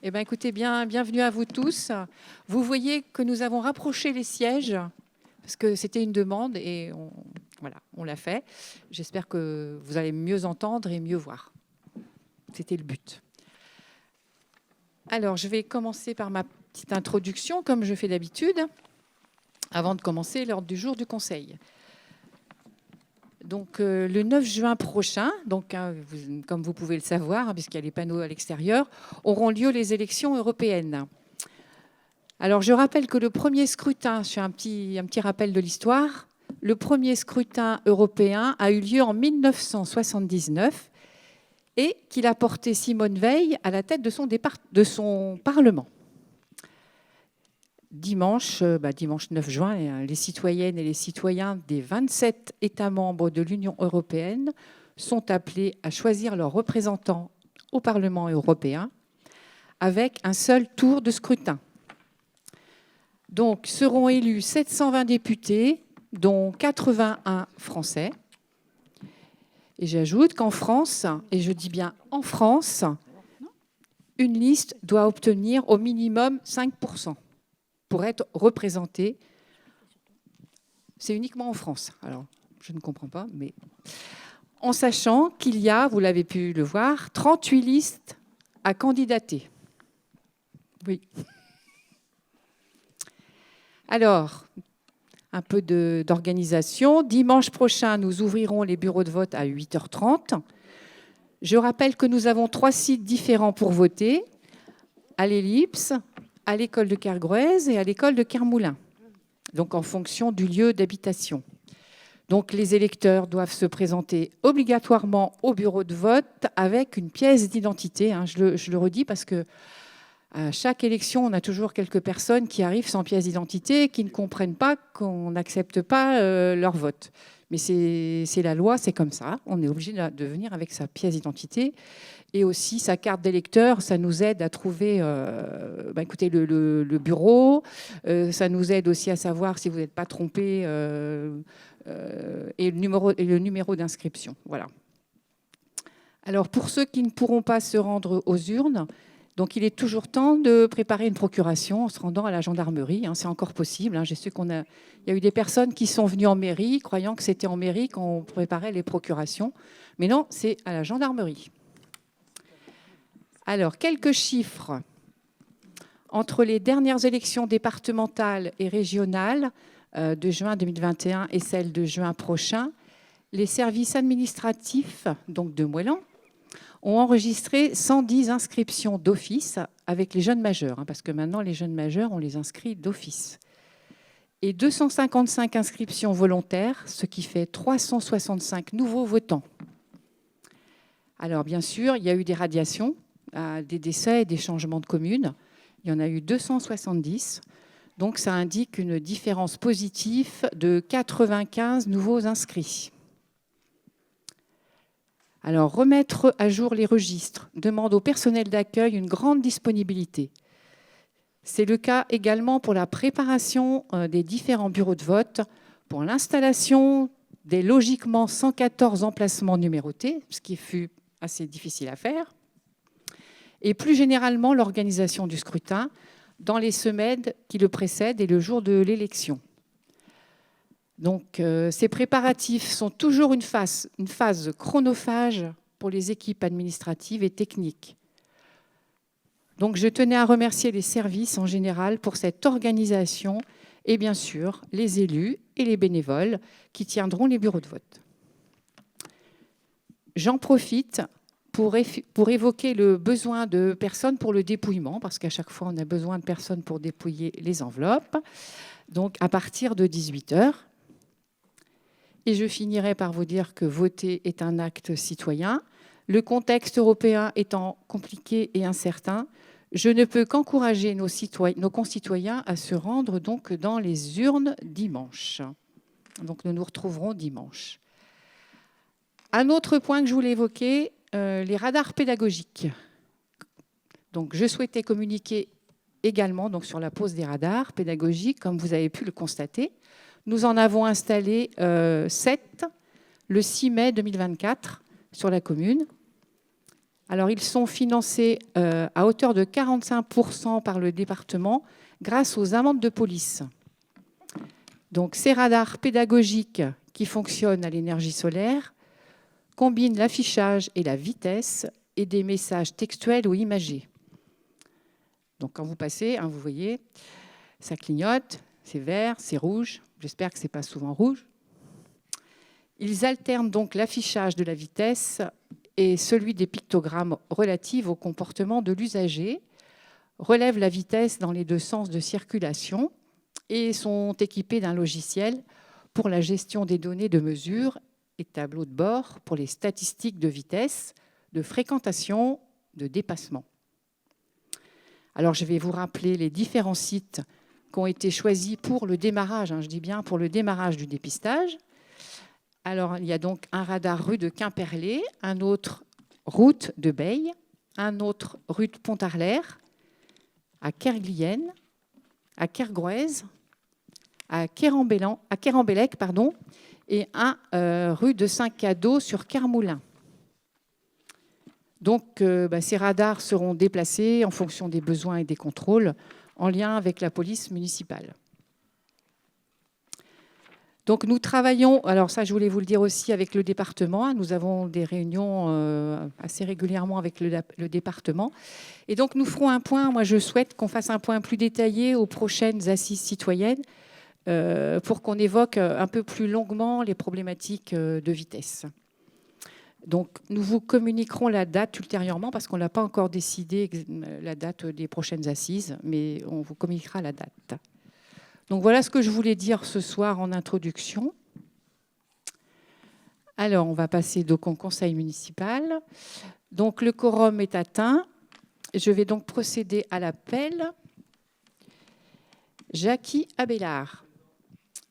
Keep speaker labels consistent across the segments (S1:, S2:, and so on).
S1: Eh bien, écoutez, bienvenue à vous tous. Vous voyez que nous avons rapproché les sièges, parce que c'était une demande et voilà, on l'a fait. J'espère que vous allez mieux entendre et mieux voir. C'était le but. Alors, je vais commencer par ma petite introduction, comme je fais d'habitude, avant de commencer l'ordre du jour du Conseil. Donc, le 9 juin prochain, donc, comme vous pouvez le savoir, puisqu'il y a les panneaux à l'extérieur, auront lieu les élections européennes. Alors, je rappelle que le premier scrutin, je fais un petit rappel de l'histoire, le premier scrutin européen a eu lieu en 1979 et qu'il a porté Simone Veil à la tête de son Parlement. Dimanche 9 juin, les citoyennes et les citoyens des 27 États membres de l'Union européenne sont appelés à choisir leurs représentants au Parlement européen avec un seul tour de scrutin. Donc, seront élus 720 députés, dont 81 Français. Et j'ajoute qu'en France, et je dis bien en France, une liste doit obtenir au minimum 5% pour être représentée. C'est uniquement en France. Alors, je ne comprends pas, mais en sachant qu'il y a, vous l'avez pu le voir, 38 listes à candidater. Oui. Alors, un peu d'organisation. Dimanche prochain, nous ouvrirons les bureaux de vote à 8h30. Je rappelle que nous avons 3 sites différents pour voter, à l'Ellipse, à l'école de Kergrouez et à l'école de Kermoulin, donc en fonction du lieu d'habitation. Donc les électeurs doivent se présenter obligatoirement au bureau de vote avec une pièce d'identité. Je le redis parce que à chaque élection, on a toujours quelques personnes qui arrivent sans pièce d'identité, qui ne comprennent pas qu'on n'accepte pas leur vote. Mais c'est la loi, c'est comme ça. On est obligé de venir avec sa pièce d'identité et aussi sa carte d'électeur. Ça nous aide à trouver écoutez, le bureau. Ça nous aide aussi à savoir si vous n'êtes pas trompé et le numéro d'inscription. Voilà. Alors, pour ceux qui ne pourront pas se rendre aux urnes, donc, il est toujours temps de préparer une procuration en se rendant à la gendarmerie. C'est encore possible. J'ai su il y a eu des personnes qui sont venues en mairie, croyant que c'était en mairie qu'on préparait les procurations. Mais non, c'est à la gendarmerie. Alors, quelques chiffres. Entre les dernières élections départementales et régionales de juin 2021 et celles de juin prochain, les services administratifs, donc de Moëlan, ont enregistré 110 inscriptions d'office avec les jeunes majeurs, parce que maintenant, les jeunes majeurs, on les inscrit d'office. Et 255 inscriptions volontaires, ce qui fait 365 nouveaux votants. Alors, bien sûr, il y a eu des radiations, des décès et des changements de communes. Il y en a eu 270. Donc, ça indique une différence positive de 95 nouveaux inscrits. Alors, remettre à jour les registres demande au personnel d'accueil une grande disponibilité. C'est le cas également pour la préparation des différents bureaux de vote, pour l'installation des logiquement 114 emplacements numérotés, ce qui fut assez difficile à faire, et plus généralement l'organisation du scrutin dans les semaines qui le précèdent et le jour de l'élection. Donc, ces préparatifs sont toujours une phase chronophage pour les équipes administratives et techniques. Donc, je tenais à remercier les services en général pour cette organisation et bien sûr les élus et les bénévoles qui tiendront les bureaux de vote. J'en profite pour évoquer le besoin de personnes pour le dépouillement, parce qu'à chaque fois, on a besoin de personnes pour dépouiller les enveloppes. Donc, à partir de 18h. Et je finirai par vous dire que voter est un acte citoyen. Le contexte européen étant compliqué et incertain, je ne peux qu'encourager nos concitoyens à se rendre donc dans les urnes dimanche. Donc nous nous retrouverons dimanche. Un autre point que je voulais évoquer, les radars pédagogiques. Donc je souhaitais communiquer également donc, sur la pose des radars pédagogiques, comme vous avez pu le constater. Nous en avons installé 7 le 6 mai 2024 sur la commune. Alors, ils sont financés à hauteur de 45% par le département grâce aux amendes de police. Donc, ces radars pédagogiques qui fonctionnent à l'énergie solaire combinent l'affichage et la vitesse et des messages textuels ou imagés. Donc, quand vous passez, vous voyez, ça clignote, c'est vert, c'est rouge. J'espère que ce n'est pas souvent rouge. Ils alternent donc l'affichage de la vitesse et celui des pictogrammes relatifs au comportement de l'usager, relèvent la vitesse dans les deux sens de circulation et sont équipés d'un logiciel pour la gestion des données de mesure et tableaux de bord pour les statistiques de vitesse, de fréquentation, de dépassement. Alors, je vais vous rappeler les différents sites qui ont été choisis pour le démarrage, je dis bien pour le démarrage du dépistage. Alors, il y a donc un radar rue de Quimperlé, un autre route de Beille, un autre rue de Pontarlier, à Kerguienne, à Kergouez, à Kerembellec, et un rue de Saint-Cado sur Kermoulin. Donc, ces radars seront déplacés en fonction des besoins et des contrôles en lien avec la police municipale. Donc, nous travaillons, alors ça, je voulais vous le dire aussi, avec le département. Nous avons des réunions assez régulièrement avec le département. Et donc, nous ferons un point. Moi, je souhaite qu'on fasse un point plus détaillé aux prochaines assises citoyennes pour qu'on évoque un peu plus longuement les problématiques de vitesse. Donc, nous vous communiquerons la date ultérieurement parce qu'on n'a pas encore décidé la date des prochaines assises, mais on vous communiquera la date. Donc, voilà ce que je voulais dire ce soir en introduction. Alors, on va passer donc au conseil municipal. Donc, le quorum est atteint. Je vais donc procéder à l'appel. Jackie Abélard,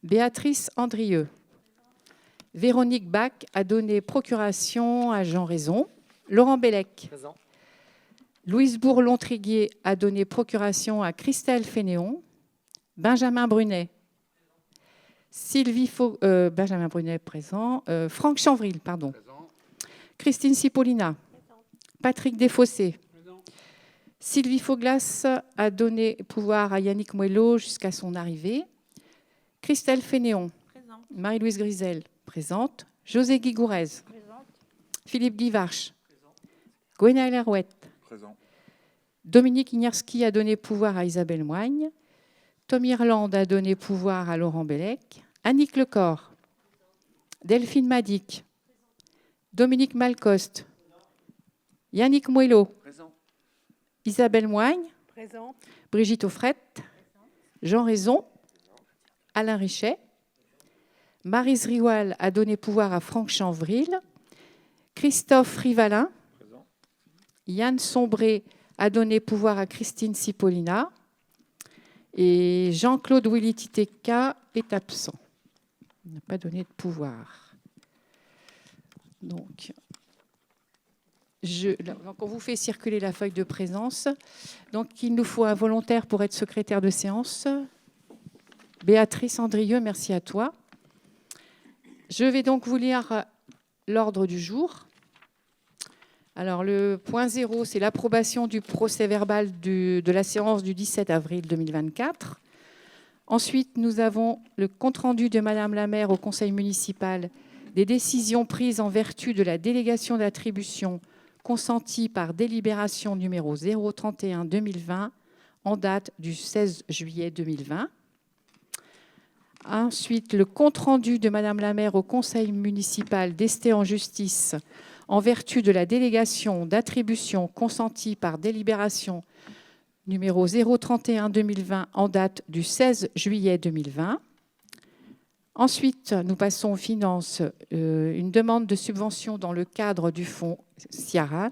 S1: Béatrice Andrieux, Véronique Bach a donné procuration à Jean Raison. Laurent Bellec. Présent. Louise Bourlon-Triguier a donné procuration à Christelle Fénéon. Benjamin Brunet. Benjamin Brunet présent. Franck Chanvril, pardon. Présent. Christine Cipollina. Présent. Patrick Desfossés. Présent. Sylvie Fauglas a donné pouvoir à Yannick Moello jusqu'à son arrivée. Christelle Fénéon. Présent. Marie-Louise Grisel. Présente. José Guigourez. Présente. Philippe Guivarch. Présent. Gwenaëlle Herouette. Présent. Dominique Ignerski a donné pouvoir à Isabelle Moigne. Tom Irlande a donné pouvoir à Laurent Bellec. Annick Lecor. Delphine Madic. Dominique Malcoste. Yannick Moello. Présent. Isabelle Moigne. Présent. Brigitte Offrette. Jean Raison. Alain Richet. Maryse Rioual a donné pouvoir à Franck Chanvril. Christophe Rivalin. Présent. Yann Sombré a donné pouvoir à Christine Cipollina. Et Jean-Claude Willy-Titeka est absent. Il n'a pas donné de pouvoir. Donc, on vous fait circuler la feuille de présence. Donc, il nous faut un volontaire pour être secrétaire de séance. Béatrice Andrieux, merci à toi. Je vais donc vous lire l'ordre du jour. Alors, le point 0, c'est l'approbation du procès-verbal de la séance du 17 avril 2024. Ensuite, nous avons le compte-rendu de Madame la maire au conseil municipal des décisions prises en vertu de la délégation d'attribution consentie par délibération numéro 031-2020 en date du 16 juillet 2020. Ensuite, le compte-rendu de Madame la maire au conseil municipal d'Ester en justice en vertu de la délégation d'attribution consentie par délibération numéro 031-2020 en date du 16 juillet 2020. Ensuite, nous passons aux finances, une demande de subvention dans le cadre du fonds Ciaran.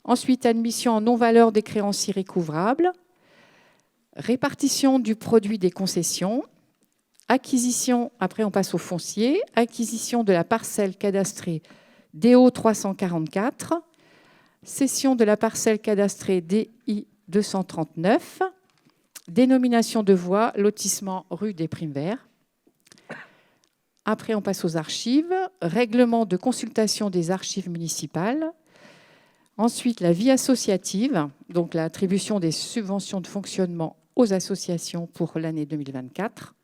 S1: Ensuite, admission en non-valeur des créanciers recouvrables. Répartition du produit des concessions. Acquisition, après on passe au foncier, acquisition de la parcelle cadastrée DO 344, cession de la parcelle cadastrée DI 239, dénomination de voie, lotissement rue des Primes Verts. Après on passe aux archives, règlement de consultation des archives municipales, Ensuite, la vie associative, donc l'attribution des subventions de fonctionnement aux associations pour l'année 2024.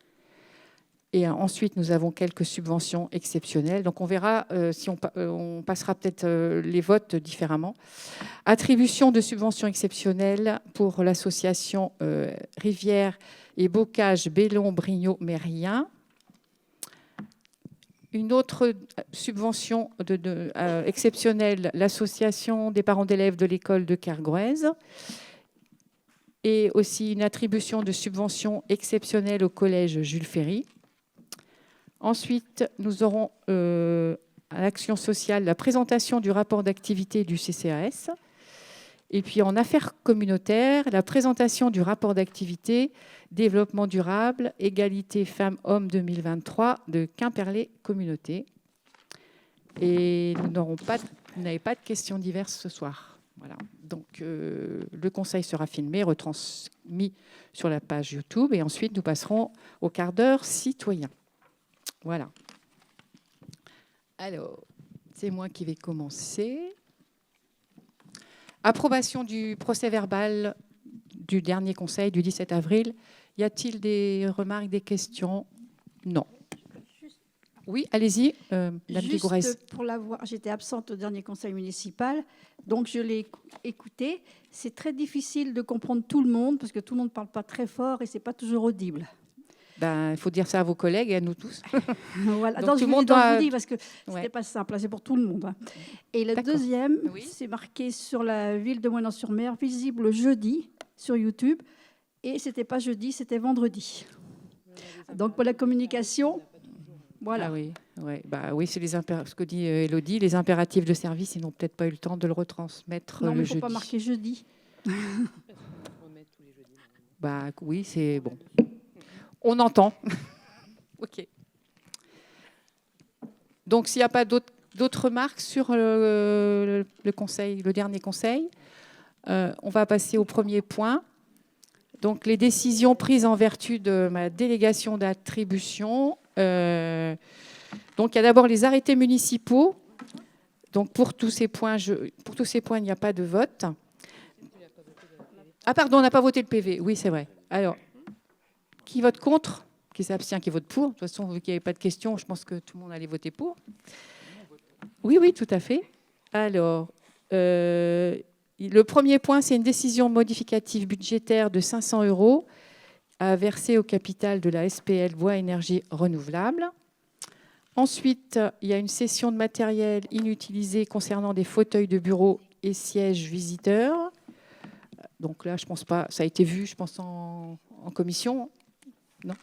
S1: Et ensuite, nous avons quelques subventions exceptionnelles. Donc, on verra si on passera peut-être les votes différemment. Attribution de subventions exceptionnelles pour l'association Rivière et Bocage Bellon Brignot Mérien. Une autre subvention exceptionnelle, l'association des parents d'élèves de l'école de Kergouez. Et aussi une attribution de subventions exceptionnelles au collège Jules Ferry. Ensuite, nous aurons à l'action sociale la présentation du rapport d'activité du CCAS. Et puis en affaires communautaires, la présentation du rapport d'activité développement durable, égalité femmes-hommes 2023 de Quimperlé Communauté. Et vous n'avez pas de questions diverses ce soir. Voilà. Donc le conseil sera filmé, retransmis sur la page YouTube. Et ensuite, nous passerons au quart d'heure citoyen. Voilà. Alors, c'est moi qui vais commencer. Approbation du procès-verbal du dernier conseil du 17 avril. Y a-t-il des remarques, des questions? Non. Oui, allez-y, Madame Vigourez.
S2: Juste pour l'avoir, j'étais absente au dernier conseil municipal, donc je l'ai écouté. C'est très difficile de comprendre tout le monde parce que tout le monde ne parle pas très fort et c'est pas toujours audible.
S1: Il faut dire ça à vos collègues et à nous tous.
S2: Voilà.
S1: Donc,
S2: tout le monde
S1: doit...
S2: je vous dis parce que c'était pas simple, c'est pour tout le monde. Et le deuxième, c'est marqué sur la ville de Moëlan-sur-Mer, visible jeudi sur YouTube. Et c'était pas jeudi, c'était vendredi. Donc pour la communication, voilà.
S1: Ah oui, ouais. Oui, c'est ce que dit Élodie, les impératifs de service, ils n'ont peut-être pas eu le temps de le retransmettre
S2: non,
S1: le
S2: mais
S1: jeudi.
S2: Il ne faut pas marquer jeudi.
S1: Oui, c'est bon. On entend. OK. Donc, s'il n'y a pas d'autres remarques sur le conseil, le dernier conseil, on va passer au premier point. Donc, les décisions prises en vertu de ma délégation d'attribution. Donc, il y a d'abord les arrêtés municipaux. Donc, pour tous ces points, il n'y a pas de vote. Ah, pardon, on n'a pas voté le PV. Oui, c'est vrai. Alors, qui vote contre? Qui s'abstient? Qui vote pour? De toute façon, vu qu'il n'y avait pas de questions, je pense que tout le monde allait voter pour. Oui, tout à fait. Alors, le premier point, c'est une décision modificative budgétaire de 500 € à verser au capital de la SPL Bois Énergie Renouvelable. Ensuite, il y a une cession de matériel inutilisé concernant des fauteuils de bureau et sièges visiteurs. Donc là, je pense pas. Ça a été vu, je pense, en commission. Non, ça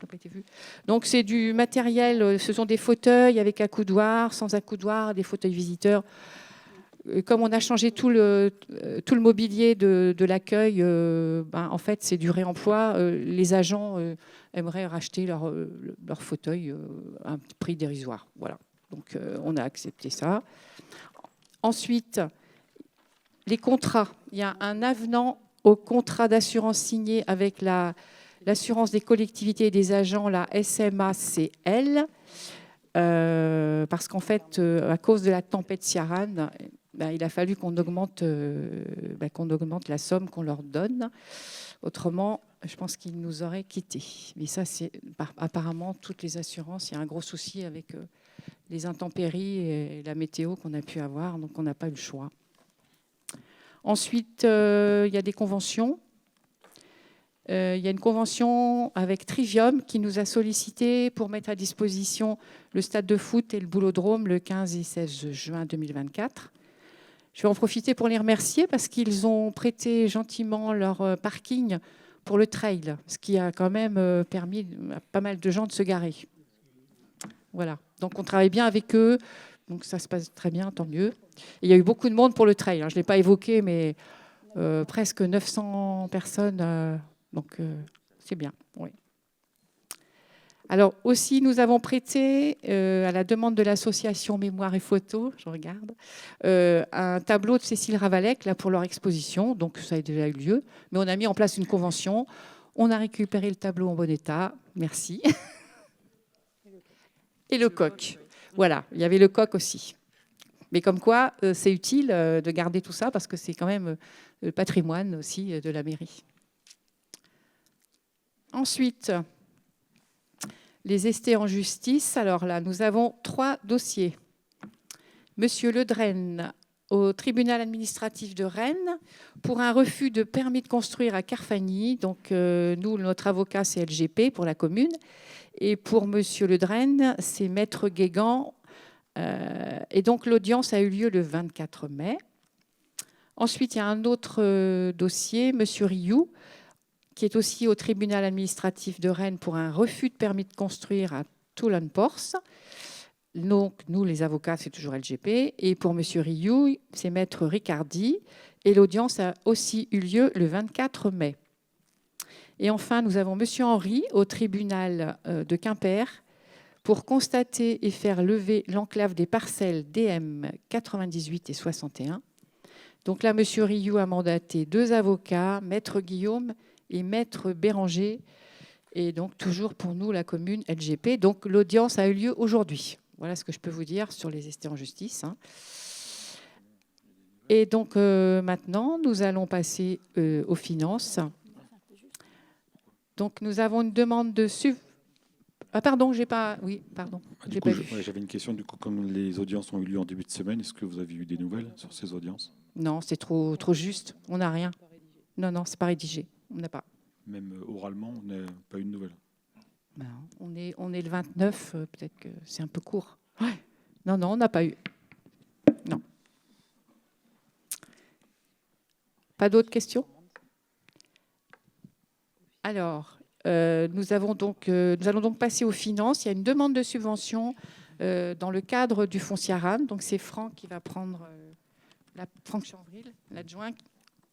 S1: n'a pas été vu. Donc c'est du matériel. Ce sont des fauteuils avec accoudoir, sans accoudoir, des fauteuils visiteurs. Comme on a changé tout le mobilier de l'accueil, en fait, c'est du réemploi. Les agents aimeraient racheter leur fauteuil à un prix dérisoire. Voilà. Donc, on a accepté ça. Ensuite, les contrats. Il y a un avenant au contrat d'assurance signé avec l'assurance des collectivités et des agents, la SMACL, parce qu'en fait, à cause de la tempête Ciarán, il a fallu qu'on augmente la somme qu'on leur donne. Autrement, je pense qu'ils nous auraient quittés. Mais ça, c'est apparemment toutes les assurances. Il y a un gros souci avec les intempéries et la météo qu'on a pu avoir, donc on n'a pas eu le choix. Ensuite, il y a des conventions. Il y a une convention avec Trivium qui nous a sollicité pour mettre à disposition le stade de foot et le boulodrome le 15 et 16 juin 2024. Je vais en profiter pour les remercier parce qu'ils ont prêté gentiment leur parking pour le trail, ce qui a quand même permis à pas mal de gens de se garer. Voilà. Donc, on travaille bien avec eux. Donc, ça se passe très bien, tant mieux. Et il y a eu beaucoup de monde pour le trail. Je ne l'ai pas évoqué, mais presque 900 personnes. Donc, c'est bien. Oui. Alors, aussi, nous avons prêté, à la demande de l'association Mémoire et Photo, je regarde, un tableau de Cécile Ravalec là, pour leur exposition. Donc, ça a déjà eu lieu. Mais on a mis en place une convention. On a récupéré le tableau en bon état. Merci. Et le coq. Voilà, il y avait le coq aussi. Mais comme quoi, c'est utile de garder tout ça parce que c'est quand même le patrimoine aussi de la mairie. Ensuite, les estés en justice. Alors là, nous avons 3 dossiers. Monsieur Le Draine, au tribunal administratif de Rennes, pour un refus de permis de construire à Carfagny. Donc, nous, notre avocat, c'est LGP pour la commune. Et pour monsieur Le Draine, c'est Maître Guégan. Et donc, l'audience a eu lieu le 24 mai. Ensuite, il y a un autre dossier, monsieur Rioux, qui est aussi au tribunal administratif de Rennes pour un refus de permis de construire à Toulon-Porce. Donc, nous, les avocats, c'est toujours LGP. Et pour M. Rioux, c'est Maître Ricardi. Et l'audience a aussi eu lieu le 24 mai. Et enfin, nous avons M. Henry au tribunal de Quimper pour constater et faire lever l'enclave des parcelles DM 98 et 61. Donc là, M. Rioux a mandaté 2 avocats, Maître Guillaume et Maître Béranger. Et donc, toujours pour nous, la commune LGP. Donc, l'audience a eu lieu aujourd'hui. Voilà ce que je peux vous dire sur les estés en justice. Et donc, maintenant, nous allons passer aux finances. Donc, nous avons une demande de Ah, pardon, j'ai pas... Oui, pardon.
S3: J'avais une question. Du coup, comme les audiences ont eu lieu en début de semaine, est-ce que vous avez eu des nouvelles sur ces audiences?
S1: Non, c'est trop juste. On n'a rien. Non, c'est pas rédigé. On n'a pas.
S3: Même oralement, on n'a pas eu de nouvelles.
S1: Non, on est le 29, peut-être que c'est un peu court. Ouais. Non, on n'a pas eu. Non. Pas d'autres questions? Alors, nous allons donc passer aux finances. Il y a une demande de subvention dans le cadre du foncier Aran. Donc, c'est Franck qui va prendre, Franck Chanvril, l'adjoint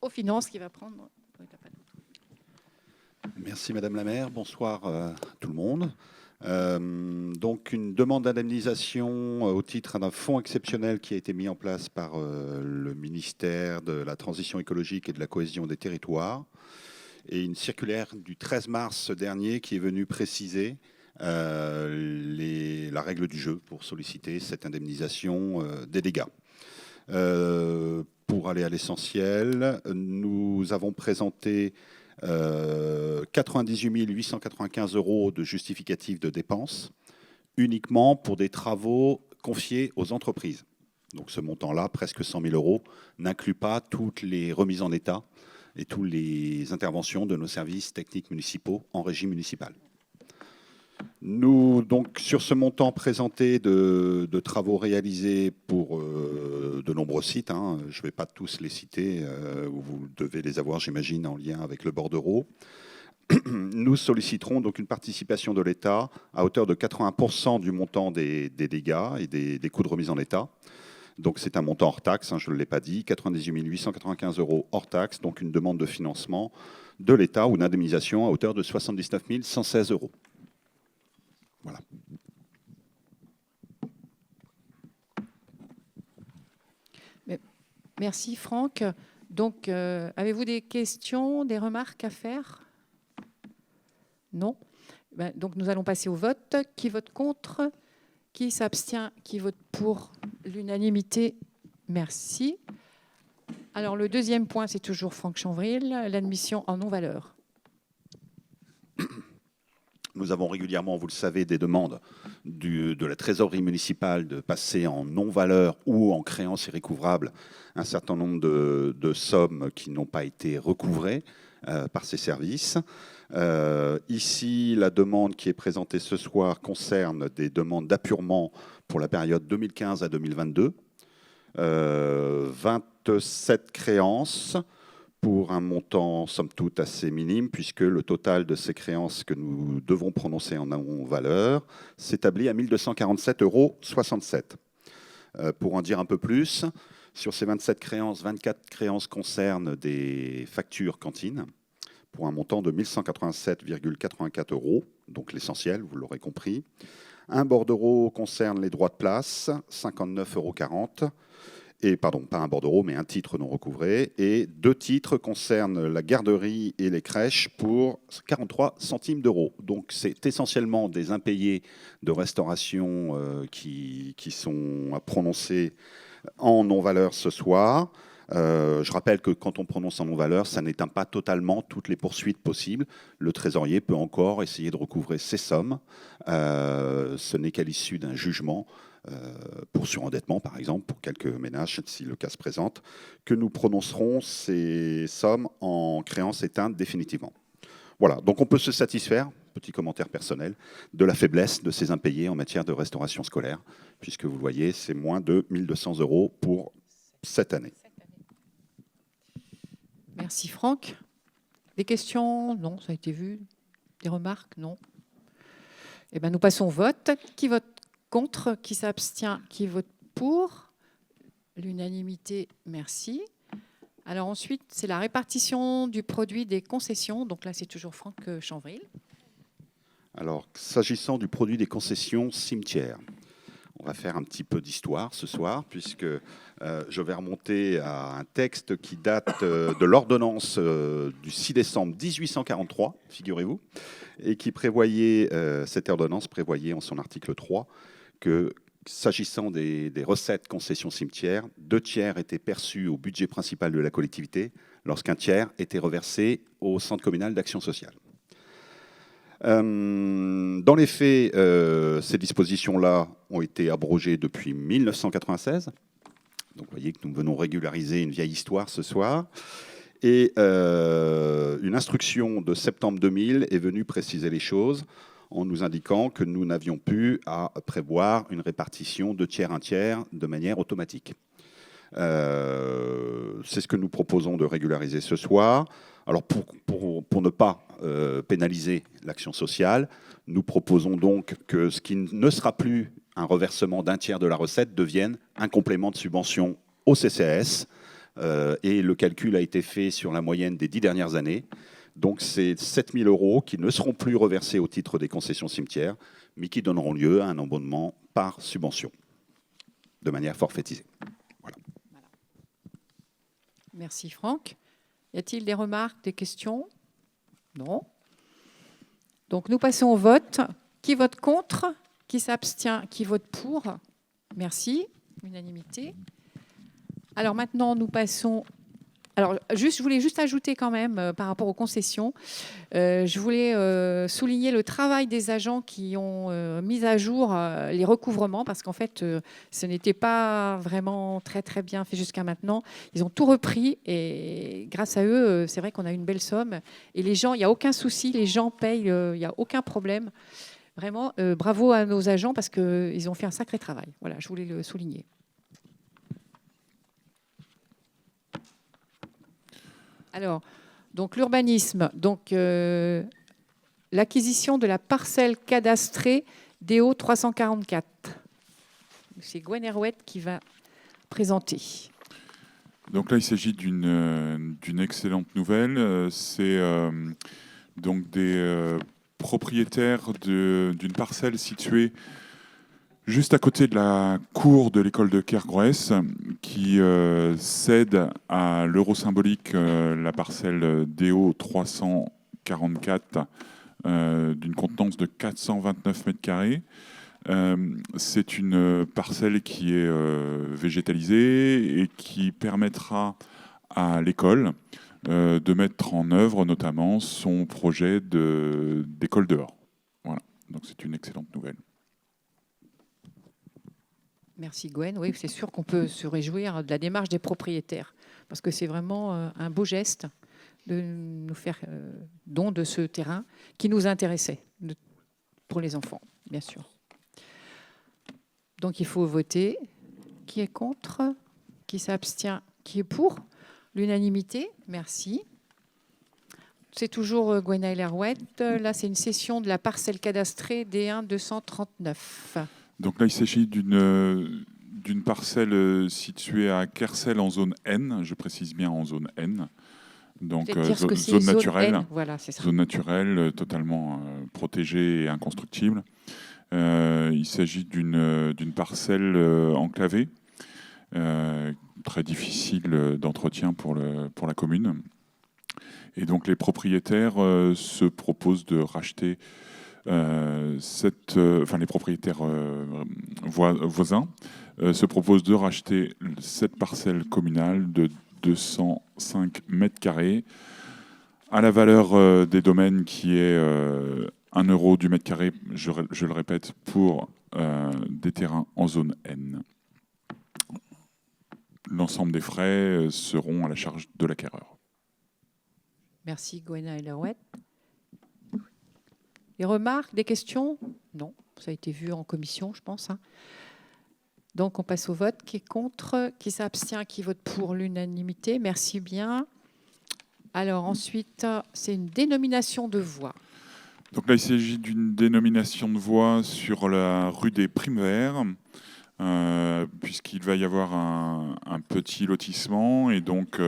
S1: aux finances, qui va prendre...
S4: Merci Madame la maire, bonsoir à tout le monde. Donc une demande d'indemnisation au titre d'un fonds exceptionnel qui a été mis en place par le ministère de la Transition écologique et de la cohésion des territoires et une circulaire du 13 mars dernier qui est venue préciser la règle du jeu pour solliciter cette indemnisation des dégâts. Pour aller à l'essentiel, nous avons présenté 98 895 € de justificatifs de dépenses uniquement pour des travaux confiés aux entreprises. Donc ce montant-là, presque 100 000 €, n'inclut pas toutes les remises en état et toutes les interventions de nos services techniques municipaux en régie municipale. Nous, donc, sur ce montant présenté de travaux réalisés pour de nombreux sites, je ne vais pas tous les citer, vous devez les avoir, j'imagine, en lien avec le bordereau. Nous solliciterons donc une participation de l'État à hauteur de 80% du montant des dégâts et des coûts de remise en état. Donc c'est un montant hors taxe, je ne l'ai pas dit, 98 895 € hors taxe, donc une demande de financement de l'État ou une indemnisation à hauteur de 79 116 €. Voilà.
S1: Merci Franck. Donc, avez-vous des questions, des remarques à faire? Non. Donc, nous allons passer au vote. Qui vote contre? Qui s'abstient? Qui vote pour? L'unanimité. Merci. Alors, le deuxième point, c'est toujours Franck Chanvril, l'admission en non-valeur.
S4: Nous avons régulièrement, vous le savez, des demandes de la trésorerie municipale de passer en non-valeur ou en créance irrécouvrable un certain nombre de sommes qui n'ont pas été recouvrées par ces services. Ici, la demande qui est présentée ce soir concerne des demandes d'appurement pour la période 2015 à 2022. 27 créances pour un montant, somme toute, assez minime, puisque le total de ces créances que nous devons prononcer en non-valeur s'établit à 1 247,67 €. Pour en dire un peu plus, sur ces 27 créances, 24 créances concernent des factures cantines pour un montant de 1 187,84 €, donc l'essentiel, vous l'aurez compris. Un bordereau concerne les droits de place, 59,40 €. Et, pardon, pas un bordereau, mais un titre non recouvré. Et 2 titres concernent la garderie et les crèches pour 43 centimes d'euros. Donc, c'est essentiellement des impayés de restauration qui sont prononcés en non-valeur ce soir. Je rappelle que quand on prononce en non-valeur, ça n'éteint pas totalement toutes les poursuites possibles. Le trésorier peut encore essayer de recouvrer ces sommes. Ce n'est qu'à l'issue d'un jugement pour surendettement, par exemple, pour quelques ménages, si le cas se présente, que nous prononcerons ces sommes en créance éteinte définitivement. Voilà, donc on peut se satisfaire, petit commentaire personnel, de la faiblesse de ces impayés en matière de restauration scolaire, puisque vous le voyez, c'est moins de 1 200 € pour cette année.
S1: Merci Franck. Des questions? Non, ça a été vu. Des remarques? Non. Eh bien, nous passons au vote. Qui vote contre? Qui s'abstient? Qui vote pour? L'unanimité, merci. Alors ensuite, c'est la répartition du produit des concessions. Donc là, c'est toujours Franck Chanvril.
S4: Alors, s'agissant du produit des concessions cimetières, on va faire un petit peu d'histoire ce soir, puisque je vais remonter à un texte qui date de l'ordonnance du 6 décembre 1843, figurez-vous, et qui prévoyait, cette ordonnance prévoyait en son article 3 que, s'agissant des recettes concessions cimetières, 2 tiers étaient perçus au budget principal de la collectivité, lorsqu'un tiers était reversé au centre communal d'action sociale. Dans les faits, ces dispositions-là ont été abrogées depuis 1996. Donc vous voyez que nous venons régulariser une vieille histoire ce soir. Et une instruction de septembre 2000 est venue préciser les choses en nous indiquant que nous n'avions plus à prévoir une répartition de tiers, un tiers de manière automatique. C'est ce que nous proposons de régulariser ce soir. Alors pour ne pas pénaliser l'action sociale, nous proposons donc que ce qui ne sera plus un reversement d'un tiers de la recette devienne un complément de subvention au CCAS. Et le calcul a été fait sur la moyenne des 10 dernières années. Donc c'est 7 000 € qui ne seront plus reversés au titre des concessions cimetières, mais qui donneront lieu à un abondement par subvention, de manière forfaitisée. Voilà.
S1: Merci Franck. Y a-t-il des remarques, des questions? Non. Donc nous passons au vote. Qui vote contre? Qui s'abstient? Qui vote pour? Merci. Unanimité. Alors maintenant, nous passons... Alors, je voulais juste ajouter quand même, par rapport aux concessions, je voulais souligner le travail des agents qui ont mis à jour les recouvrements, parce qu'en fait, ce n'était pas vraiment très, très bien fait jusqu'à maintenant. Ils ont tout repris et grâce à eux, c'est vrai qu'on a une belle somme. Et les gens, il n'y a aucun souci, les gens payent, il n'y a aucun problème. Vraiment, bravo à nos agents parce qu'ils ont fait un sacré travail. Voilà, je voulais le souligner. Alors, donc l'urbanisme, donc l'acquisition de la parcelle cadastrée DO 344. C'est Gwen Herouet qui va présenter.
S5: Donc là, il s'agit d'une excellente nouvelle. C'est donc des propriétaires d'une parcelle située juste à côté de la cour de l'école de Kergrouès, qui cède à l'euro symbolique la parcelle DO 344 d'une contenance de 429 mètres carrés. C'est une parcelle qui est végétalisée et qui permettra à l'école de mettre en œuvre notamment son projet d'école dehors. Voilà, donc c'est une excellente nouvelle.
S1: Merci Gwen. Oui, c'est sûr qu'on peut se réjouir de la démarche des propriétaires parce que c'est vraiment un beau geste de nous faire don de ce terrain qui nous intéressait pour les enfants, bien sûr. Donc il faut voter. Qui est contre? Qui s'abstient? Qui est pour? L'unanimité, merci. C'est toujours Gwenaëlle Herouet. Là, c'est une cession de la parcelle cadastrée D1 239.
S5: Donc là, il s'agit d'une parcelle située à Kersel en zone N, je précise bien en zone N. Donc zone naturelle,
S1: N. Voilà, c'est ça.
S5: Zone naturelle totalement protégée et inconstructible. Il s'agit d'une parcelle enclavée, très difficile d'entretien pour la commune. Et donc les propriétaires se proposent de racheter les propriétaires voisins se proposent de racheter cette parcelle communale de 205 mètres carrés à la valeur des domaines qui est 1 euro du mètre carré, je le répète, pour des terrains en zone N. L'ensemble des frais seront à la charge de l'acquéreur.
S1: Merci Gwenna et Larouette. Des remarques, des questions? Non, ça a été vu en commission, je pense. Donc on passe au vote. Qui est contre? Qui s'abstient? Qui vote pour l'unanimité? Merci bien. Alors ensuite, c'est une dénomination de voie.
S5: Donc là, il s'agit d'une dénomination de voie sur la rue des Primes-Verts, puisqu'il va y avoir un petit lotissement et donc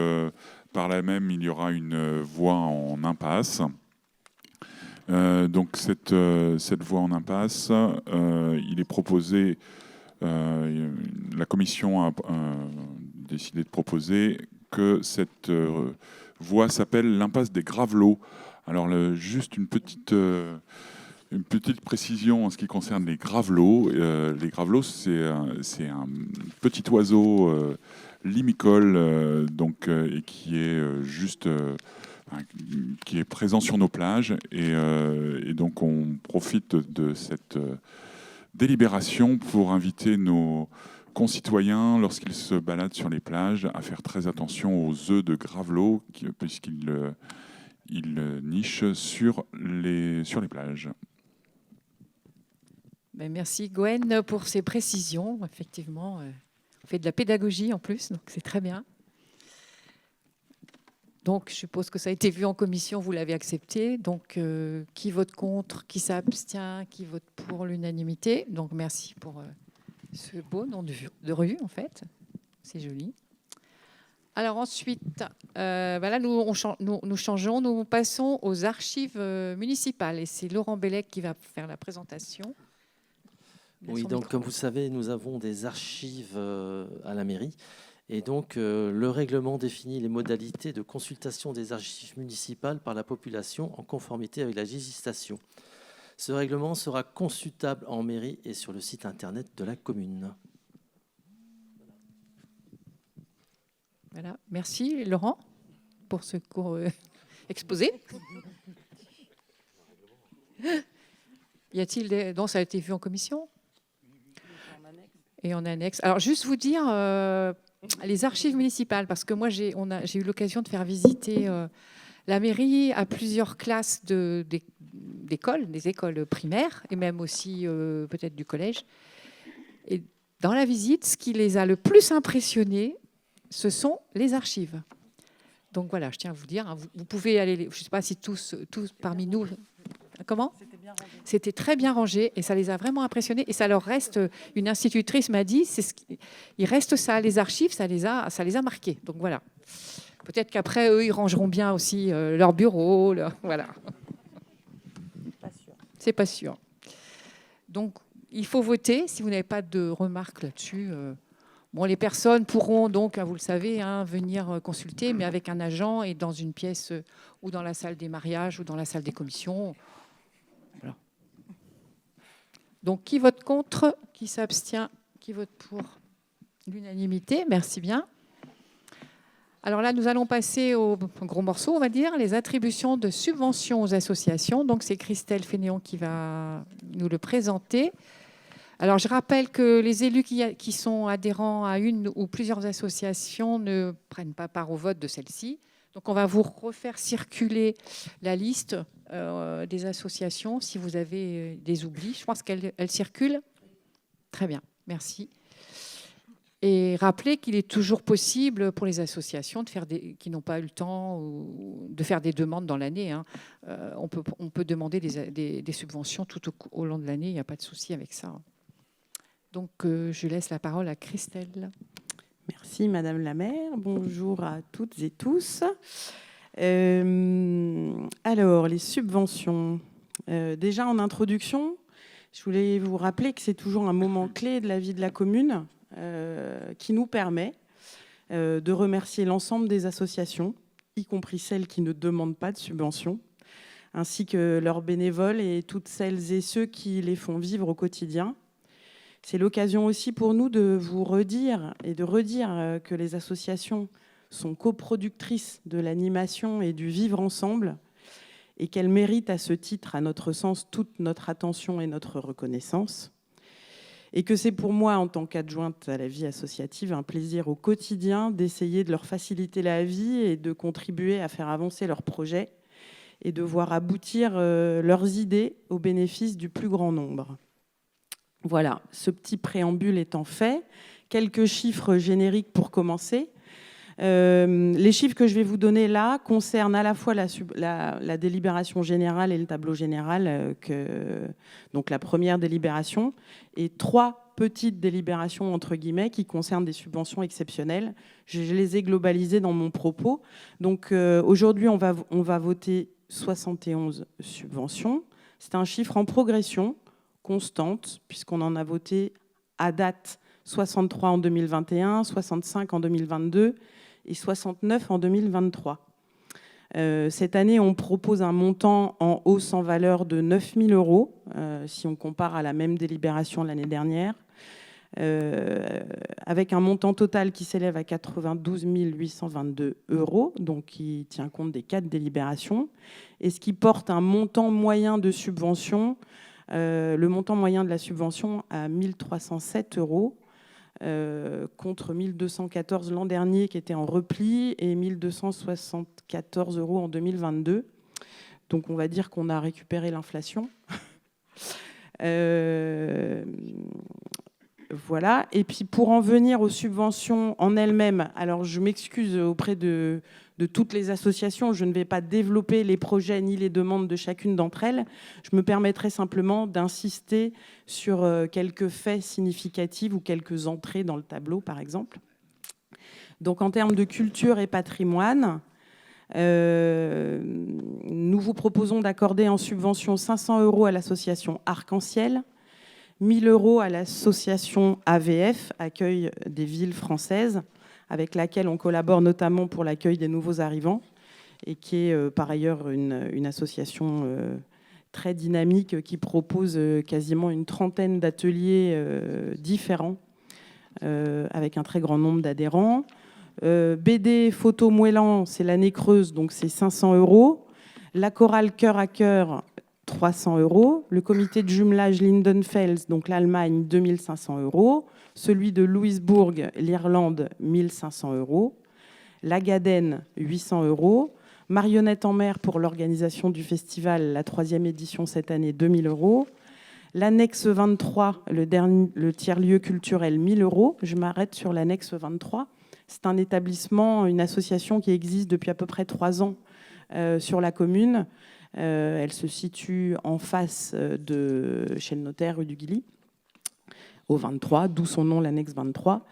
S5: par là même, il y aura une voie en impasse. Donc cette voie en impasse, il est proposé, la commission a décidé de proposer que cette voie s'appelle l'impasse des Gravelots. Alors juste une petite précision en ce qui concerne les gravelots. Les gravelots, c'est un petit oiseau limicole et qui est qui est présent sur nos plages. Et donc, on profite de cette délibération pour inviter nos concitoyens, lorsqu'ils se baladent sur les plages, à faire très attention aux œufs de gravelots, puisqu'ils nichent sur les plages.
S1: Merci Gwen pour ces précisions. Effectivement, on fait de la pédagogie en plus, donc c'est très bien. Donc, je suppose que ça a été vu en commission, vous l'avez accepté. Donc, qui vote contre, qui s'abstient, qui vote pour l'unanimité. Donc, merci pour ce beau nom de rue, en fait. C'est joli. Alors ensuite, là, nous changeons, nous passons aux archives municipales. Et c'est Laurent Bellec qui va faire la présentation.
S6: Oui, donc comme vous savez, nous avons des archives à la mairie. Et donc, le règlement définit les modalités de consultation des archives municipales par la population en conformité avec la législation. Ce règlement sera consultable en mairie et sur le site internet de la commune.
S1: Voilà. Merci Laurent pour ce court exposé. Y a-t-il des... Non, ça a été vu en commission et en annexe. Alors, juste vous dire... les archives municipales, parce que moi, j'ai eu l'occasion de faire visiter la mairie à plusieurs classes d'écoles, des écoles primaires, et même aussi peut-être du collège. Et dans la visite, ce qui les a le plus impressionnés, ce sont les archives. Donc voilà, je tiens à vous dire, vous pouvez aller, je ne sais pas si tous parmi nous... Comment ? C'était très bien rangé et ça les a vraiment impressionnés. Et ça leur reste, une institutrice m'a dit, il reste ça, les archives, ça les a marqués. Donc voilà. Peut-être qu'après, eux, ils rangeront bien aussi leur bureau. Voilà. C'est pas sûr. Donc, il faut voter. Si vous n'avez pas de remarques là-dessus, les personnes pourront donc, vous le savez, venir consulter, mais avec un agent et dans une pièce ou dans la salle des mariages ou dans la salle des commissions. Voilà. Donc, qui vote contre, qui s'abstient, qui vote pour l'unanimité? Merci bien. Alors là, nous allons passer au gros morceau, on va dire, les attributions de subventions aux associations. Donc, c'est Christelle Fénéon qui va nous le présenter. Alors, je rappelle que les élus qui sont adhérents à une ou plusieurs associations ne prennent pas part au vote de celle-ci. Donc, on va vous refaire circuler la liste des associations si vous avez des oublis. Je pense qu'elle circule. Très bien, merci. Et rappeler qu'il est toujours possible pour les associations qui n'ont pas eu le temps de faire des demandes dans l'année. On peut demander des subventions tout au long de l'année, il n'y a pas de souci avec ça. Donc, je laisse la parole à Christelle.
S7: Merci Madame la maire. Bonjour à toutes et tous. Alors, les subventions. Déjà en introduction, je voulais vous rappeler que c'est toujours un moment clé de la vie de la commune qui nous permet de remercier l'ensemble des associations, y compris celles qui ne demandent pas de subventions, ainsi que leurs bénévoles et toutes celles et ceux qui les font vivre au quotidien. C'est l'occasion aussi pour nous de vous redire et de redire que les associations sont coproductrices de l'animation et du vivre ensemble et qu'elles méritent à ce titre, à notre sens, toute notre attention et notre reconnaissance. Et que c'est pour moi, en tant qu'adjointe à la vie associative, un plaisir au quotidien d'essayer de leur faciliter la vie et de contribuer à faire avancer leurs projets et de voir aboutir leurs idées au bénéfice du plus grand nombre. Voilà, ce petit préambule étant fait, quelques chiffres génériques pour commencer. Les chiffres que je vais vous donner là concernent à la fois la délibération générale et le tableau général, donc la première délibération, et 3 petites délibérations entre guillemets qui concernent des subventions exceptionnelles. Je les ai globalisées dans mon propos. Donc aujourd'hui, on va voter 71 subventions. C'est un chiffre en progression constante, puisqu'on en a voté à date 63 en 2021, 65 en 2022 et 69 en 2023. Cette année, on propose un montant en hausse en valeur de 9 000 euros, si on compare à la même délibération l'année dernière, avec un montant total qui s'élève à 92 822 euros, donc qui tient compte des 4 délibérations, et ce qui porte un montant moyen de subvention, le montant moyen de la subvention à 1 307 euros, contre 1 214 l'an dernier qui était en repli et 1 274 euros en 2022. Donc on va dire qu'on a récupéré l'inflation. Voilà. Et puis pour en venir aux subventions en elles-mêmes, alors je m'excuse auprès de toutes les associations, je ne vais pas développer les projets ni les demandes de chacune d'entre elles. Je me permettrai simplement d'insister sur quelques faits significatifs ou quelques entrées dans le tableau, par exemple. Donc en termes de culture et patrimoine, nous vous proposons d'accorder en subvention 500 euros à l'association Arc-en-Ciel, 1 000 euros à l'association AVF, Accueil des villes françaises, avec laquelle on collabore notamment pour l'accueil des nouveaux arrivants, et qui est par ailleurs une association très dynamique qui propose quasiment une trentaine d'ateliers différents, avec un très grand nombre d'adhérents. BD Photo Moëlan, c'est l'année creuse, donc c'est 500 euros. La chorale Cœur à Cœur, 300 euros. Le comité de jumelage Lindenfels, donc l'Allemagne, 2500 euros. Celui de Louisbourg, l'Irlande, 1500 euros. La Gaden, 800 euros. Marionnette en mer pour l'organisation du festival, la 3e édition cette année, 2000 euros. L'annexe 23, le tiers-lieu culturel, 1000 euros. Je m'arrête sur l'annexe 23. C'est un établissement, une association qui existe depuis à peu près 3 ans sur la commune. Elle se situe en face de chez le notaire rue du Guilly, au 23, d'où son nom, l'annexe 23.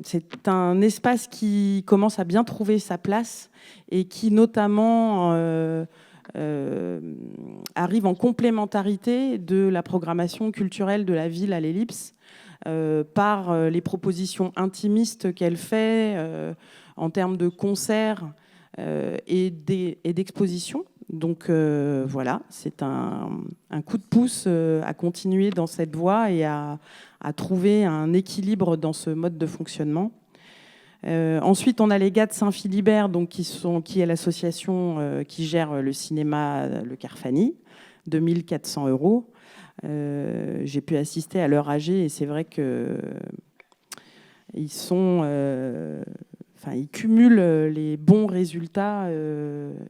S7: C'est un espace qui commence à bien trouver sa place et qui notamment arrive en complémentarité de la programmation culturelle de la ville à l'Ellipse par les propositions intimistes qu'elle fait en termes de concerts et d'expositions. Donc voilà, c'est un coup de pouce à continuer dans cette voie et à trouver un équilibre dans ce mode de fonctionnement. Ensuite, on a les gars de Saint-Philibert, donc qui est l'association qui gère le cinéma Le Carfani, 2400 euros. J'ai pu assister à leur AG et c'est vrai que ils cumulent les bons résultats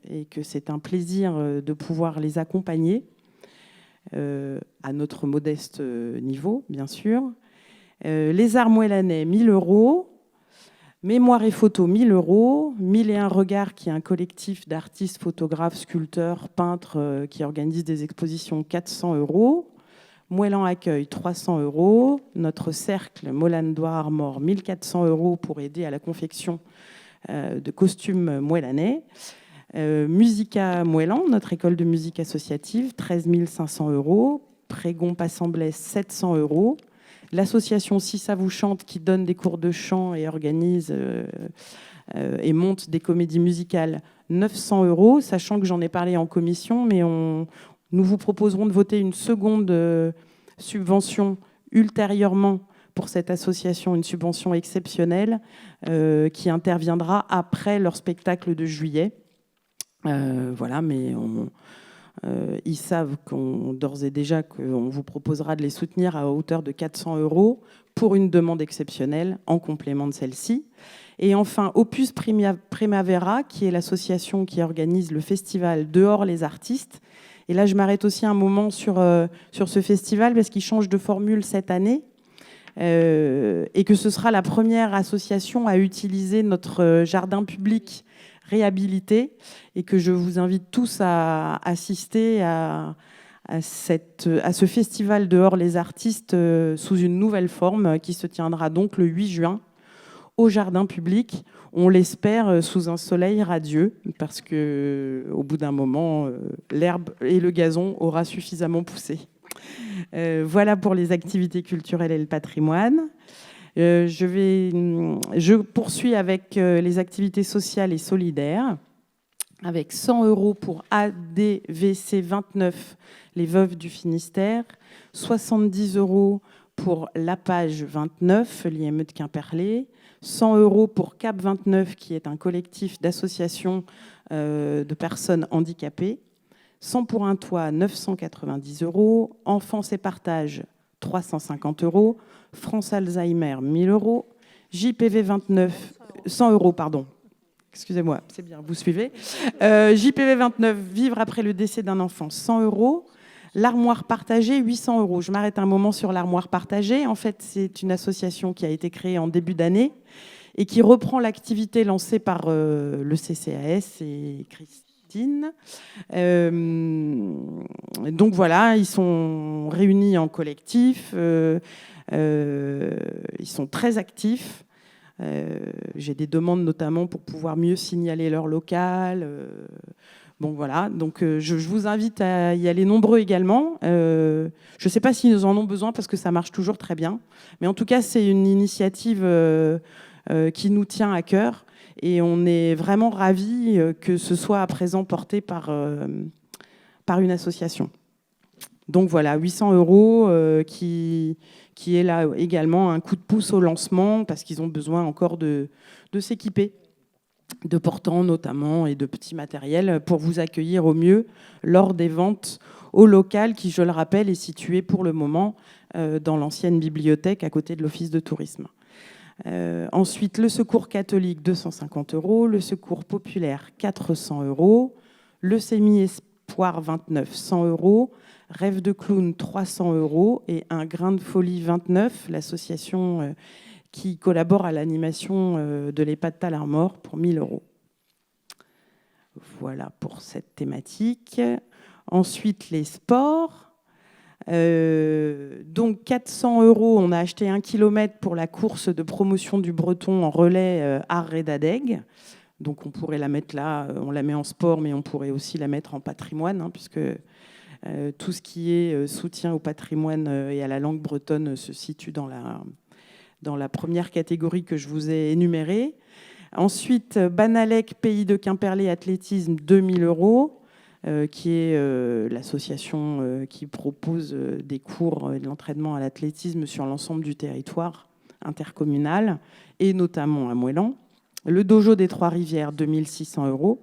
S7: et que c'est un plaisir de pouvoir les accompagner à notre modeste niveau, bien sûr. Les Arts Moëlanais, 1000 euros. Mémoire et photo, 1000 euros. 1001 Regards, qui est un collectif d'artistes, photographes, sculpteurs, peintres qui organise des expositions, 400 euros. Moëlan Accueil, 300 euros. Notre cercle Moëlan-Doigt Armor, 1400 euros pour aider à la confection de costumes moëlanais. Musica Moëlan, notre école de musique associative, 13 500 euros. Prégon Passamblès, 700 euros. L'association Si ça vous chante, qui donne des cours de chant et organise et monte des comédies musicales, 900 €, sachant que j'en ai parlé en commission, mais nous vous proposerons de voter une seconde subvention ultérieurement pour cette association, une subvention exceptionnelle qui interviendra après leur spectacle de juillet. Voilà, mais ils savent d'ores et déjà qu'on vous proposera de les soutenir à hauteur de 400 € pour une demande exceptionnelle en complément de celle-ci. Et enfin, Opus Primavera, qui est l'association qui organise le festival Dehors les artistes. Et là, je m'arrête aussi un moment sur ce festival parce qu'il change de formule cette année et que ce sera la première association à utiliser notre jardin public réhabilité et que je vous invite tous à assister à ce festival Dehors les artistes sous une nouvelle forme qui se tiendra donc le 8 juin au jardin public. On l'espère sous un soleil radieux parce qu'au bout d'un moment, l'herbe et le gazon aura suffisamment poussé. Voilà pour les activités culturelles et le patrimoine. Je poursuis avec les activités sociales et solidaires, avec 100 € pour ADVC 29, les Veuves du Finistère, 70 € pour la page 29, l'IME de Quimperlé, 100 € pour CAP 29, qui est un collectif d'associations de personnes handicapées, 100 pour un toit, 990 €, Enfance et Partage, 350 €, France Alzheimer, 1000 €, JPV 29, 100 €, pardon. Excusez-moi, c'est bien, vous suivez. JPV 29, Vivre après le décès d'un enfant, 100 €. L'armoire partagée, 800 €. Je m'arrête un moment sur l'armoire partagée. En fait, c'est une association qui a été créée en début d'année et qui reprend l'activité lancée par le CCAS et Christine. Donc voilà, ils sont réunis en collectif. Ils sont très actifs. J'ai des demandes notamment pour pouvoir mieux signaler leur local. Bon voilà, donc je vous invite à y aller nombreux également. Je ne sais pas si nous en ont besoin parce que ça marche toujours très bien. Mais en tout cas, c'est une initiative qui nous tient à cœur. Et on est vraiment ravis que ce soit à présent porté par une association. Donc voilà, 800 € qui est là également un coup de pouce au lancement parce qu'ils ont besoin encore de s'équiper, de portants notamment et de petits matériels pour vous accueillir au mieux lors des ventes au local qui, je le rappelle, est situé pour le moment dans l'ancienne bibliothèque à côté de l'office de tourisme. Ensuite, le Secours catholique, 250 €, le Secours populaire, 400 €, le Sémi Espoir 29, 100 €, Rêve de clown, 300 € et Un grain de folie 29, l'association qui collabore à l'animation de l'EHPAD Thaler-Mort pour 1000 €. Voilà pour cette thématique. Ensuite, les sports. Donc 400 €, on a acheté 1 km pour la course de promotion du breton en relais Arredadeg. Donc on pourrait la mettre là, on la met en sport, mais on pourrait aussi la mettre en patrimoine, hein, puisque tout ce qui est soutien au patrimoine et à la langue bretonne se situe dans la première catégorie que je vous ai énumérée. Ensuite, Banalec, Pays de Quimperlé Athlétisme, 2000 €, qui est l'association qui propose des cours et de l'entraînement à l'athlétisme sur l'ensemble du territoire intercommunal, et notamment à Moëlan. Le Dojo des Trois-Rivières, 2600 €.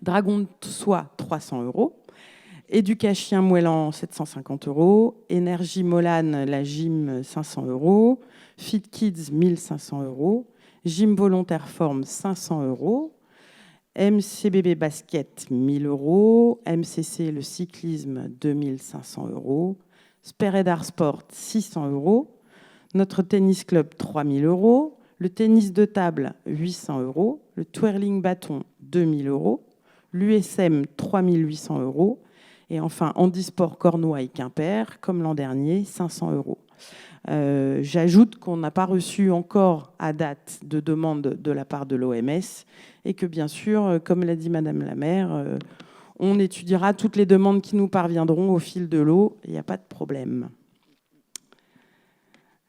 S7: Dragon de Soie, 300 €. Éducachien Moëlan, 750 €. Énergie Molane, la gym, 500 €. Fit Kids, 1500 €. Gym Volontaire Forme, 500 €. MCBB Basket, 1000 €. MCC, le cyclisme, 2500 €. Speredar Sport, 600 €. Notre tennis club, 3000 €. Le tennis de table, 800 €. Le twirling bâton, 2000 €. L'USM, 3800 €. Et enfin, Handisport Cornouailles et Quimper, comme l'an dernier, 500 €. J'ajoute qu'on n'a pas reçu encore à date de demande de la part de l'OMS et que bien sûr, comme l'a dit Madame la maire, on étudiera toutes les demandes qui nous parviendront au fil de l'eau. Il n'y a pas de problème.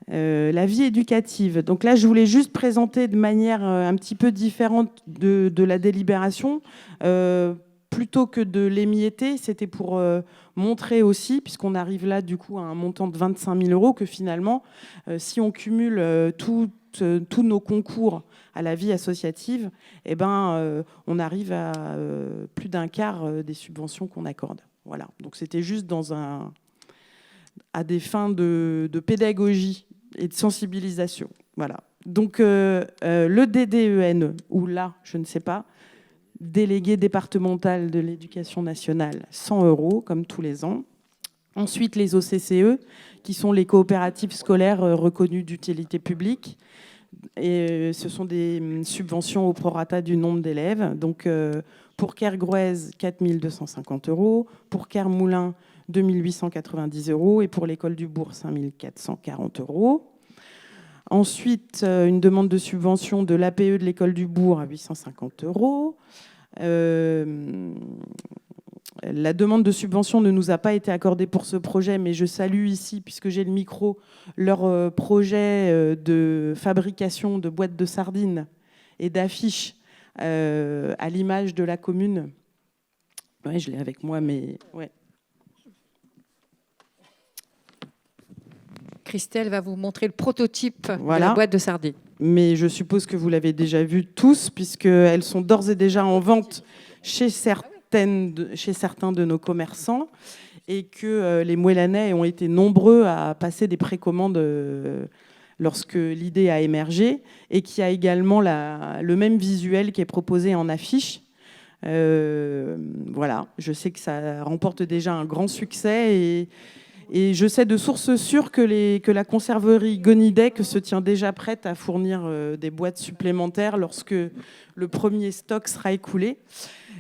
S7: La vie éducative. Donc là, je voulais juste présenter de manière un petit peu différente de la délibération. Plutôt que de l'émietter, c'était pour montrer aussi, puisqu'on arrive là du coup à un montant de 25 000 euros, que finalement, si on cumule tous nos concours à la vie associative, eh ben, on arrive à plus d'un quart des subventions qu'on accorde. Voilà. Donc c'était juste à des fins de pédagogie et de sensibilisation. Voilà. Donc le DDEN, ou là, je ne sais pas, délégué départemental de l'éducation nationale, 100 euros, comme tous les ans. Ensuite, les OCCE, qui sont les coopératives scolaires reconnues d'utilité publique. Et ce sont des subventions au prorata du nombre d'élèves. Donc, pour Kergrouez, 4 250 euros. Pour Kermoulin, 2 890 euros. Et pour l'école du Bourg, 5 440 euros. Ensuite, une demande de subvention de l'APE de l'école du Bourg à 850 euros. La demande de subvention ne nous a pas été accordée pour ce projet, mais je salue ici, puisque j'ai le micro, leur projet de fabrication de boîtes de sardines et d'affiches à l'image de la commune. Ouais, je l'ai avec moi, mais ouais.
S1: Christelle va vous montrer le prototype
S7: Voilà.
S1: de la boîte de sardines.
S7: Mais je suppose que vous l'avez déjà vu tous, puisqu'elles sont d'ores et déjà en vente chez certains de nos commerçants, et que les Moellanais ont été nombreux à passer des précommandes lorsque l'idée a émergé, et qui a également le même visuel qui est proposé en affiche. Voilà, je sais que ça remporte déjà un grand succès, et je sais de sources sûres que la conserverie Gonidec se tient déjà prête à fournir des boîtes supplémentaires lorsque le premier stock sera écoulé.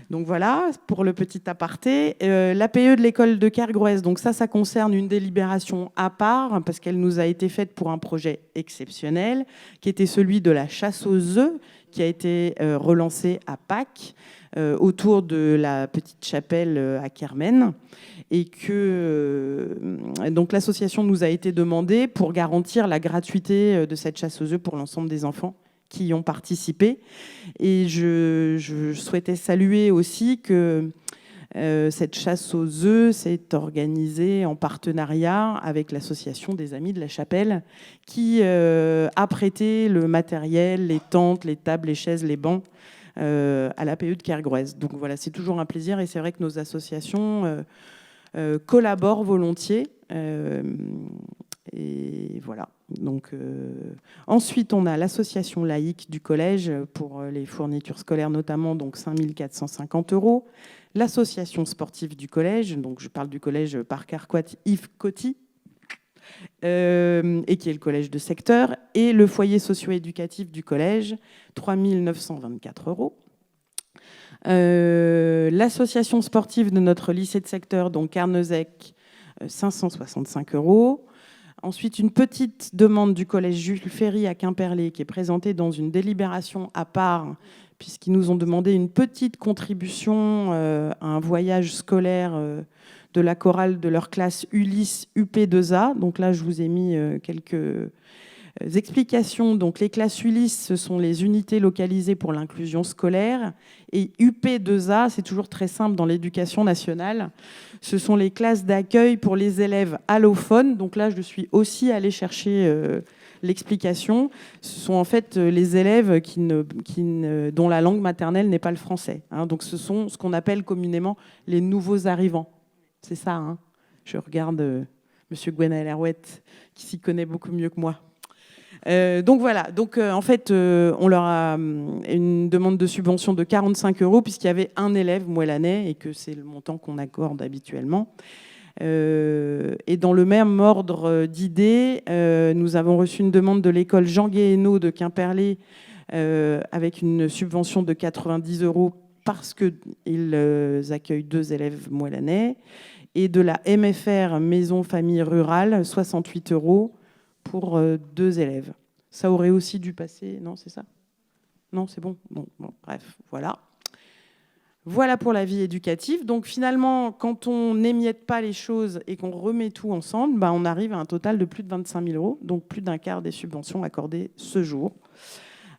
S7: Donc voilà, pour le petit aparté. L'APE de l'école de Kergrouez, donc ça concerne une délibération à part, parce qu'elle nous a été faite pour un projet exceptionnel, qui était celui de la chasse aux œufs, qui a été relancé à Pâques, autour de la petite chapelle à Kermen, et que donc l'association nous a été demandée pour garantir la gratuité de cette chasse aux œufs pour l'ensemble des enfants qui y ont participé. Et je souhaitais saluer aussi que cette chasse aux œufs s'est organisée en partenariat avec l'association des Amis de la Chapelle, qui a prêté le matériel, les tentes, les tables, les chaises, les bancs à l'APE de Kergrouez. Donc voilà, c'est toujours un plaisir, et c'est vrai que nos associations collaborent volontiers. Et voilà. Donc, ensuite, on a l'association laïque du collège pour les fournitures scolaires notamment, donc 5 450 euros. L'association sportive du collège, donc je parle du collège Parc Arquat Yves Coty, et qui est le collège de secteur, et le foyer socio-éducatif du collège, 3 924 euros. L'association sportive de notre lycée de secteur, donc Carnezec, 565 euros. Ensuite, une petite demande du collège Jules Ferry à Quimperlé, qui est présentée dans une délibération à part, puisqu'ils nous ont demandé une petite contribution à un voyage scolaire de la chorale de leur classe Ulysse UP2A. Donc là, je vous ai mis quelques explications. Donc les classes Ulysse, ce sont les unités localisées pour l'inclusion scolaire. Et UP2A, c'est toujours très simple dans l'éducation nationale, ce sont les classes d'accueil pour les élèves allophones. Donc là, je suis aussi allée chercher l'explication. Ce sont en fait les élèves dont la langue maternelle n'est pas le français. Hein. Donc ce sont ce qu'on appelle communément les nouveaux arrivants. C'est ça, hein. Je regarde Monsieur Gwenaël Herouet, qui s'y connaît beaucoup mieux que moi. Donc voilà, donc en fait on leur a une demande de subvention de 45 euros puisqu'il y avait un élève moellanais et que c'est le montant qu'on accorde habituellement. Et dans le même ordre d'idées, nous avons reçu une demande de l'école Jean Guéhenno de Quimperlé avec une subvention de 90 euros parce qu'ils accueillent 2 élèves moellanais, et de la MFR Maison Famille Rurale, 68 euros pour 2 élèves. Ça aurait aussi dû passer, non, c'est ça? Non, c'est bon. Bon, bref, voilà. Voilà pour la vie éducative. Donc finalement, quand on n'émiette pas les choses et qu'on remet tout ensemble, on arrive à un total de plus de 25 000 euros, donc plus d'un quart des subventions accordées ce jour.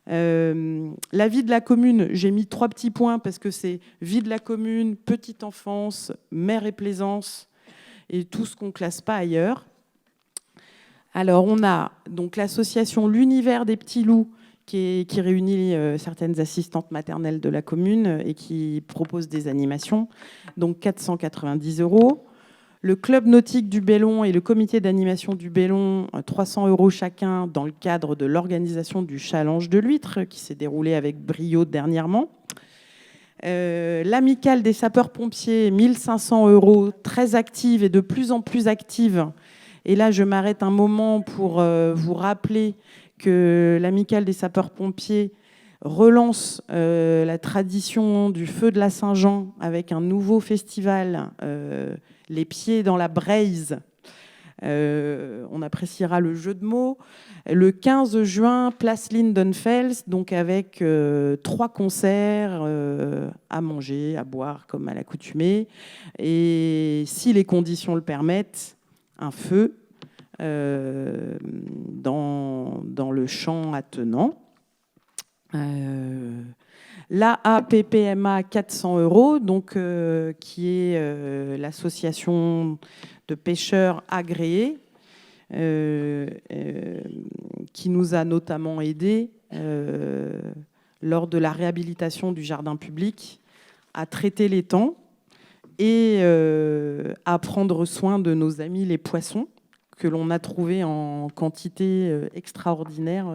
S7: La vie de la commune, j'ai mis 3 petits points parce que c'est vie de la commune, petite enfance, mer et plaisance et tout ce qu'on ne classe pas ailleurs. Alors on a donc l'association L'Univers des Petits Loups qui réunit certaines assistantes maternelles de la commune et qui propose des animations, donc 490 euros. Le club nautique du Bellon et le comité d'animation du Bellon, 300 euros chacun dans le cadre de l'organisation du Challenge de l'Huître qui s'est déroulé avec brio dernièrement. L'amicale des sapeurs-pompiers, 1 500 euros, très active et de plus en plus active. Et là, je m'arrête un moment pour vous rappeler que l'amicale des sapeurs-pompiers relance la tradition du feu de la Saint-Jean avec un nouveau festival, les pieds dans la braise. On appréciera le jeu de mots. Le 15 juin, place Lindenfels, donc avec 3 concerts à manger, à boire comme à l'accoutumée. Et si les conditions le permettent, un feu dans le champ attenant. L'AAPPMA 400 euros, donc, qui est l'association de pêcheurs agréés, qui nous a notamment aidés lors de la réhabilitation du jardin public à traiter l'étang et à prendre soin de nos amis les poissons, que l'on a trouvés en quantité extraordinaire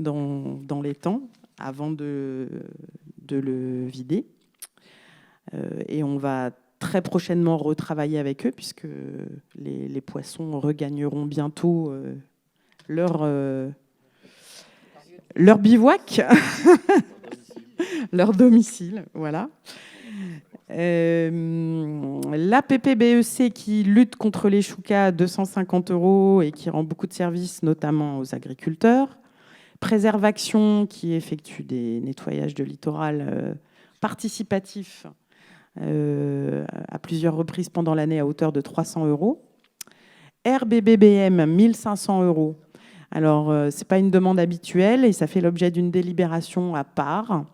S7: dans l'étang avant de le vider. Et on va très prochainement retravailler avec eux puisque les poissons regagneront bientôt leur bivouac, leur domicile. Voilà. L'APPBEC qui lutte contre les choucas, 250 euros et qui rend beaucoup de services, notamment aux agriculteurs. Préservation qui effectue des nettoyages de littoral participatifs à plusieurs reprises pendant l'année à hauteur de 300 euros. RBBBM, 1 500 euros. Alors, ce n'est pas une demande habituelle et ça fait l'objet d'une délibération à part.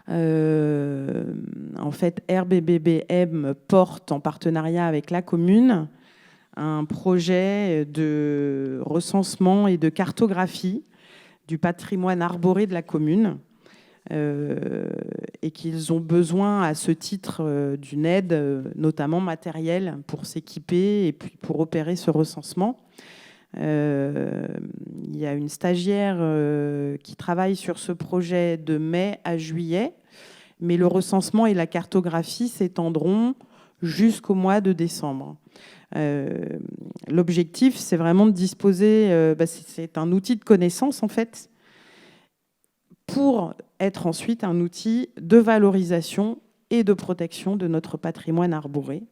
S7: En fait, RBBBM porte en partenariat avec la commune un projet de recensement et de cartographie du patrimoine arboré de la commune et qu'ils ont besoin à ce titre d'une aide, notamment matérielle, pour s'équiper et puis pour opérer ce recensement. Il y a une stagiaire qui travaille sur ce projet de mai à juillet, mais le recensement et la cartographie s'étendront jusqu'au mois de décembre. L'objectif, c'est vraiment de disposer, c'est un outil de connaissance en fait, pour être ensuite un outil de valorisation et de protection de notre patrimoine arboré,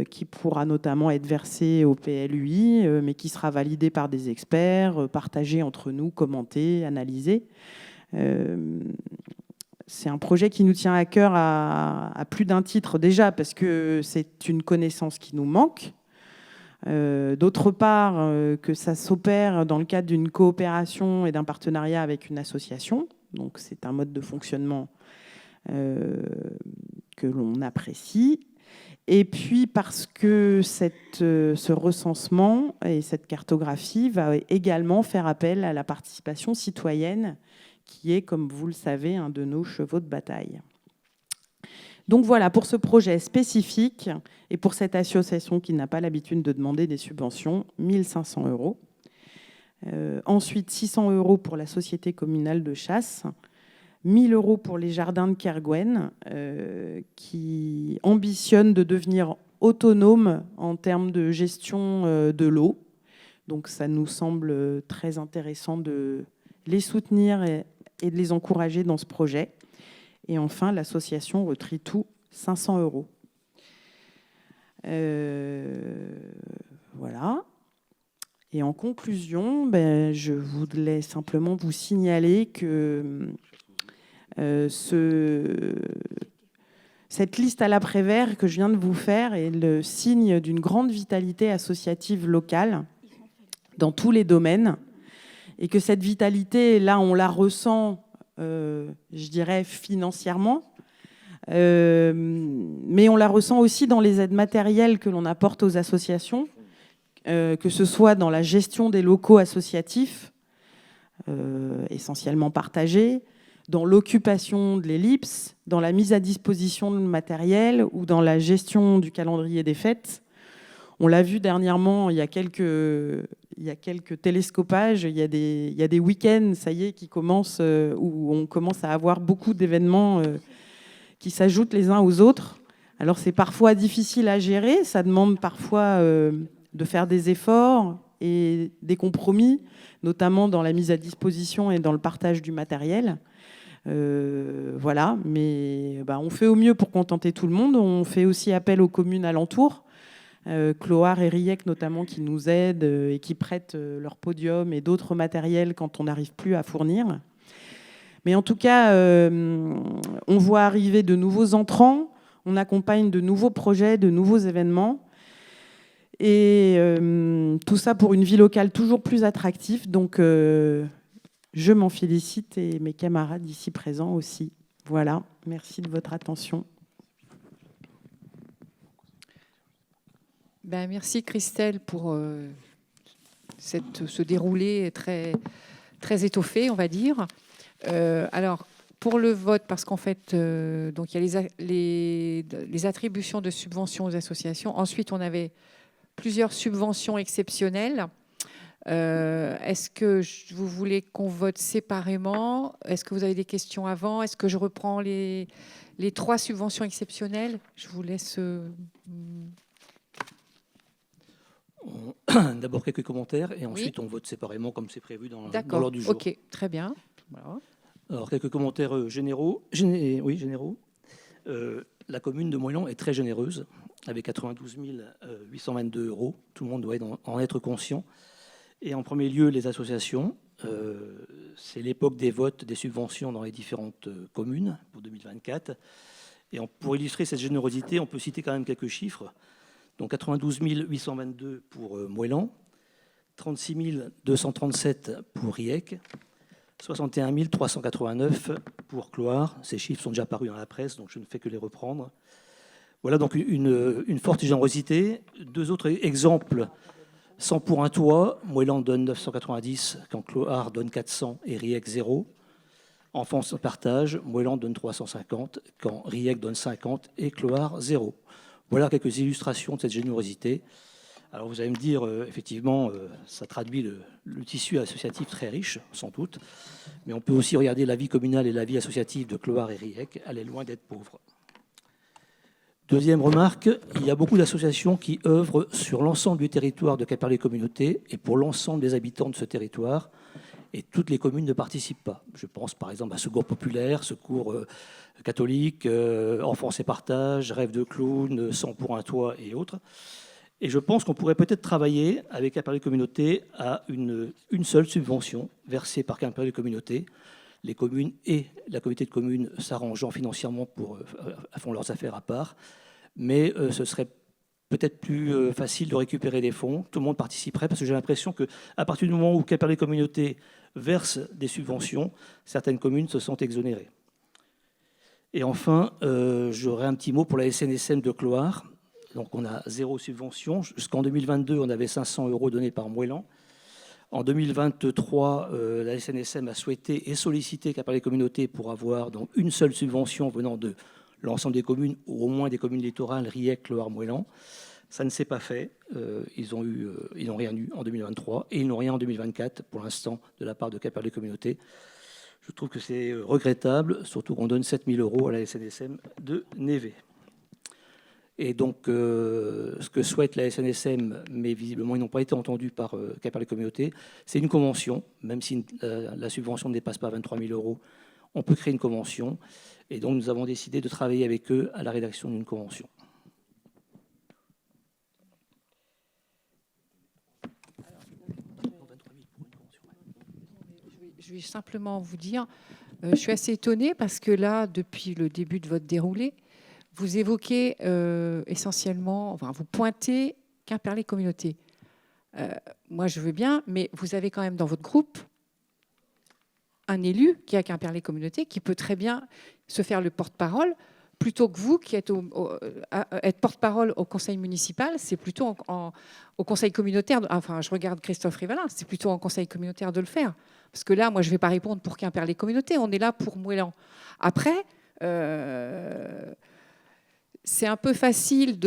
S7: qui pourra notamment être versé au PLUI, mais qui sera validé par des experts, partagé entre nous, commenté, analysé. C'est un projet qui nous tient à cœur à plus d'un titre déjà, parce que c'est une connaissance qui nous manque. D'autre part, que ça s'opère dans le cadre d'une coopération et d'un partenariat avec une association. Donc c'est un mode de fonctionnement que l'on apprécie. Et puis parce que ce recensement et cette cartographie va également faire appel à la participation citoyenne, qui est, comme vous le savez, un de nos chevaux de bataille. Donc voilà, pour ce projet spécifique et pour cette association qui n'a pas l'habitude de demander des subventions, 1 500 euros. Ensuite, 600 euros pour la société communale de chasse, 1 000 euros pour les jardins de Kerguen, qui ambitionnent de devenir autonomes en termes de gestion de l'eau. Donc ça nous semble très intéressant de les soutenir et de les encourager dans ce projet. Et enfin, l'association Retritou, 500 euros. Voilà. Et en conclusion, je voulais simplement vous signaler que Cette liste à l'après-vert que je viens de vous faire est le signe d'une grande vitalité associative locale dans tous les domaines, et que cette vitalité, là, on la ressent, je dirais, financièrement, mais on la ressent aussi dans les aides matérielles que l'on apporte aux associations, que ce soit dans la gestion des locaux associatifs, essentiellement partagés, dans l'occupation de l'ellipse, dans la mise à disposition de matériel ou dans la gestion du calendrier des fêtes. On l'a vu dernièrement, il y a quelques télescopages, il y a des week-ends, ça y est, qui commencent, où on commence à avoir beaucoup d'événements qui s'ajoutent les uns aux autres. Alors c'est parfois difficile à gérer, ça demande parfois de faire des efforts et des compromis, notamment dans la mise à disposition et dans le partage du matériel. Voilà, mais on fait au mieux pour contenter tout le monde. On fait aussi appel aux communes alentours, Clohars et Riec notamment, qui nous aident et qui prêtent leur podium et d'autres matériels quand on n'arrive plus à fournir. Mais en tout cas, on voit arriver de nouveaux entrants, on accompagne de nouveaux projets, de nouveaux événements. Et tout ça pour une vie locale toujours plus attractive. Donc, je m'en félicite et mes camarades ici présents aussi. Voilà, merci de votre attention.
S1: Merci Christelle pour ce déroulé très, très étoffé, on va dire. Alors, pour le vote, parce qu'en fait, donc il y a les attributions de subventions aux associations. Ensuite, on avait plusieurs subventions exceptionnelles. Est-ce que vous voulez qu'on vote séparément? Est-ce que vous avez des questions avant? Est-ce que je reprends les 3 subventions exceptionnelles? Je vous laisse...
S8: D'abord quelques commentaires et ensuite on vote séparément comme c'est prévu dans l'ordre du jour.
S1: Ok, très bien. Voilà.
S8: Alors quelques commentaires généraux. La commune de Moëlan est très généreuse avec 92 822 €. Tout le monde doit en être conscient. Et en premier lieu, les associations. C'est l'époque des votes des subventions dans les différentes communes pour 2024. Et pour illustrer cette générosité, on peut citer quand même quelques chiffres. Donc 92 822 pour Moëlan, 36 237 pour Riec, 61 389 pour Clohars. Ces chiffres sont déjà parus dans la presse, donc je ne fais que les reprendre. Voilà donc une forte générosité. 2 autres exemples. 100 pour un toit, Moëlan donne 990, quand Clohars donne 400 et Riec 0. Enfance partage, Moëlan donne 350, quand Riec donne 50 et Clohars 0. Voilà quelques illustrations de cette générosité. Alors vous allez me dire, effectivement, ça traduit le tissu associatif très riche, sans doute, mais on peut aussi regarder la vie communale et la vie associative de Clohars et Riec. Elle est loin d'être pauvre. Deuxième remarque, il y a beaucoup d'associations qui œuvrent sur l'ensemble du territoire de Quimperlé-Communauté et pour l'ensemble des habitants de ce territoire. Et toutes les communes ne participent pas. Je pense par exemple à Secours Populaire, Secours catholique, Enfance et Partage, Rêve de Clown, 100 pour un toit et autres. Et je pense qu'on pourrait peut-être travailler avec Quimperlé-Communauté à une seule subvention versée par Quimperlé-Communauté. Les communes et la communauté de communes s'arrangeant financièrement font leurs affaires à part. Mais ce serait peut-être plus facile de récupérer des fonds. Tout le monde participerait parce que j'ai l'impression qu'à partir du moment où Quimperlé-Communauté verse des subventions, certaines communes se sentent exonérées. Et enfin, j'aurais un petit mot pour la SNSM de Clohars. Donc on a 0 subvention. Jusqu'en 2022, on avait 500 € donnés par Moëlan. En 2023, la SNSM a souhaité et sollicité Quimperlé-Communauté pour avoir donc une seule subvention venant de l'ensemble des communes, ou au moins des communes littorales, Riec, Clohars, Moëlan. Ça ne s'est pas fait. Ils n'ont rien eu en 2023 et ils n'ont rien en 2024 pour l'instant de la part de Quimperlé-Communauté. Je trouve que c'est regrettable, surtout qu'on donne 7 000 € à la SNSM de Névé. Et donc, ce que souhaite la SNSM, mais visiblement ils n'ont pas été entendus par Quimperlé-Communauté, c'est une convention. Même si la subvention ne dépasse pas 23 000 €, on peut créer une convention. Et donc, nous avons décidé de travailler avec eux à la rédaction d'une convention.
S1: Je vais simplement vous dire, Je suis assez étonnée parce que là, depuis le début de votre déroulé, vous évoquez essentiellement, enfin, vous pointez Quimperlé Communauté. Moi, je veux bien, mais vous avez quand même dans votre groupe un élu qui a Quimperlé Communauté qui peut très bien se faire le porte-parole plutôt que vous qui êtes être porte-parole au conseil municipal, c'est plutôt au conseil communautaire. Enfin, je regarde Christophe Rivalin, c'est plutôt en conseil communautaire de le faire. Parce que là, moi, je ne vais pas répondre pour Quimperlé Communauté. On est là pour Moëlan. Après, c'est un peu facile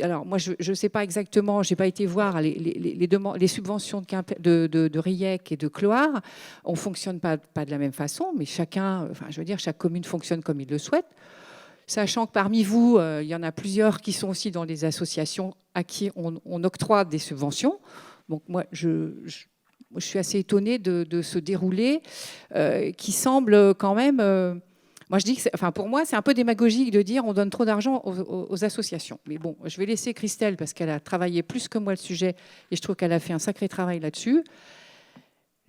S1: alors, moi, je ne sais pas exactement, je n'ai pas été voir les subventions de Riec et de Cloire. On ne fonctionne pas de la même façon, mais chacun, enfin, je veux dire, chaque commune fonctionne comme il le souhaite. Sachant que parmi vous, il y en a plusieurs qui sont aussi dans les associations à qui on octroie des subventions. Donc, moi, je suis assez étonnée de ce déroulé qui semble quand même... moi, je dis que pour moi, c'est un peu démagogique de dire on donne trop d'argent aux associations. Mais bon, je vais laisser Christelle parce qu'elle a travaillé plus que moi le sujet et je trouve qu'elle a fait un sacré travail là-dessus.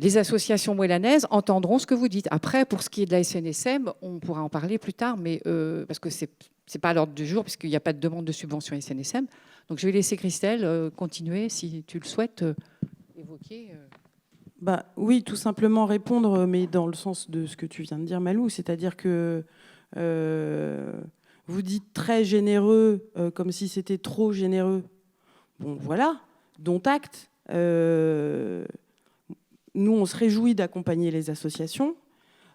S1: Les associations moëlanaises entendront ce que vous dites. Après, pour ce qui est de la SNSM, on pourra en parler plus tard, mais parce que c'est pas à l'ordre du jour, puisqu'il n'y a pas de demande de subvention à SNSM. Donc, je vais laisser Christelle continuer, si tu le souhaites, évoquer.
S7: Oui, tout simplement répondre, mais dans le sens de ce que tu viens de dire, Malou, c'est-à-dire que vous dites très généreux, comme si c'était trop généreux. Bon, voilà, dont acte. Nous, on se réjouit d'accompagner les associations.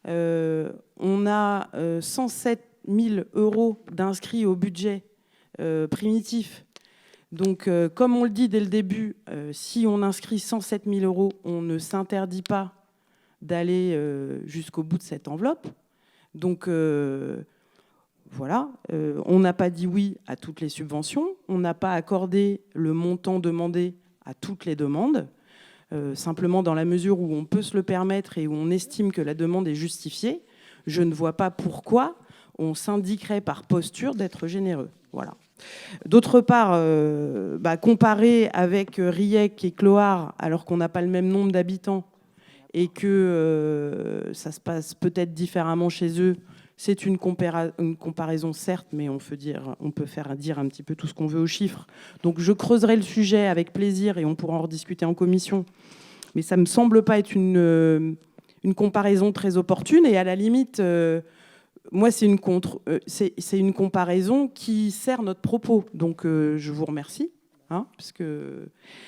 S7: On a 107 000 € d'inscrits au budget primitif. Donc, comme on le dit dès le début, si on inscrit 107 000 €, on ne s'interdit pas d'aller jusqu'au bout de cette enveloppe. Donc, voilà, on n'a pas dit oui à toutes les subventions. On n'a pas accordé le montant demandé à toutes les demandes. Simplement dans la mesure où on peut se le permettre et où on estime que la demande est justifiée, je ne vois pas pourquoi on s'indiquerait par posture d'être généreux. Voilà. D'autre part, comparer avec Riec et Cloire, alors qu'on n'a pas le même nombre d'habitants et que ça se passe peut-être différemment chez eux, c'est une comparaison, certes, mais on peut faire dire un petit peu tout ce qu'on veut aux chiffres. Donc je creuserai le sujet avec plaisir et on pourra en rediscuter en commission. Mais ça ne me semble pas être une comparaison très opportune. Et à la limite, moi, c'est une comparaison qui sert notre propos. Donc je vous remercie, parce que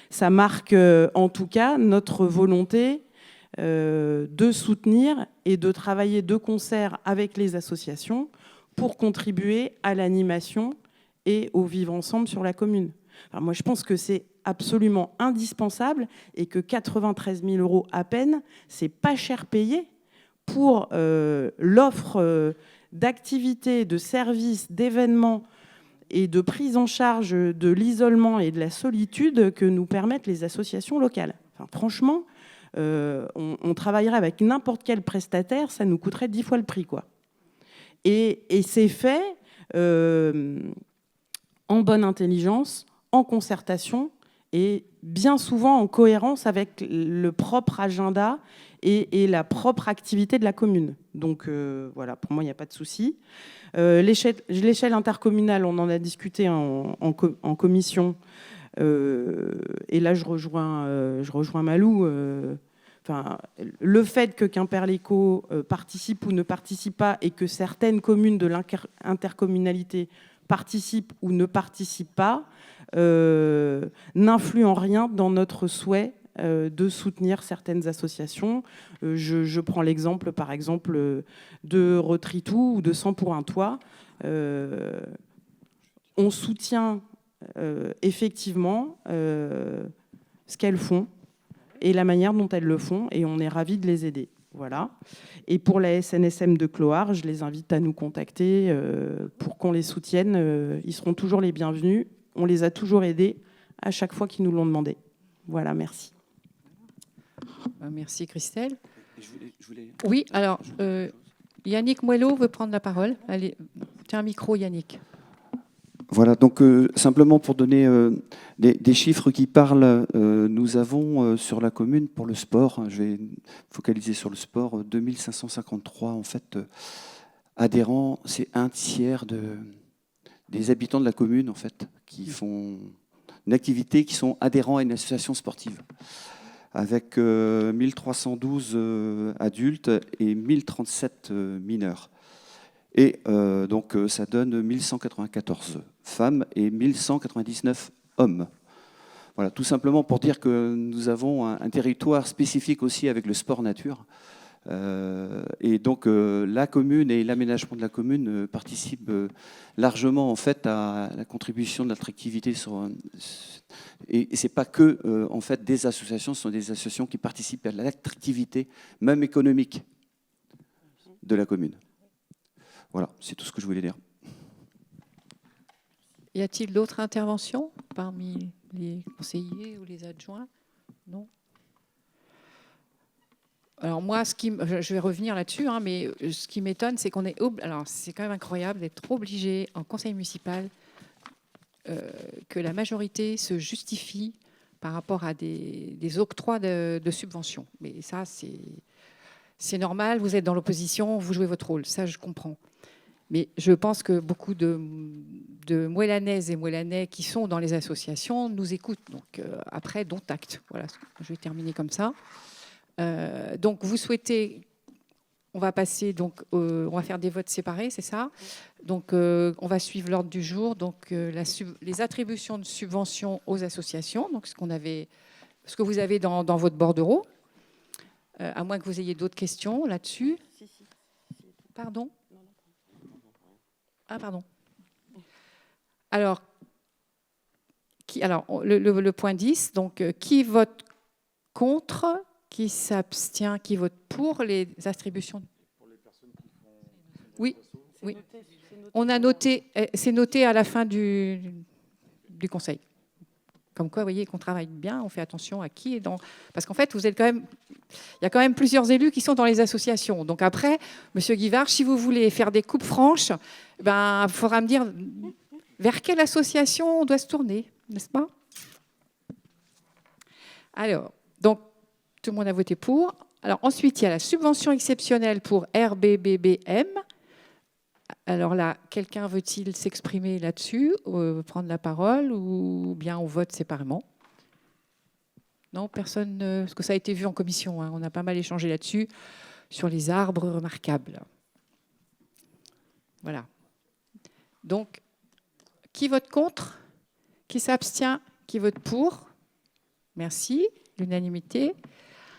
S7: ça marque en tout cas notre volonté de soutenir et de travailler de concert avec les associations pour contribuer à l'animation et au vivre ensemble sur la commune. Alors moi, je pense que c'est absolument indispensable et que 93 000 € à peine, c'est pas cher payé pour l'offre d'activités, de services, d'événements et de prise en charge de l'isolement et de la solitude que nous permettent les associations locales. Enfin, franchement, on travaillerait avec n'importe quel prestataire, ça nous coûterait 10 fois le prix, quoi. Et c'est fait en bonne intelligence, en concertation et bien souvent en cohérence avec le propre agenda et la propre activité de la commune. Donc voilà, pour moi, il n'y a pas de souci. L'échelle intercommunale, on en a discuté en commission. Et là, je rejoins Malou. Le fait que Quimperléco participe ou ne participe pas et que certaines communes de l'intercommunalité participent ou ne participent pas n'influe en rien dans notre souhait de soutenir certaines associations. Je prends l'exemple, par exemple, de Retritou ou de 100 pour un toit. On soutient effectivement ce qu'elles font et la manière dont elles le font, et on est ravis de les aider. Voilà. Et pour la SNSM de Cloire, je les invite à nous contacter pour qu'on les soutienne. Ils seront toujours les bienvenus. On les a toujours aidés à chaque fois qu'ils nous l'ont demandé. Voilà, merci.
S1: Merci Christelle. Oui, alors Yannick Moello veut prendre la parole. Allez, tiens un micro Yannick.
S9: Voilà, donc simplement pour donner des chiffres qui parlent, nous avons sur la commune pour le sport, je vais focaliser sur le sport, 2553 en fait adhérents, c'est un tiers des habitants de la commune en fait qui font une activité, qui sont adhérents à une association sportive, avec 1312 adultes et 1037 mineurs. Et donc ça donne 1194 femmes et 1199 hommes. Voilà, tout simplement pour dire que nous avons un territoire spécifique aussi avec le sport nature. Et donc la commune et l'aménagement de la commune participent largement en fait à la contribution de l'attractivité et c'est pas que en fait des associations, ce sont des associations qui participent à l'attractivité même économique de la commune. Voilà, c'est tout ce que je voulais dire.
S1: Y a-t-il d'autres interventions parmi les conseillers ou les adjoints? Non. Alors moi, je vais revenir là-dessus, hein, mais ce qui m'étonne, c'est qu'on est... Alors c'est quand même incroyable d'être obligé en conseil municipal que la majorité se justifie par rapport à des octrois de subventions. Mais ça, c'est normal, vous êtes dans l'opposition, vous jouez votre rôle, ça je comprends. Mais je pense que beaucoup de Moellanaises et Moellanais qui sont dans les associations nous écoutent. Donc après, dont acte. Voilà, je vais terminer comme ça. Donc vous souhaitez, on va passer, donc on va faire des votes séparés, c'est ça? Donc on va suivre l'ordre du jour. Donc les attributions de subventions aux associations, donc ce que vous avez dans votre bordereau, à moins que vous ayez d'autres questions là-dessus. Pardon? Ah pardon. Alors le point 10, donc qui vote contre? Qui s'abstient, qui vote pour les attributions? Oui, oui. On a noté, c'est noté à la fin du conseil. Comme quoi, vous voyez qu'on travaille bien, on fait attention à qui est dans... Parce qu'en fait, vous êtes quand même... Il y a quand même plusieurs élus qui sont dans les associations. Donc après, Monsieur Guivard, si vous voulez faire des coupes franches, ben, il faudra me dire vers quelle association on doit se tourner, n'est-ce pas? Alors, donc, tout le monde a voté pour. Alors ensuite, il y a la subvention exceptionnelle pour RBBBM. Alors là, quelqu'un veut-il s'exprimer là-dessus, prendre la parole, ou bien on vote séparément? Non, personne, parce que ça a été vu en commission, hein, on a pas mal échangé là-dessus, sur les arbres remarquables. Voilà. Donc, qui vote contre? Qui s'abstient? Qui vote pour? Merci, l'unanimité.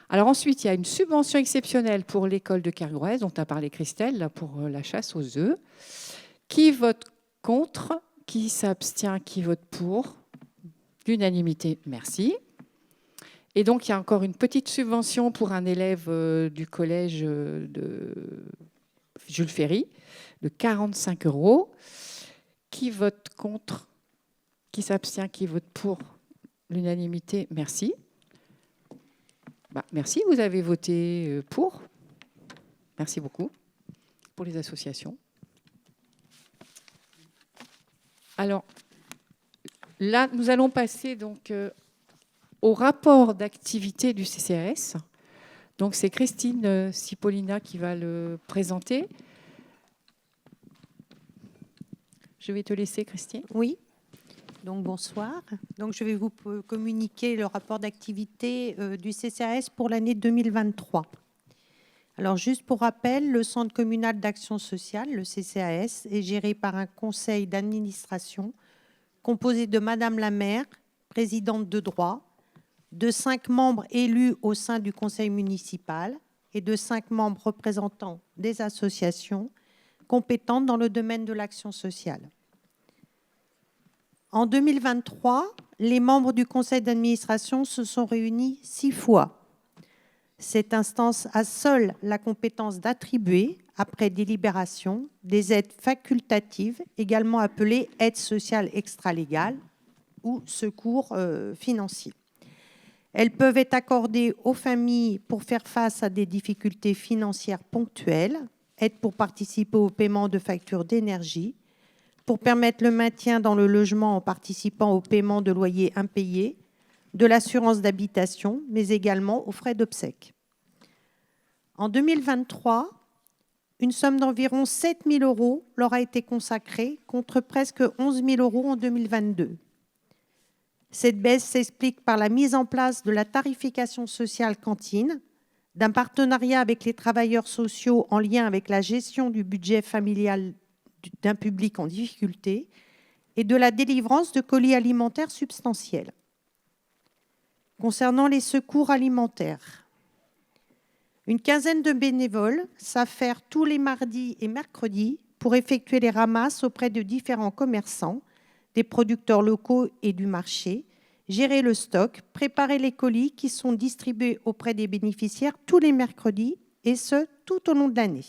S1: Alors ensuite, il y a une subvention exceptionnelle pour l'école de Kergouès, dont a parlé Christelle, là, pour la chasse aux œufs. Qui vote contre? Qui s'abstient? Qui vote pour? L'unanimité, merci. Et donc, il y a encore une petite subvention pour un élève du collège de Jules Ferry, de 45 €. Qui vote contre? Qui s'abstient? Qui vote pour? L'unanimité, merci. Merci, vous avez voté pour. Merci beaucoup pour les associations. Alors, là, nous allons passer donc au rapport d'activité du CCAS. Donc, c'est Christine Cipollina qui va le présenter. Je vais te laisser, Christine.
S10: Oui. Donc, bonsoir. Donc, je vais vous communiquer le rapport d'activité du CCAS pour l'année 2023. Alors, juste pour rappel, le Centre communal d'action sociale, le CCAS, est géré par un conseil d'administration composé de Madame la maire, présidente de droit, de 5 membres élus au sein du conseil municipal et de 5 membres représentants des associations compétentes dans le domaine de l'action sociale. En 2023, les membres du conseil d'administration se sont réunis 6 fois. Cette instance a seule la compétence d'attribuer, après délibération, des aides facultatives, également appelées aides sociales extralégales ou secours financiers. Elles peuvent être accordées aux familles pour faire face à des difficultés financières ponctuelles, aide pour participer au paiement de factures d'énergie, pour permettre le maintien dans le logement en participant au paiement de loyers impayés, de l'assurance d'habitation, mais également aux frais d'obsèques. En 2023, une somme d'environ 7 000 € leur a été consacrée, contre presque 11 000 € en 2022. Cette baisse s'explique par la mise en place de la tarification sociale cantine, d'un partenariat avec les travailleurs sociaux en lien avec la gestion du budget familial d'un public en difficulté et de la délivrance de colis alimentaires substantiels. Concernant les secours alimentaires, une quinzaine de bénévoles s'affairent tous les mardis et mercredis pour effectuer les ramasses auprès de différents commerçants, des producteurs locaux et du marché, gérer le stock, préparer les colis qui sont distribués auprès des bénéficiaires tous les mercredis, et ce, tout au long de l'année.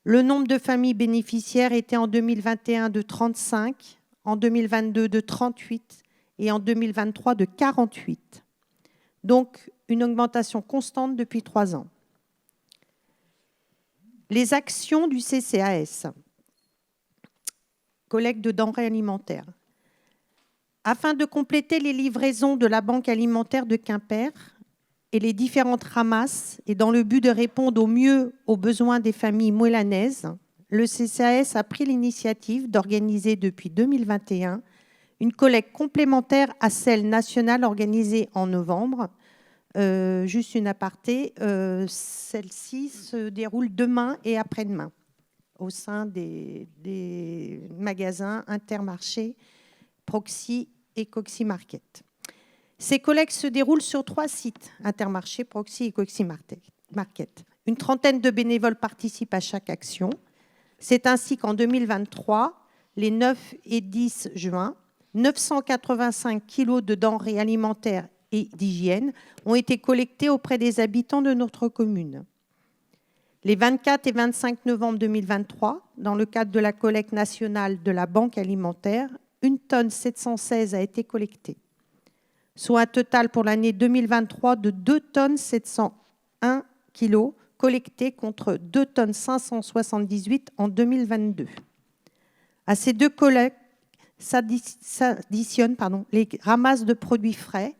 S10: Le nombre de familles bénéficiaires était en 2021 de 35, en 2022 de 38 et en 2023 de 48. Donc, une augmentation constante depuis 3 ans. Les actions du CCAS, collecte de denrées alimentaires. Afin de compléter les livraisons de la Banque alimentaire de Quimper et les différentes ramasses, et dans le but de répondre au mieux aux besoins des familles moellanaises, le CCAS a pris l'initiative d'organiser depuis 2021 une collecte complémentaire à celle nationale organisée en novembre. Juste une aparté, celle-ci se déroule demain et après-demain au sein des magasins Intermarché, Proxy et Coxy Market. Ces collectes se déroulent sur 3 sites, Intermarché, Proxy et Coxy Market. Une trentaine de bénévoles participent à chaque action. C'est ainsi qu'en 2023, les 9 et 10 juin, 985 kilos de denrées alimentaires et d'hygiène ont été collectés auprès des habitants de notre commune. Les 24 et 25 novembre 2023, dans le cadre de la collecte nationale de la Banque alimentaire, 1 tonne 716 a été collectée, soit un total pour l'année 2023 de 2 tonnes 701 kilos collectés contre 2 tonnes 578 en 2022. À ces 2 collectes s'additionnent les ramasses de produits frais,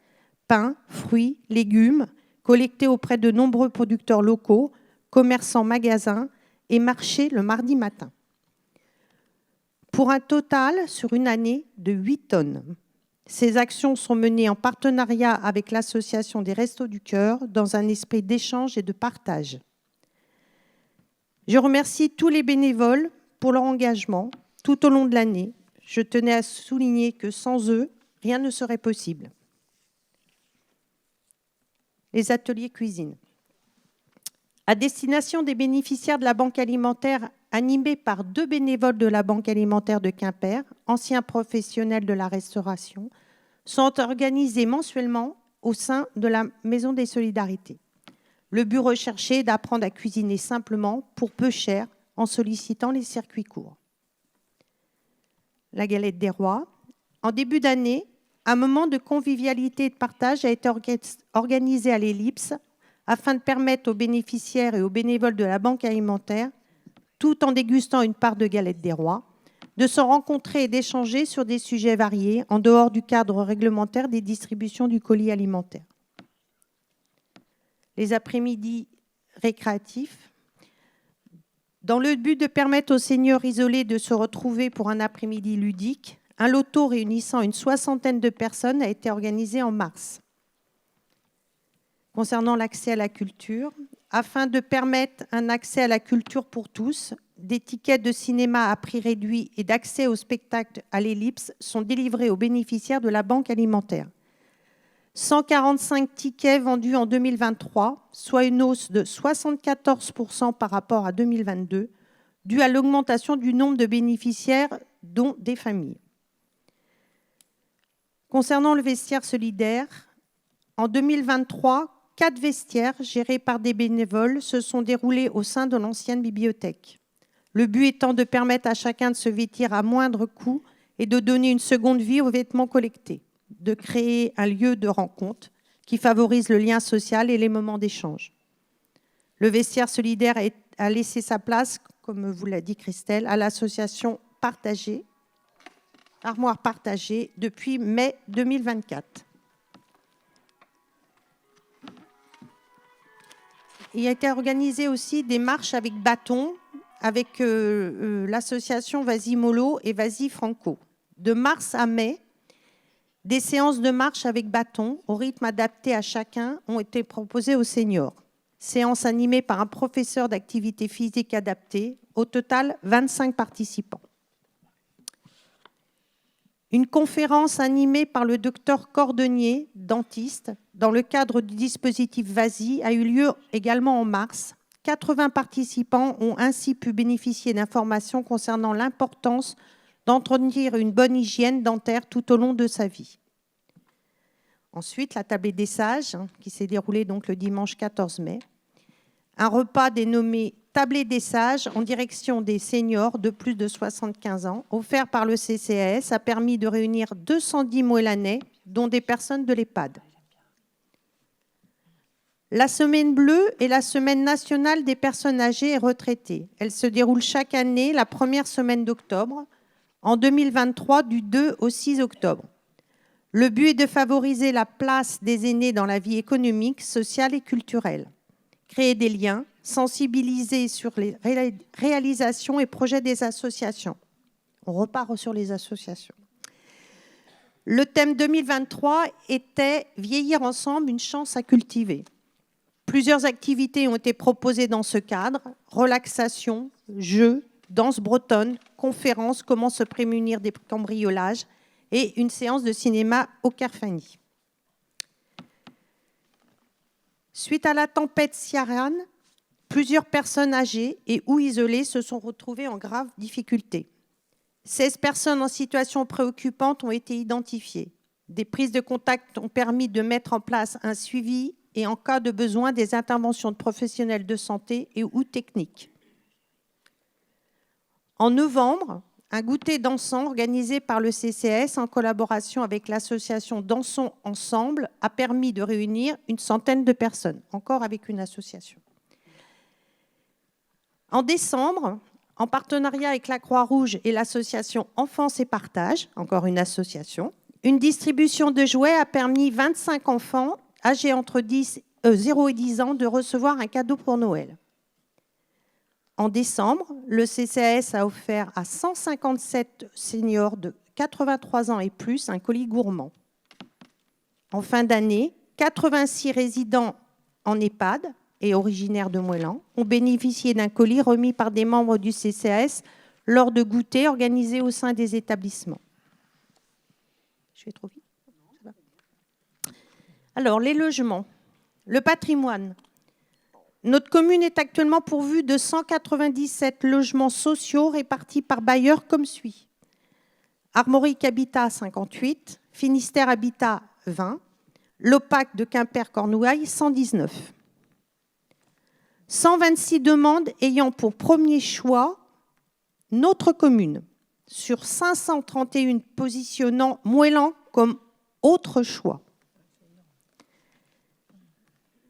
S10: pain, fruits, légumes, collectés auprès de nombreux producteurs locaux, commerçants, magasins et marchés le mardi matin. Pour un total, sur une année, de 8 tonnes. Ces actions sont menées en partenariat avec l'Association des Restos du Cœur dans un esprit d'échange et de partage. Je remercie tous les bénévoles pour leur engagement tout au long de l'année. Je tenais à souligner que sans eux, rien ne serait possible. Les ateliers cuisine. À destination des bénéficiaires de la Banque alimentaire, animés par 2 bénévoles de la Banque alimentaire de Quimper, anciens professionnels de la restauration, sont organisés mensuellement au sein de la Maison des Solidarités. Le but recherché est d'apprendre à cuisiner simplement, pour peu cher, en sollicitant les circuits courts. La galette des rois. En début d'année, un moment de convivialité et de partage a été organisé à l'Ellipse afin de permettre aux bénéficiaires et aux bénévoles de la Banque alimentaire, tout en dégustant une part de galette des rois, de se rencontrer et d'échanger sur des sujets variés en dehors du cadre réglementaire des distributions du colis alimentaire. Les après-midi récréatifs. Dans le but de permettre aux seniors isolés de se retrouver pour un après-midi ludique, un loto réunissant une 60aine de personnes a été organisé en mars. Concernant l'accès à la culture, afin de permettre un accès à la culture pour tous, des tickets de cinéma à prix réduit et d'accès au spectacle à l'Ellipse sont délivrés aux bénéficiaires de la Banque alimentaire. 145 tickets vendus en 2023, soit une hausse de 74% par rapport à 2022, due à l'augmentation du nombre de bénéficiaires, dont des familles. Concernant le vestiaire solidaire, en 2023, 4 vestiaires gérés par des bénévoles se sont déroulés au sein de l'ancienne bibliothèque. Le but étant de permettre à chacun de se vêtir à moindre coût et de donner une seconde vie aux vêtements collectés, de créer un lieu de rencontre qui favorise le lien social et les moments d'échange. Le vestiaire solidaire a laissé sa place comme vous l'a dit Christelle, à l'association partagée, Armoire Partagée, depuis mai 2024. Il a été organisé aussi des marches avec bâton avec l'association Vas-y Mollo et Vas-y Franco. De mars à mai, des séances de marche avec bâton au rythme adapté à chacun ont été proposées aux seniors. Séances animées par un professeur d'activité physique adaptée. Au total, 25 participants. Une conférence animée par le docteur Cordonnier, dentiste, dans le cadre du dispositif Vas-y, a eu lieu également en mars. 80 participants ont ainsi pu bénéficier d'informations concernant l'importance d'entretenir une bonne hygiène dentaire tout au long de sa vie. Ensuite, la tablée des sages, qui s'est déroulée donc le dimanche 14 mai. Un repas dénommé Tablée des sages en direction des seniors de plus de 75 ans, offert par le CCAS, a permis de réunir 210 Moellanais, dont des personnes de l'EHPAD. La Semaine bleue est la semaine nationale des personnes âgées et retraitées. Elle se déroule chaque année la première semaine d'octobre, en 2023 du 2 au 6 octobre. Le but est de favoriser la place des aînés dans la vie économique, sociale et culturelle. Créer des liens, sensibiliser sur les réalisations et projets des associations. On repart sur les associations. Le thème 2023 était « Vieillir ensemble, une chance à cultiver ». Plusieurs activités ont été proposées dans ce cadre, relaxation, jeux, danse bretonne, conférences, comment se prémunir des cambriolages et une séance de cinéma au Carfani. Suite à la tempête Ciarán, plusieurs personnes âgées et ou isolées se sont retrouvées en grave difficulté. 16 personnes en situation préoccupante ont été identifiées. Des prises de contact ont permis de mettre en place un suivi et en cas de besoin des interventions de professionnels de santé et ou techniques. En novembre, un goûter dansant organisé par le CCAS en collaboration avec l'association Dansons Ensemble a permis de réunir une centaine de personnes, encore avec une association. En décembre, en partenariat avec la Croix-Rouge et l'association Enfance et Partage, encore une association, une distribution de jouets a permis 25 enfants âgés entre 0 et 10 ans de recevoir un cadeau pour Noël. En décembre, le CCAS a offert à 157 seniors de 83 ans et plus un colis gourmand. En fin d'année, 86 résidents en EHPAD et originaires de Moëlan ont bénéficié d'un colis remis par des membres du CCAS lors de goûters organisés au sein des établissements. Je vais trop vite. Alors, les logements, le patrimoine. Notre commune est actuellement pourvue de 197 logements sociaux répartis par bailleurs comme suit. Armorique Habitat 58, Finistère Habitat 20, l'Opac de Quimper-Cornouailles 119. 126 demandes ayant pour premier choix notre commune, sur 531 positionnant Moëlan comme autre choix.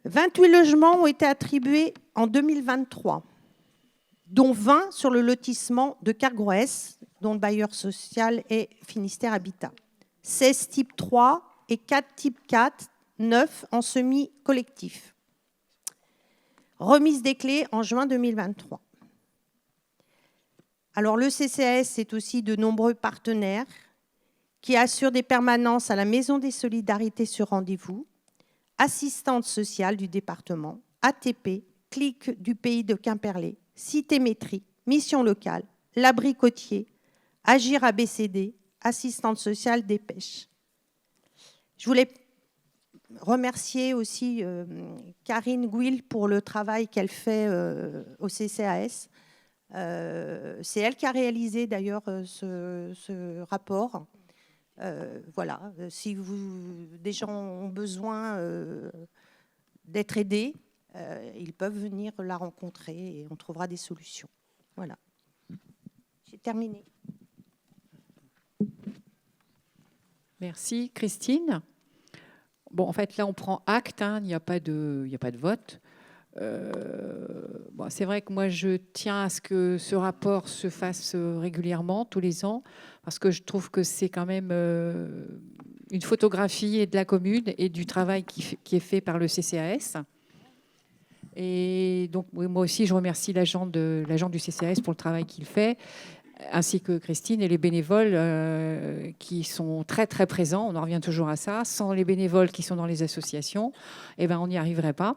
S10: 28 logements ont été attribués en 2023, dont 20 sur le lotissement de Cargrouès, dont le bailleur social est Finistère Habitat. 16 type 3 et 4 type 4, 9 en semi-collectif. Remise des clés en juin 2023. Alors le CCAS, c'est aussi de nombreux partenaires qui assurent des permanences à la Maison des Solidarités sur rendez-vous, assistante sociale du département, ATP, CLIC du pays de Quimperlé, Cité Métrie, Mission locale, l'abri côtier, Agir ABCD, assistante sociale des pêches. Je voulais remercier aussi Karine Gouil pour le travail qu'elle fait au CCAS. C'est elle qui a réalisé d'ailleurs ce rapport. Voilà, si des gens ont besoin d'être aidés, ils peuvent venir la rencontrer et on trouvera des solutions. Voilà. J'ai terminé.
S1: Merci, Christine. Bon, en fait, là, on prend acte, hein, il n'y a pas de vote. Bon, c'est vrai que moi, je tiens à ce que ce rapport se fasse régulièrement, tous les ans, parce que je trouve que c'est quand même une photographie de la commune et du travail qui est fait par le CCAS. Et donc, oui, moi aussi, je remercie l'agent du CCAS pour le travail qu'il fait, ainsi que Christine et les bénévoles qui sont très, très présents. On en revient toujours à ça. Sans les bénévoles qui sont dans les associations, eh ben, on n'y arriverait pas.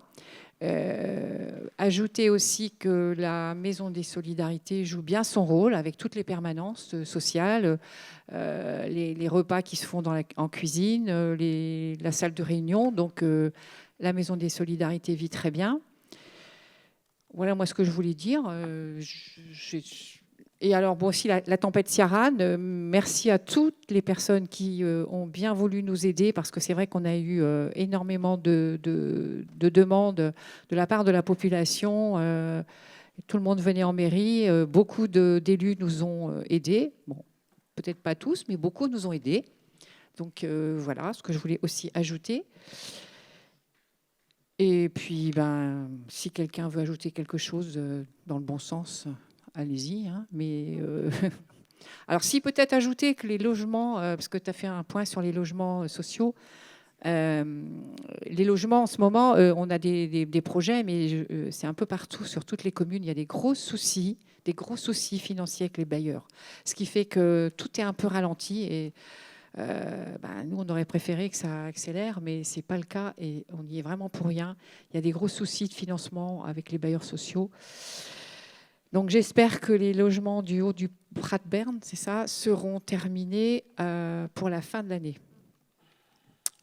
S1: Ajouter aussi que la Maison des Solidarités joue bien son rôle avec toutes les permanences sociales, les repas qui se font en cuisine, la salle de réunion. Donc, la Maison des Solidarités vit très bien. Voilà, moi, ce que je voulais dire. Et alors, bon, aussi, la tempête Ciaran, merci à toutes les personnes qui ont bien voulu nous aider, parce que c'est vrai qu'on a eu énormément de demandes de la part de la population. Tout le monde venait en mairie. Beaucoup d'élus nous ont aidés. Bon, peut-être pas tous, mais beaucoup nous ont aidés. Donc, voilà ce que je voulais aussi ajouter. Et puis, ben, si quelqu'un veut ajouter quelque chose dans le bon sens, allez-y. Hein, mais alors, si peut-être ajouter que les logements, parce que tu as fait un point sur les logements sociaux, les logements en ce moment, on a des projets, mais c'est un peu partout, sur toutes les communes, il y a des gros soucis financiers avec les bailleurs. Ce qui fait que tout est un peu ralenti et nous, on aurait préféré que ça accélère, mais ce n'est pas le cas et on y est vraiment pour rien. Il y a des gros soucis de financement avec les bailleurs sociaux. Donc, j'espère que les logements du haut du Prat-Berne, c'est ça, seront terminés pour la fin de l'année.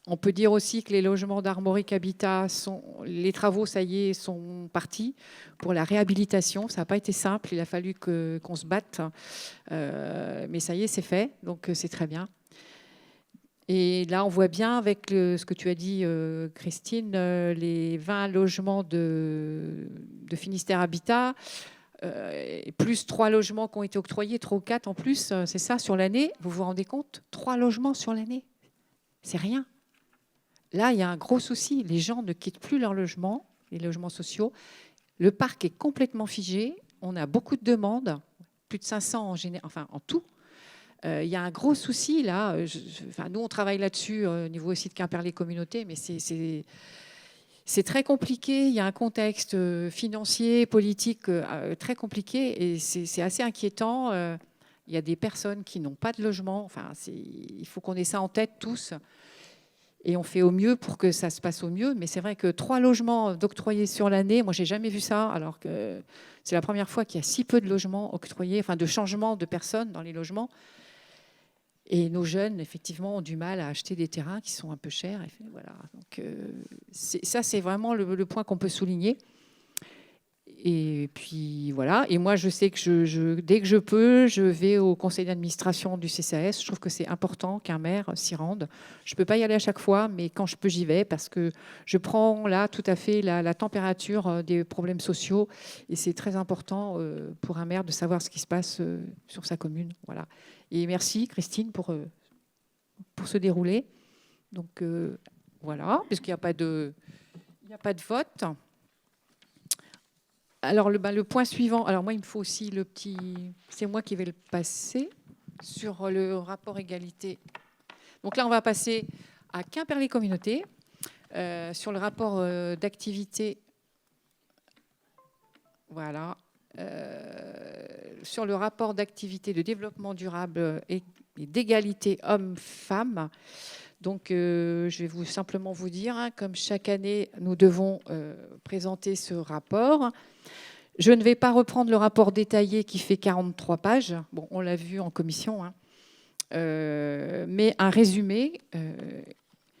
S1: On peut dire aussi que les logements d'Armorique Habitat, les travaux, ça y est, sont partis pour la réhabilitation. Ça n'a pas été simple, il a fallu qu'on se batte, mais ça y est, c'est fait, donc c'est très bien. Et là, on voit bien avec ce que tu as dit, Christine, les 20 logements de Finistère Habitat, plus 3 logements qui ont été octroyés, 3 ou 4 en plus, c'est ça, sur l'année. Vous vous rendez compte ? 3 logements sur l'année, c'est rien. Là, il y a un gros souci. Les gens ne quittent plus leur logement, les logements sociaux. Le parc est complètement figé. On a beaucoup de demandes, plus de 500 en tout. Il y a un gros souci là. Nous, on travaille là-dessus au niveau aussi de Quimperlé-Communauté, mais c'est très compliqué. Il y a un contexte financier, politique très compliqué et c'est assez inquiétant. Il y a des personnes qui n'ont pas de logement. Il faut qu'on ait ça en tête tous. Et on fait au mieux pour que ça se passe au mieux. Mais c'est vrai que 3 logements d'octroyés sur l'année, moi, j'ai jamais vu ça, alors que c'est la première fois qu'il y a si peu de logements octroyés, de changements de personnes dans les logements. Et nos jeunes, effectivement, ont du mal à acheter des terrains qui sont un peu chers. Et voilà. Donc, ça, c'est vraiment le point qu'on peut souligner. Et puis, voilà. Et moi, je sais que dès que je peux, je vais au conseil d'administration du CCAS. Je trouve que c'est important qu'un maire s'y rende. Je ne peux pas y aller à chaque fois, mais quand je peux, j'y vais parce que je prends là tout à fait la température des problèmes sociaux. Et c'est très important pour un maire de savoir ce qui se passe sur sa commune. Voilà. Et merci, Christine, pour ce déroulé. Donc, voilà, puisqu'il n'y a pas de vote. Alors, le point suivant, alors moi, il me faut aussi le petit... C'est moi qui vais le passer sur le rapport égalité. Donc là, on va passer à Quimperlé-Communauté sur le rapport d'activité. Voilà. Sur le rapport d'activité de développement durable et d'égalité hommes-femmes. Donc, je vais simplement vous dire, comme chaque année, nous devons présenter ce rapport. Je ne vais pas reprendre le rapport détaillé qui fait 43 pages. Bon, on l'a vu en commission, mais un résumé.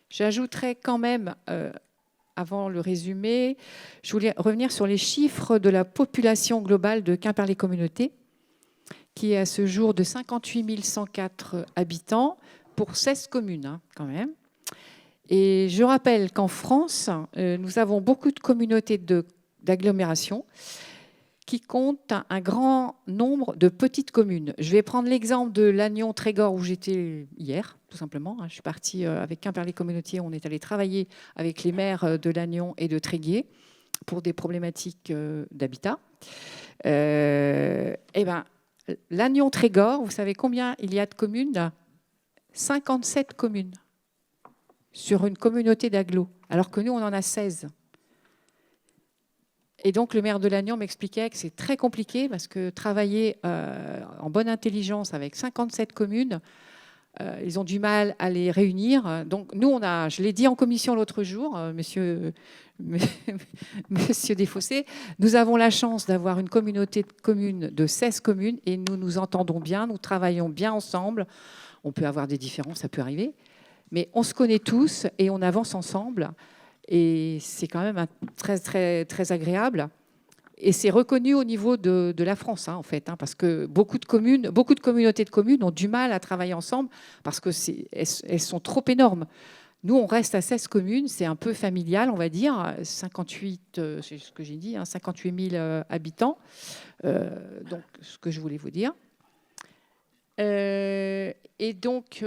S1: J'ajouterai quand même, avant le résumé, je voulais revenir sur les chiffres de la population globale de Quimperlé-Communauté, qui est à ce jour de 58 104 habitants pour 16 communes, quand même. Et je rappelle qu'en France, nous avons beaucoup de communautés d'agglomération qui comptent un grand nombre de petites communes. Je vais prendre l'exemple de Lannion-Trégor où j'étais hier, tout simplement. Je suis partie avec Quimperlé-Communauté, on est allé travailler avec les maires de Lannion et de Tréguier. pour des problématiques d'habitat. Lannion-Trégor, vous savez combien il y a de communes? 57 communes sur une communauté d'agglos, alors que nous, on en a 16. Et donc, le maire de Lannion m'expliquait que c'est très compliqué parce que travailler en bonne intelligence avec 57 communes, ils ont du mal à les réunir. Donc, nous, je l'ai dit en commission l'autre jour, monsieur Desfossés, nous avons la chance d'avoir une communauté de communes de 16 communes et nous nous entendons bien, nous travaillons bien ensemble. On peut avoir des différences, ça peut arriver, mais on se connaît tous et on avance ensemble. Et c'est quand même très, très, très agréable. Et c'est reconnu au niveau de la France, en fait, parce que beaucoup de communautés de communes ont du mal à travailler ensemble parce qu'elles sont trop énormes. Nous, on reste à 16 communes, c'est un peu familial, on va dire, 58, c'est ce que j'ai dit, 58 000 habitants. Donc, ce que je voulais vous dire. Et donc,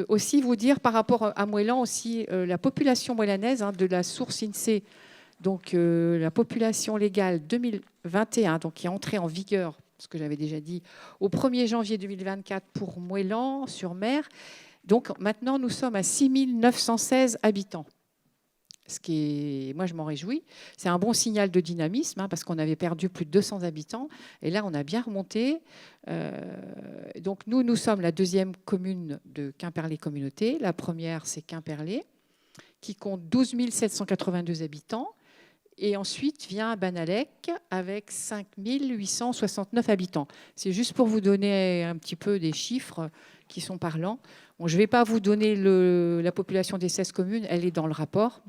S1: aussi vous dire par rapport à Moëlan, aussi la population moélanaise de la source INSEE, donc la population légale 2021, donc qui est entrée en vigueur, ce que j'avais déjà dit, au 1er janvier 2024 pour Moëlan-sur-Mer. Donc maintenant, nous sommes à 6 916 habitants. Ce qui est, moi, je m'en réjouis. C'est un bon signal de dynamisme parce qu'on avait perdu plus de 200 habitants. Et là, on a bien remonté. Donc, nous sommes la deuxième commune de Quimperlé Communauté. La première, c'est Quimperlé, qui compte 12 782 habitants. Et ensuite vient Banalec avec 5 869 habitants. C'est juste pour vous donner un petit peu des chiffres qui sont parlants. Bon, je ne vais pas vous donner la population des 16 communes. Elle est dans le rapport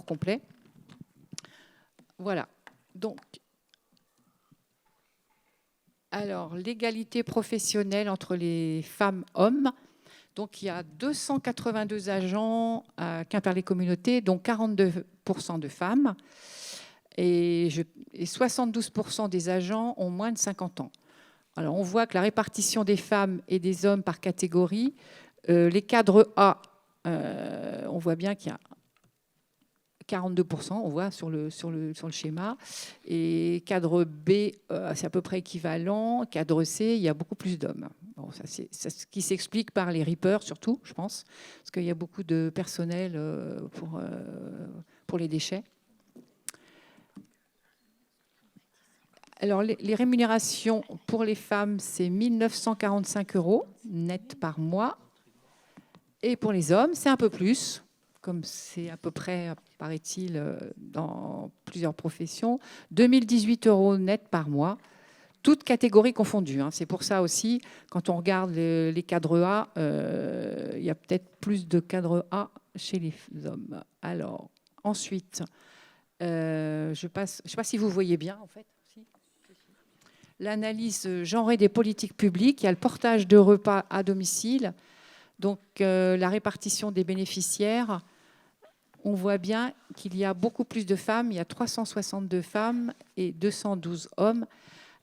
S1: complet. Voilà. Donc, alors, l'égalité professionnelle entre les femmes et hommes. Donc, il y a 282 agents à Quimperlé Communauté, dont 42% de femmes. Et 72% des agents ont moins de 50 ans. Alors, on voit que la répartition des femmes et des hommes par catégorie, les cadres A, on voit bien qu'il y a 42%, on voit sur le schéma. Et cadre B, c'est à peu près équivalent. Cadre C, il y a beaucoup plus d'hommes. Bon, c'est ce qui s'explique par les reapers, surtout, je pense, parce qu'il y a beaucoup de personnel pour les déchets. Alors, les rémunérations pour les femmes, c'est 1 945 € net par mois. Et pour les hommes, c'est un peu plus, comme c'est à peu près, paraît-il, dans plusieurs professions, 2018 € net par mois, toutes catégories confondues. C'est pour ça aussi, quand on regarde les cadres A, il y a peut-être plus de cadres A chez les hommes. Alors, ensuite, je ne sais pas si vous voyez bien, en fait. L'analyse genrée des politiques publiques, il y a le portage de repas à domicile, donc la répartition des bénéficiaires. On voit bien qu'il y a beaucoup plus de femmes, il y a 362 femmes et 212 hommes.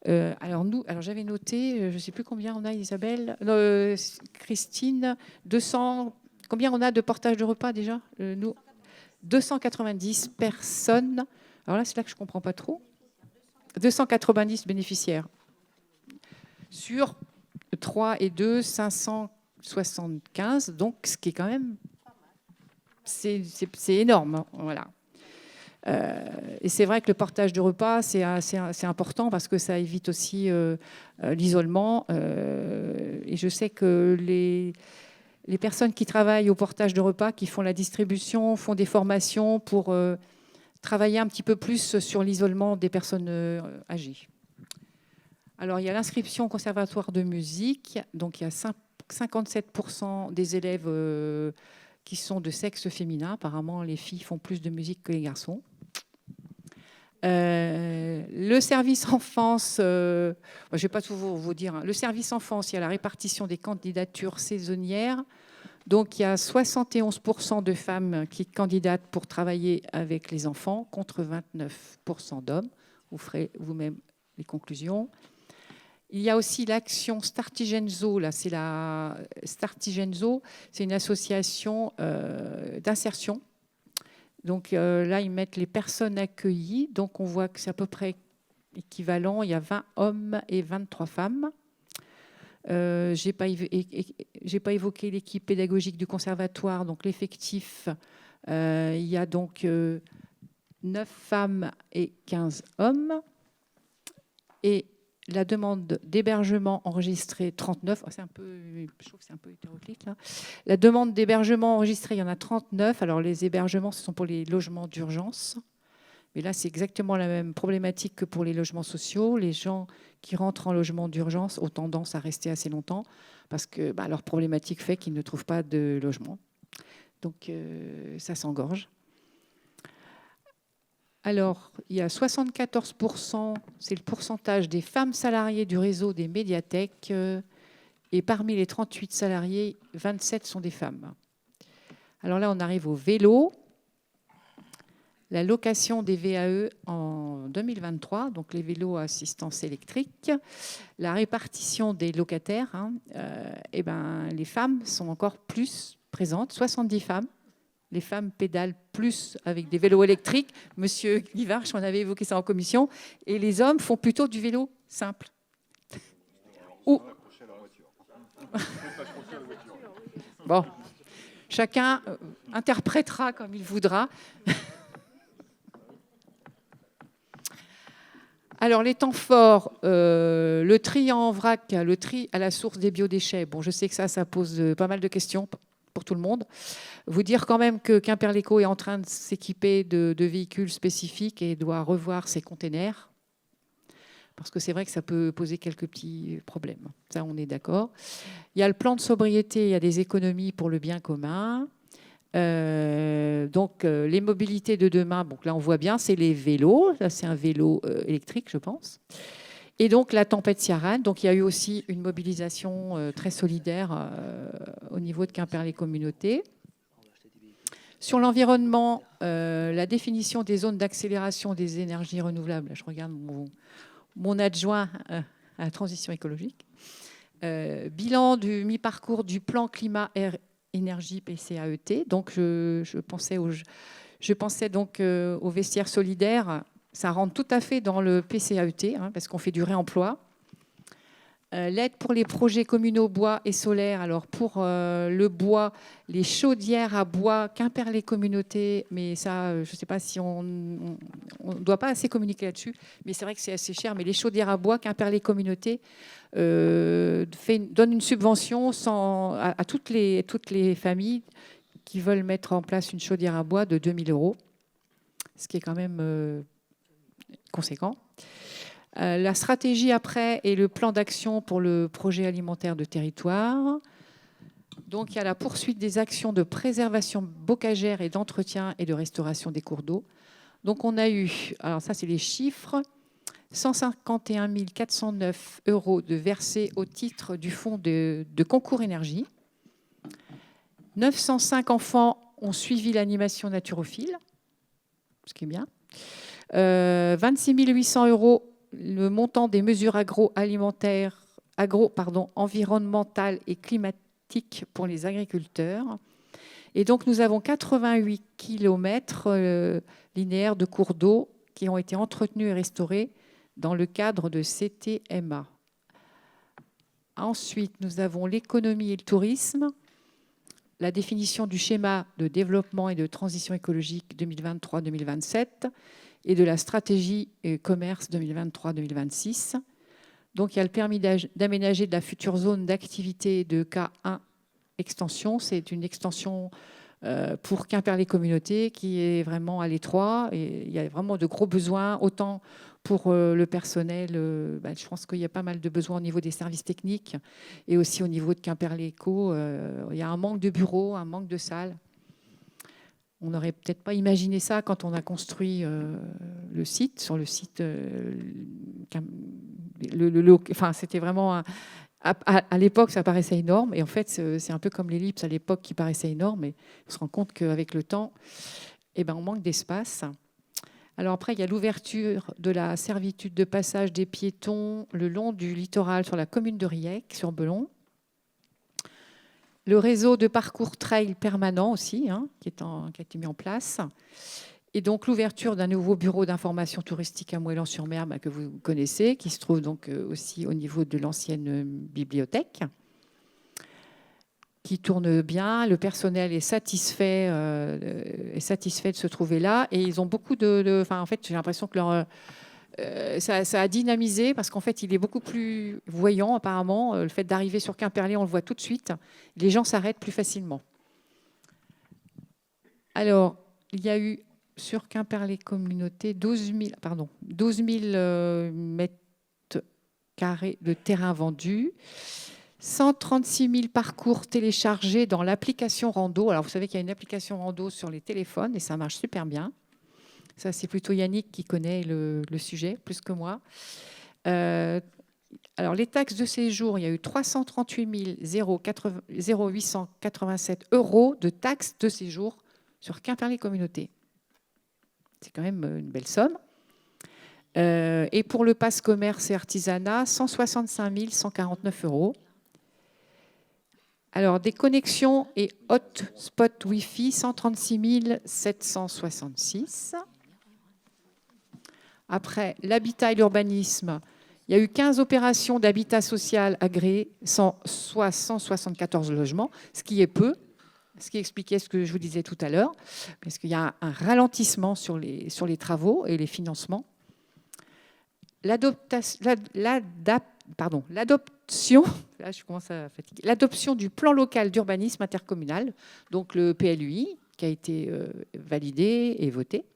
S1: Alors j'avais noté, je ne sais plus combien on a, Isabelle, Christine, 200, combien on a de portage de repas déjà nous, 290 personnes. Alors là, c'est là que je ne comprends pas trop. 290 bénéficiaires. Sur 3 et 2, 575, donc ce qui est quand même... C'est énorme, voilà. Et c'est vrai que le partage de repas, c'est important parce que ça évite aussi l'isolement. Et je sais que les personnes qui travaillent au portage de repas, qui font la distribution, font des formations pour travailler un petit peu plus sur l'isolement des personnes âgées. Alors, il y a l'inscription au conservatoire de musique. Donc, il y a 57% des élèves qui sont de sexe féminin. Apparemment, les filles font plus de musique que les garçons. Le service enfance, je ne vais pas tout vous dire. Le service enfance, il y a la répartition des candidatures saisonnières. Donc, il y a 71% de femmes qui candidatent pour travailler avec les enfants, contre 29% d'hommes. Vous ferez vous-même les conclusions. Il y a aussi l'action Startigenzo. Là, c'est la Startigenzo, c'est une association d'insertion. Donc là, ils mettent les personnes accueillies. Donc on voit que c'est à peu près équivalent. Il y a 20 hommes et 23 femmes. Je n'ai pas évoqué l'équipe pédagogique du conservatoire. Donc l'effectif, il y a donc 9 femmes et 15 hommes. Et la demande d'hébergement enregistrée, 39. Oh, je trouve que c'est un peu hétéroclite, là. La demande d'hébergement enregistrée, il y en a 39. Alors les hébergements, ce sont pour les logements d'urgence. Mais là, c'est exactement la même problématique que pour les logements sociaux. Les gens qui rentrent en logement d'urgence ont tendance à rester assez longtemps parce que leur problématique fait qu'ils ne trouvent pas de logement. Donc, ça s'engorge. Alors, il y a 74%, c'est le pourcentage des femmes salariées du réseau des médiathèques. Et parmi les 38 salariés, 27 sont des femmes. Alors là, on arrive au vélo. La location des VAE en 2023, donc les vélos à assistance électrique, la répartition des locataires, les femmes sont encore plus présentes, 70 femmes. Les femmes pédalent plus avec des vélos électriques. Monsieur Guivarch, on avait évoqué ça en commission. Et les hommes font plutôt du vélo simple. Bon, chacun interprétera comme il voudra. Alors, les temps forts, le tri en vrac, le tri à la source des biodéchets. Bon, je sais que ça pose pas mal de questions pour tout le monde. Vous dire quand même que Quimperléco est en train de s'équiper de véhicules spécifiques et doit revoir ses containers. Parce que c'est vrai que ça peut poser quelques petits problèmes. Ça, on est d'accord. Il y a le plan de sobriété, il y a des économies pour le bien commun. Donc les mobilités de demain, donc là on voit bien, c'est les vélos. Là c'est un vélo électrique, je pense. Et donc la tempête Ciarán. Donc il y a eu aussi une mobilisation très solidaire au niveau de Quimper-les-Communautés. Sur l'environnement, la définition des zones d'accélération des énergies renouvelables. Je regarde mon adjoint à la transition écologique. Bilan du mi-parcours du plan climat énergie PCAET. Donc je pensais donc au vestiaire solidaire. Ça rentre tout à fait dans le PCAET parce qu'on fait du réemploi. L'aide pour les projets communaux bois et solaires. Alors pour le bois, les chaudières à bois, Quimper-les-Communautés, mais ça, je ne sais pas si on ne doit pas assez communiquer là-dessus, mais c'est vrai que c'est assez cher. Mais les chaudières à bois, Quimper-les-Communautés donne une subvention à toutes les familles qui veulent mettre en place une chaudière à bois de 2 000 €, ce qui est quand même conséquent. La stratégie après et le plan d'action pour le projet alimentaire de territoire. Donc, il y a la poursuite des actions de préservation bocagère et d'entretien et de restauration des cours d'eau. Donc, on a eu, alors ça, c'est les chiffres, 151 409 € de versés au titre du fonds de concours énergie. 905 enfants ont suivi l'animation naturophile, ce qui est bien. 26 800 € le montant des mesures environnementales et climatiques pour les agriculteurs. Et donc, nous avons 88 km linéaires de cours d'eau qui ont été entretenus et restaurés dans le cadre de CTMA. Ensuite, nous avons l'économie et le tourisme, la définition du schéma de développement et de transition écologique 2023-2027 et de la stratégie commerce 2023-2026. Donc, il y a le permis d'aménager de la future zone d'activité de K1 extension. C'est une extension pour Quimper-les-Communautés qui est vraiment à l'étroit. Et il y a vraiment de gros besoins, autant pour le personnel. Je pense qu'il y a pas mal de besoins au niveau des services techniques et aussi au niveau de Quimper-les-Co. Il y a un manque de bureaux, un manque de salles. On n'aurait peut-être pas imaginé ça quand on a construit le site. Sur le site, c'était vraiment... À l'époque, ça paraissait énorme. Et en fait, c'est un peu comme l'ellipse à l'époque qui paraissait énorme. Et on se rend compte qu'avec le temps, on manque d'espace. Alors après, il y a l'ouverture de la servitude de passage des piétons le long du littoral sur la commune de Riec, sur Belon. Le réseau de parcours trail permanent aussi, hein, qui a été mis en place. Et donc l'ouverture d'un nouveau bureau d'information touristique à Moëlan-sur-Mer, que vous connaissez, qui se trouve donc aussi au niveau de l'ancienne bibliothèque, qui tourne bien. Le personnel est satisfait de se trouver là. Et ils ont beaucoup en fait, j'ai l'impression que ça a dynamisé parce qu'en fait, il est beaucoup plus voyant apparemment. Le fait d'arriver sur Quimperlé, on le voit tout de suite. Les gens s'arrêtent plus facilement. Alors, il y a eu sur Quimperlé Communauté 12 000 mètres carrés de terrain vendus, 136 000 parcours téléchargés dans l'application Rando. Alors, vous savez qu'il y a une application Rando sur les téléphones et ça marche super bien. Ça, c'est plutôt Yannick qui connaît le sujet, plus que moi. Alors, les taxes de séjour, il y a eu 338 887 € de taxes de séjour sur Quimperlé Communauté. C'est quand même une belle somme. Et pour le pass commerce et artisanat, 165 149 €. Alors, des connexions et hotspot Wi-Fi, 136 766. Après, l'habitat et l'urbanisme, il y a eu 15 opérations d'habitat social agréées, soit 174 logements, ce qui est peu, ce qui expliquait ce que je vous disais tout à l'heure, parce qu'il y a un ralentissement sur les travaux et les financements. L'adoption du plan local d'urbanisme intercommunal, donc le PLUI, qui a été validé et voté.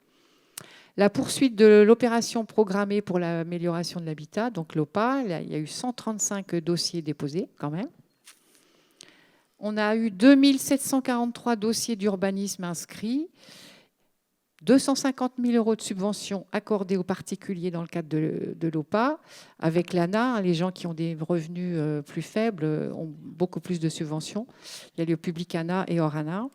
S1: La poursuite de l'opération programmée pour l'amélioration de l'habitat, donc l'OPA, il y a eu 135 dossiers déposés quand même. On a eu 2743 dossiers d'urbanisme inscrits, 250 000 € de subventions accordées aux particuliers dans le cadre de l'OPA. Avec l'ANA, les gens qui ont des revenus plus faibles ont beaucoup plus de subventions. Il y a le public ANA et hors ANA.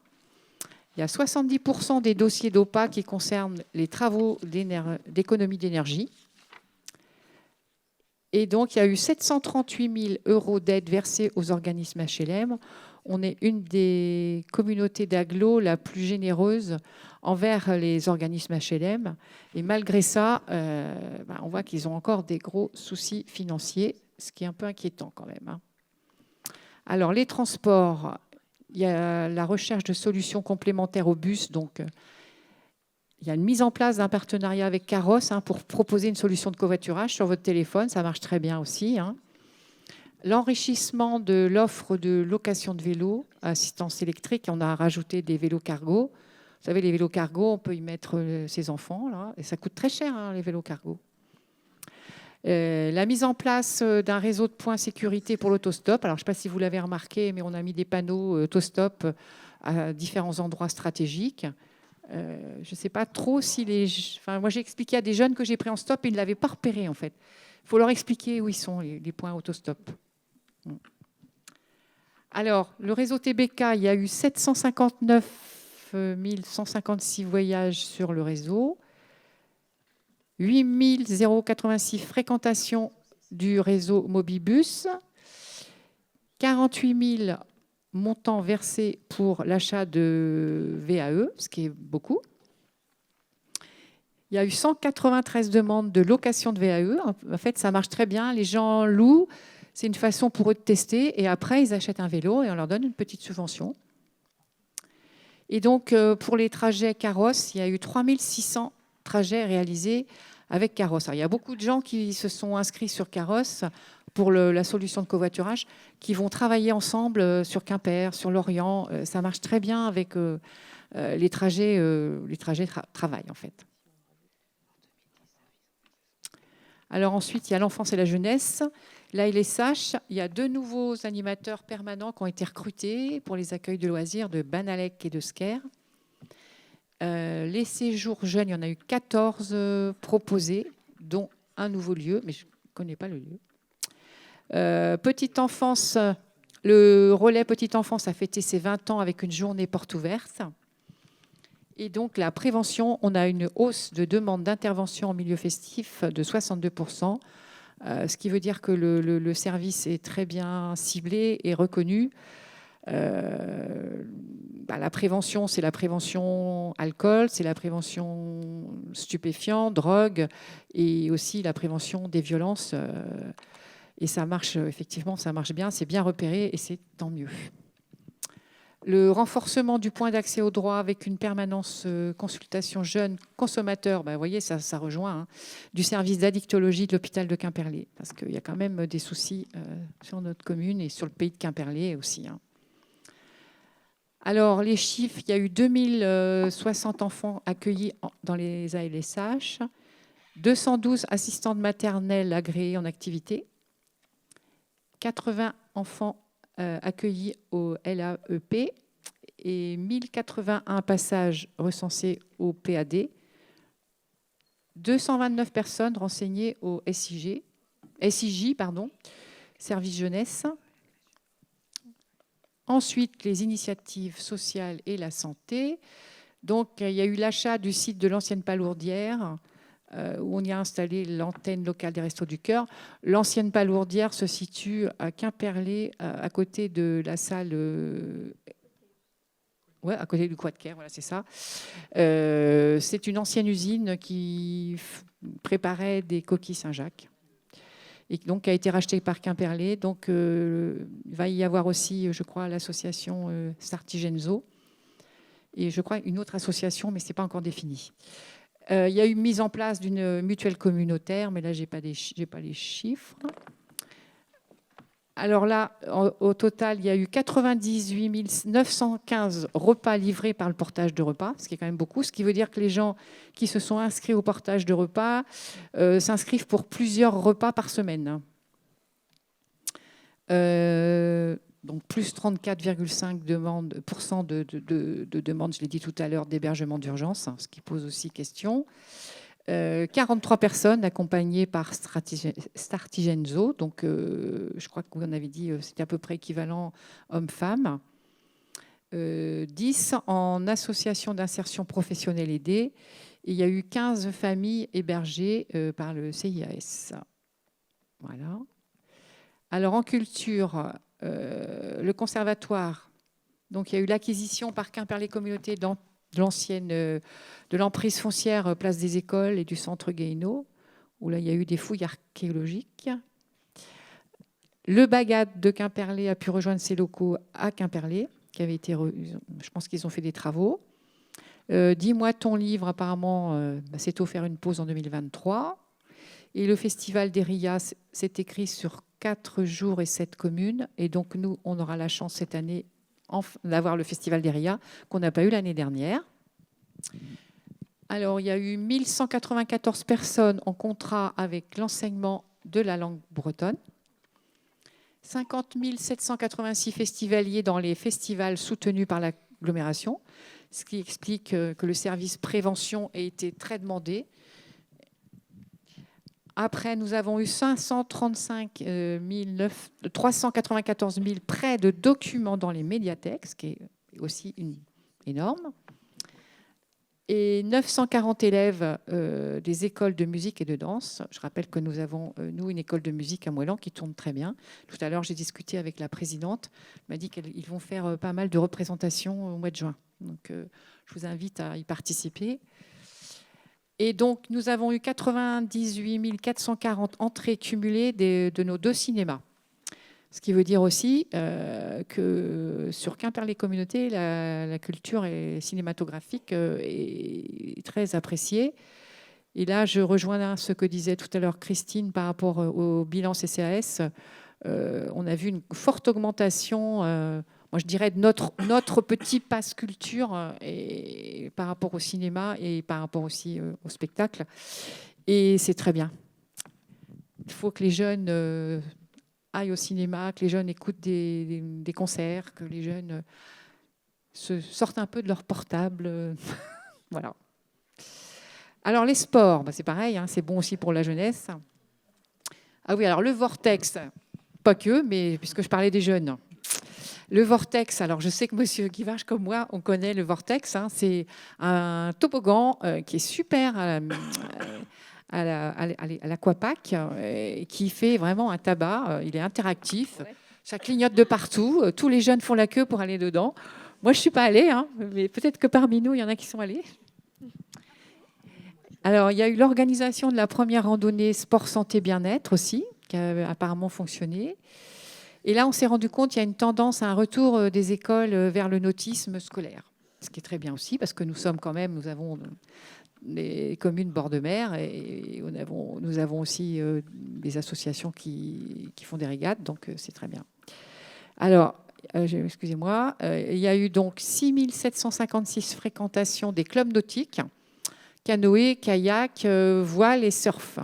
S1: Il y a 70% des dossiers d'OPA qui concernent les travaux d'économie d'énergie. Et donc, il y a eu 738 000 € d'aides versées aux organismes HLM. On est une des communautés d'agglo la plus généreuse envers les organismes HLM. Et malgré ça, on voit qu'ils ont encore des gros soucis financiers, ce qui est un peu inquiétant quand même. Alors, les transports, il y a la recherche de solutions complémentaires aux bus. Donc, il y a une mise en place d'un partenariat avec Carros pour proposer une solution de covoiturage sur votre téléphone. Ça marche très bien aussi. L'enrichissement de l'offre de location de vélos à assistance électrique. On a rajouté des vélos cargo. Vous savez, les vélos cargo, on peut y mettre ses enfants. Là, et ça coûte très cher, les vélos cargo. La mise en place d'un réseau de points sécurité pour l'autostop. Alors, je ne sais pas si vous l'avez remarqué, mais on a mis des panneaux autostop à différents endroits stratégiques. Je ne sais pas trop si moi, j'ai expliqué à des jeunes que j'ai pris en stop et ils ne l'avaient pas repéré, en fait. Il faut leur expliquer où ils sont, les points autostop. Alors, le réseau TBK, il y a eu 759 156 voyages sur le réseau. 8 086 fréquentations du réseau Mobibus, 48 000 montants versés pour l'achat de VAE, ce qui est beaucoup. Il y a eu 193 demandes de location de VAE. En fait, ça marche très bien. Les gens louent. C'est une façon pour eux de tester. Et après, ils achètent un vélo et on leur donne une petite subvention. Et donc, pour les trajets Carros, il y a eu 3600 trajets réalisés avec Carros. Alors, il y a beaucoup de gens qui se sont inscrits sur Carros pour la solution de covoiturage, qui vont travailler ensemble sur Quimper, sur Lorient. Ça marche très bien avec les trajets travail, en fait. Alors ensuite, il y a l'enfance et la jeunesse. Là, il est SH. Il y a 2 nouveaux animateurs permanents qui ont été recrutés pour les accueils de loisirs de Banalec et de Sker. Les séjours jeunes, il y en a eu 14 proposés, dont un nouveau lieu, mais je ne connais pas le lieu. Petite enfance, le relais Petite Enfance a fêté ses 20 ans avec une journée porte ouverte. Et donc, la prévention, on a une hausse de demande d'intervention en milieu festif de 62%, ce qui veut dire que le service est très bien ciblé et reconnu. La prévention, c'est la prévention alcool, c'est la prévention stupéfiants, drogue, et aussi la prévention des violences. Et ça marche, effectivement, ça marche bien, c'est bien repéré et c'est tant mieux. Le renforcement du point d'accès au droit avec une permanence consultation jeunes consommateurs, vous voyez, ça rejoint, du service d'addictologie de l'hôpital de Quimperlé, parce qu'il y a quand même des soucis sur notre commune et sur le pays de Quimperlé aussi. Alors, les chiffres, il y a eu 2060 enfants accueillis dans les ALSH, 212 assistantes maternelles agréées en activité, 80 enfants accueillis au LAEP et 1081 passages recensés au PAD, 229 personnes renseignées au SIJ, service jeunesse. Ensuite, les initiatives sociales et la santé. Donc, il y a eu l'achat du site de l'ancienne Palourdière, où on y a installé l'antenne locale des Restos du Cœur. L'ancienne Palourdière se situe à Quimperlé, à côté de la salle... à côté du Quad-Care, voilà, c'est ça. C'est une ancienne usine qui préparait des coquilles Saint-Jacques, et donc qui a été rachetée par Quimperlé. Donc, il va y avoir aussi, je crois, l'association Sartigenzo, et je crois une autre association, mais ce n'est pas encore défini. Il y a eu mise en place d'une mutuelle communautaire, mais là, je n'ai pas les chiffres. Alors là, au total, il y a eu 98 915 repas livrés par le portage de repas, ce qui est quand même beaucoup, ce qui veut dire que les gens qui se sont inscrits au portage de repas s'inscrivent pour plusieurs repas par semaine. Donc plus 34,5% de demandes, je l'ai dit tout à l'heure, d'hébergement d'urgence, ce qui pose aussi question. 43 personnes accompagnées par Sartigenzo, donc je crois que vous en avez dit, c'était à peu près équivalent homme-femme. 10 en association d'insertion professionnelle aidée. Et il y a eu 15 familles hébergées par le CIAS. Voilà. Alors en culture, le conservatoire, donc il y a eu l'acquisition par Quimperlé Communauté de l'emprise foncière place des écoles et du centre Guéhenno, où là il y a eu des fouilles archéologiques. Le Bagad de Quimperlé a pu rejoindre ses locaux à Quimperlé, qui avait été, je pense qu'ils ont fait des travaux. Dis-moi ton livre, apparemment, s'est offert une pause en 2023. Et le festival des RIA s'est écrit sur 4 jours et 7 communes. Et donc, nous, on aura la chance cette année d'avoir le festival des RIA qu'on n'a pas eu l'année dernière. Alors, il y a eu 1194 personnes en contrat avec l'enseignement de la langue bretonne. 50 786 festivaliers dans les festivals soutenus par l'agglomération, ce qui explique que le service prévention a été très demandé. Après, nous avons eu 394 000 prêts de documents dans les médiathèques, ce qui est aussi énorme. Et 940 élèves des écoles de musique et de danse. Je rappelle que nous avons, nous, une école de musique à Moëlan qui tourne très bien. Tout à l'heure, j'ai discuté avec la présidente. Elle m'a dit qu'ils vont faire pas mal de représentations au mois de juin. Donc, je vous invite à y participer. Et donc, nous avons eu 98 440 entrées cumulées de nos 2 cinémas. Ce qui veut dire aussi que sur Quimperlé Communauté, la culture cinématographique est très appréciée. Et là, je rejoins ce que disait tout à l'heure Christine par rapport au bilan CCAS. On a vu une forte augmentation, moi je dirais, de notre petit pass culture et par rapport au cinéma et par rapport aussi au spectacle. Et c'est très bien. Il faut que les jeunes aillent au cinéma, que les jeunes écoutent des concerts, que les jeunes se sortent un peu de leur portable. Voilà. Alors les sports, c'est pareil, c'est bon aussi pour la jeunesse. Ah oui, alors le Vortex, pas que, mais puisque je parlais des jeunes. Le Vortex, alors je sais que monsieur Guivarch, comme moi, on connaît le Vortex. C'est un toboggan qui est super à l'Aquapac, qui fait vraiment un tabac. Il est interactif. Ouais. Ça clignote de partout. Tous les jeunes font la queue pour aller dedans. Moi, je ne suis pas allée, hein, mais peut-être que parmi nous, il y en a qui sont allés. Alors, il y a eu l'organisation de la première randonnée sport, santé, bien-être aussi, qui a apparemment fonctionné. Et là, on s'est rendu compte qu'il y a une tendance à un retour des écoles vers le nautisme scolaire. Ce qui est très bien aussi, parce que nous avons des communes bord de mer et nous avons aussi des associations qui font des régates, donc c'est très bien. Alors, excusez-moi, il y a eu donc 6 756 fréquentations des clubs nautiques, canoë, kayak, voile et surf.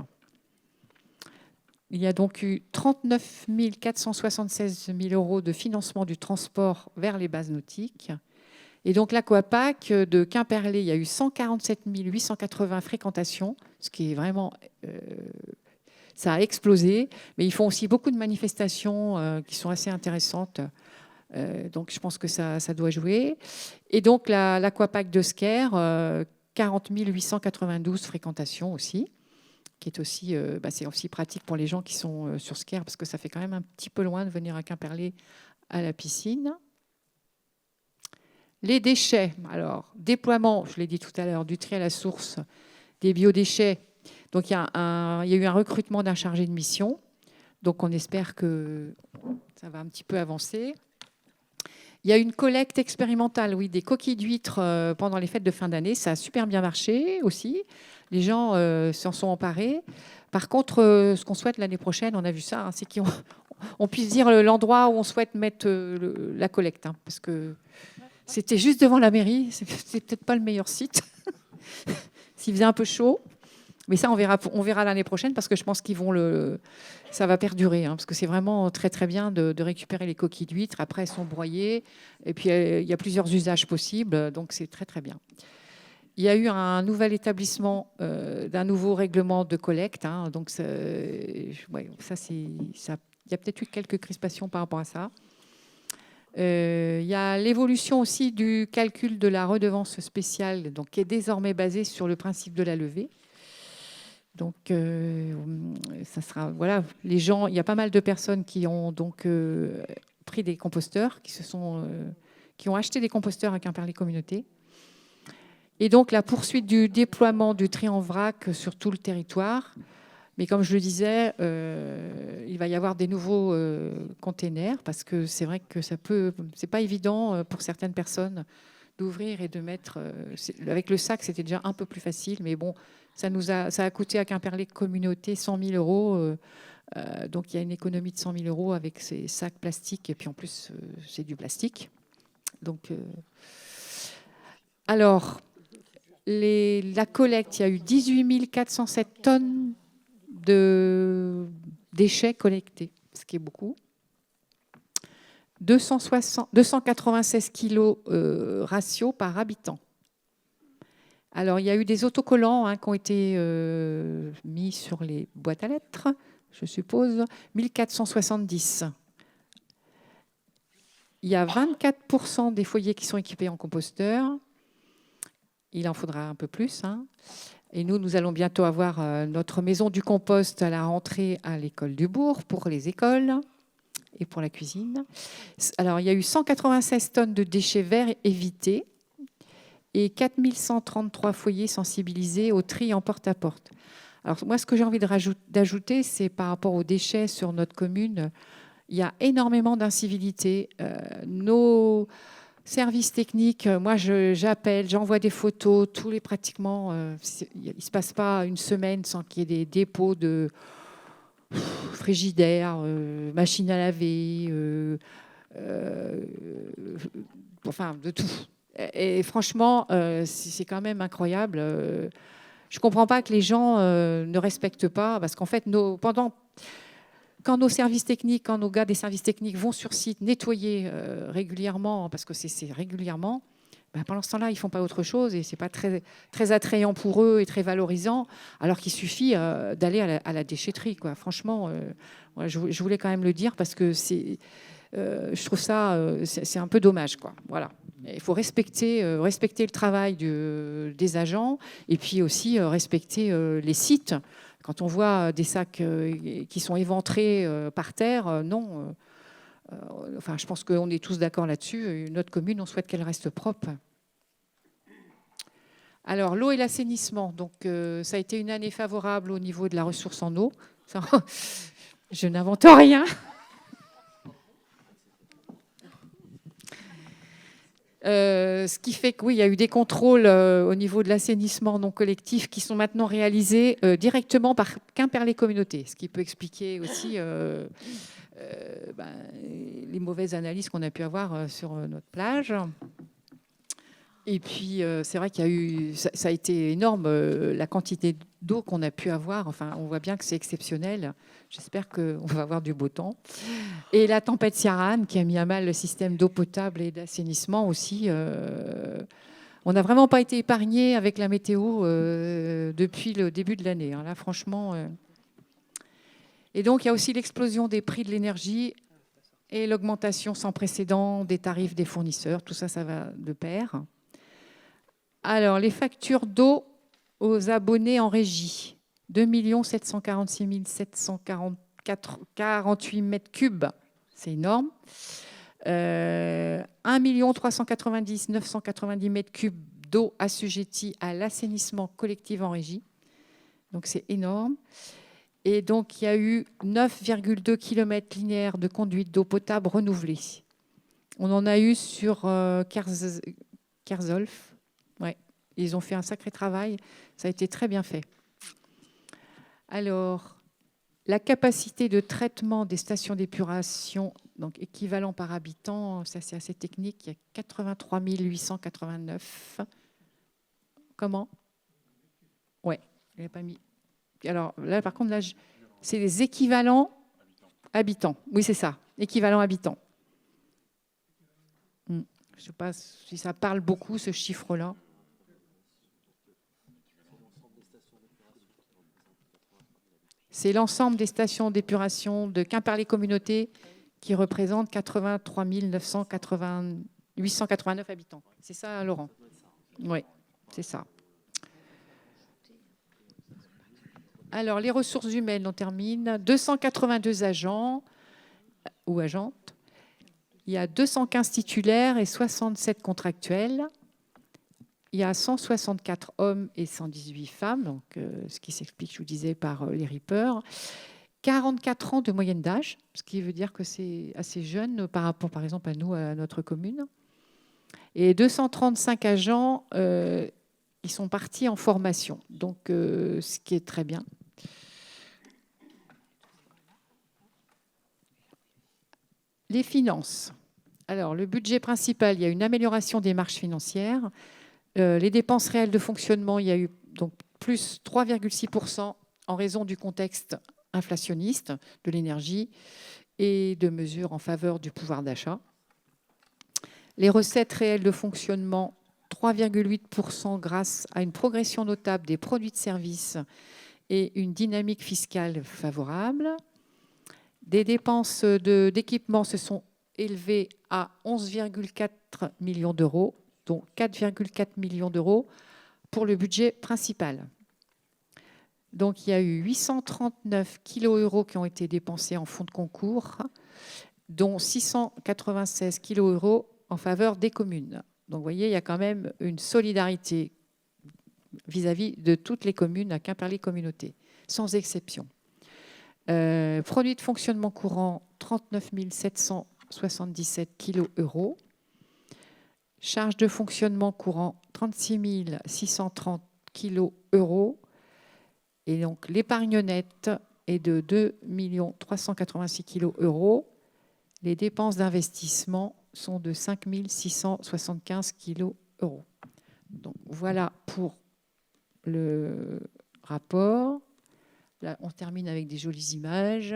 S1: Il y a donc eu 39 476 000 € de financement du transport vers les bases nautiques. Et donc l'Aquapac de Quimperlé, il y a eu 147 880 fréquentations, ce qui est vraiment... ça a explosé. Mais ils font aussi beaucoup de manifestations qui sont assez intéressantes. Donc je pense que ça doit jouer. Et donc l'Aquapac de Sker, 40 892 fréquentations aussi, qui est aussi, c'est aussi pratique pour les gens qui sont sur Sker, parce que ça fait quand même un petit peu loin de venir à Quimperlé à la piscine. Les déchets, alors déploiement, je l'ai dit tout à l'heure, du tri à la source, des biodéchets. Donc il y a eu un recrutement d'un chargé de mission. Donc on espère que ça va un petit peu avancer. Il y a une collecte expérimentale, oui, des coquilles d'huîtres pendant les fêtes de fin d'année. Ça a super bien marché aussi. Les gens s'en sont emparés. Par contre, ce qu'on souhaite l'année prochaine, on a vu ça, hein, c'est qu'on puisse dire l'endroit où on souhaite mettre la collecte, hein, parce que c'était juste devant la mairie. C'est peut-être pas le meilleur site. S'il faisait un peu chaud. Mais ça, on verra l'année prochaine, parce que je pense ça va perdurer, hein, parce que c'est vraiment très très bien de récupérer les coquilles d'huîtres. Après, elles sont broyées, et puis il y a plusieurs usages possibles, donc c'est très très bien. Il y a eu un nouvel établissement d'un nouveau règlement de collecte, hein, donc il y a peut-être eu quelques crispations par rapport à ça. Il y a l'évolution aussi du calcul de la redevance spéciale, donc, qui est désormais basée sur le principe de la levée. Donc, ça sera, voilà, les gens, il y a pas mal de personnes qui ont donc pris des composteurs, qui ont acheté des composteurs à Quimperlé Communauté. Et donc, la poursuite du déploiement du tri en vrac sur tout le territoire. Mais comme je le disais, il va y avoir des nouveaux containers, parce que c'est vrai que c'est pas évident pour certaines personnes d'ouvrir et de mettre. Avec le sac, c'était déjà un peu plus facile, mais bon, ça a coûté à Quimperlé Communauté 100 000 €. Donc il y a une économie de 100 000 € avec ces sacs plastiques, et puis en plus c'est du plastique. Donc alors la collecte, il y a eu 18 407 tonnes de déchets collectés, ce qui est beaucoup. 296 kilos ratio par habitant. Alors, il y a eu des autocollants qui ont été mis sur les boîtes à lettres, je suppose, 1470. Il y a 24% des foyers qui sont équipés en composteur. Il en faudra un peu plus, hein. Et nous allons bientôt avoir notre maison du compost à la rentrée à l'école du Bourg pour les écoles et pour la cuisine. Alors, il y a eu 196 tonnes de déchets verts évités et 4133 foyers sensibilisés au tri en porte-à-porte. Alors, moi, ce que j'ai envie d'ajouter, c'est par rapport aux déchets sur notre commune, il y a énormément d'incivilités. Nos services techniques, moi, j'appelle, j'envoie des photos, pratiquement, il ne se passe pas une semaine sans qu'il y ait des dépôts de frigidaires, machines à laver, enfin, de tout. Et franchement, c'est quand même incroyable. Je ne comprends pas que les gens ne respectent pas, parce qu'en fait, quand nos services techniques, quand nos gars des services techniques vont sur site nettoyer régulièrement, parce que c'est régulièrement, pendant ce temps-là, ils ne font pas autre chose, et ce n'est pas très, très attrayant pour eux et très valorisant, alors qu'il suffit d'aller à la déchetterie, quoi. Franchement, je voulais quand même le dire, parce que je trouve ça c'est un peu dommage, quoi. Voilà. Il faut respecter le travail des agents, et puis aussi respecter les sites. Quand on voit des sacs qui sont éventrés par terre, non. Enfin, je pense qu'on est tous d'accord là-dessus. Notre commune, on souhaite qu'elle reste propre. Alors, l'eau et l'assainissement. Donc, ça a été une année favorable au niveau de la ressource en eau. Ça, je n'invente rien. Ce qui fait que oui, il y a eu des contrôles au niveau de l'assainissement non collectif qui sont maintenant réalisés directement par Quimperlé Communauté, ce qui peut expliquer aussi les mauvaises analyses qu'on a pu avoir sur notre plage. Et puis, c'est vrai qu'il y a eu, ça a été énorme, la quantité d'eau qu'on a pu avoir. Enfin, on voit bien que c'est exceptionnel. J'espère qu'on va avoir du beau temps. Et la tempête Ciarán, qui a mis à mal le système d'eau potable et d'assainissement aussi. On n'a vraiment pas été épargné avec la météo depuis le début de l'année. Là, franchement. Et donc, il y a aussi l'explosion des prix de l'énergie et l'augmentation sans précédent des tarifs des fournisseurs. Tout ça, ça va de pair. Alors, les factures d'eau aux abonnés en régie. 2 746 748 mètres cubes. C'est énorme. 1 390 990 mètres cubes d'eau assujettis à l'assainissement collectif en régie. Donc, c'est énorme. Et donc, il y a eu 9,2 km linéaires de conduite d'eau potable renouvelée. On en a eu sur Kerzolf. Ouais, ils ont fait un sacré travail. Ça a été très bien fait. Alors, la capacité de traitement des stations d'épuration, donc équivalent par habitant, ça c'est assez technique, il y a 83 889. Comment? Ouais, il n'a pas mis. Alors là, par contre, là, c'est les équivalents habitants. Oui, c'est ça, équivalent habitants. Je ne sais pas si ça parle beaucoup, ce chiffre-là. C'est l'ensemble des stations d'épuration de Quimperlé Communauté qui représente 83 889 habitants. C'est ça, Laurent? Oui, c'est ça. Alors, les ressources humaines, on termine. 282 agents ou agentes. Il y a 215 titulaires et 67 contractuels. Il y a 164 hommes et 118 femmes, donc, ce qui s'explique, je vous disais, par les reapers. 44 ans de moyenne d'âge, ce qui veut dire que c'est assez jeune par rapport, par exemple, à nous, à notre commune. Et 235 agents, ils sont partis en formation, donc ce qui est très bien. Les finances. Alors, le budget principal, il y a une amélioration des marges financières. Les dépenses réelles de fonctionnement, il y a eu donc plus 3,6% en raison du contexte inflationniste, de l'énergie et de mesures en faveur du pouvoir d'achat. Les recettes réelles de fonctionnement, 3,8% grâce à une progression notable des produits de services et une dynamique fiscale favorable. Des dépenses d'équipement se sont élevées à 11,4 millions d'euros, dont 4,4 millions d'euros pour le budget principal. Donc, il y a eu 839 kilo-euros qui ont été dépensés en fonds de concours, dont 696 kilo-euros en faveur des communes. Donc, vous voyez, il y a quand même une solidarité vis-à-vis de toutes les communes à Quimperlé Communauté, sans exception. Produits de fonctionnement courant, 39 777 kilo-euros. Charge de fonctionnement courant, 36 630 kilo-euros. Et donc, l'épargne nette est de 2 386 kilo-euros. Les dépenses d'investissement sont de 5 675 kilo-euros. Donc, voilà pour le rapport. Là, on termine avec des jolies images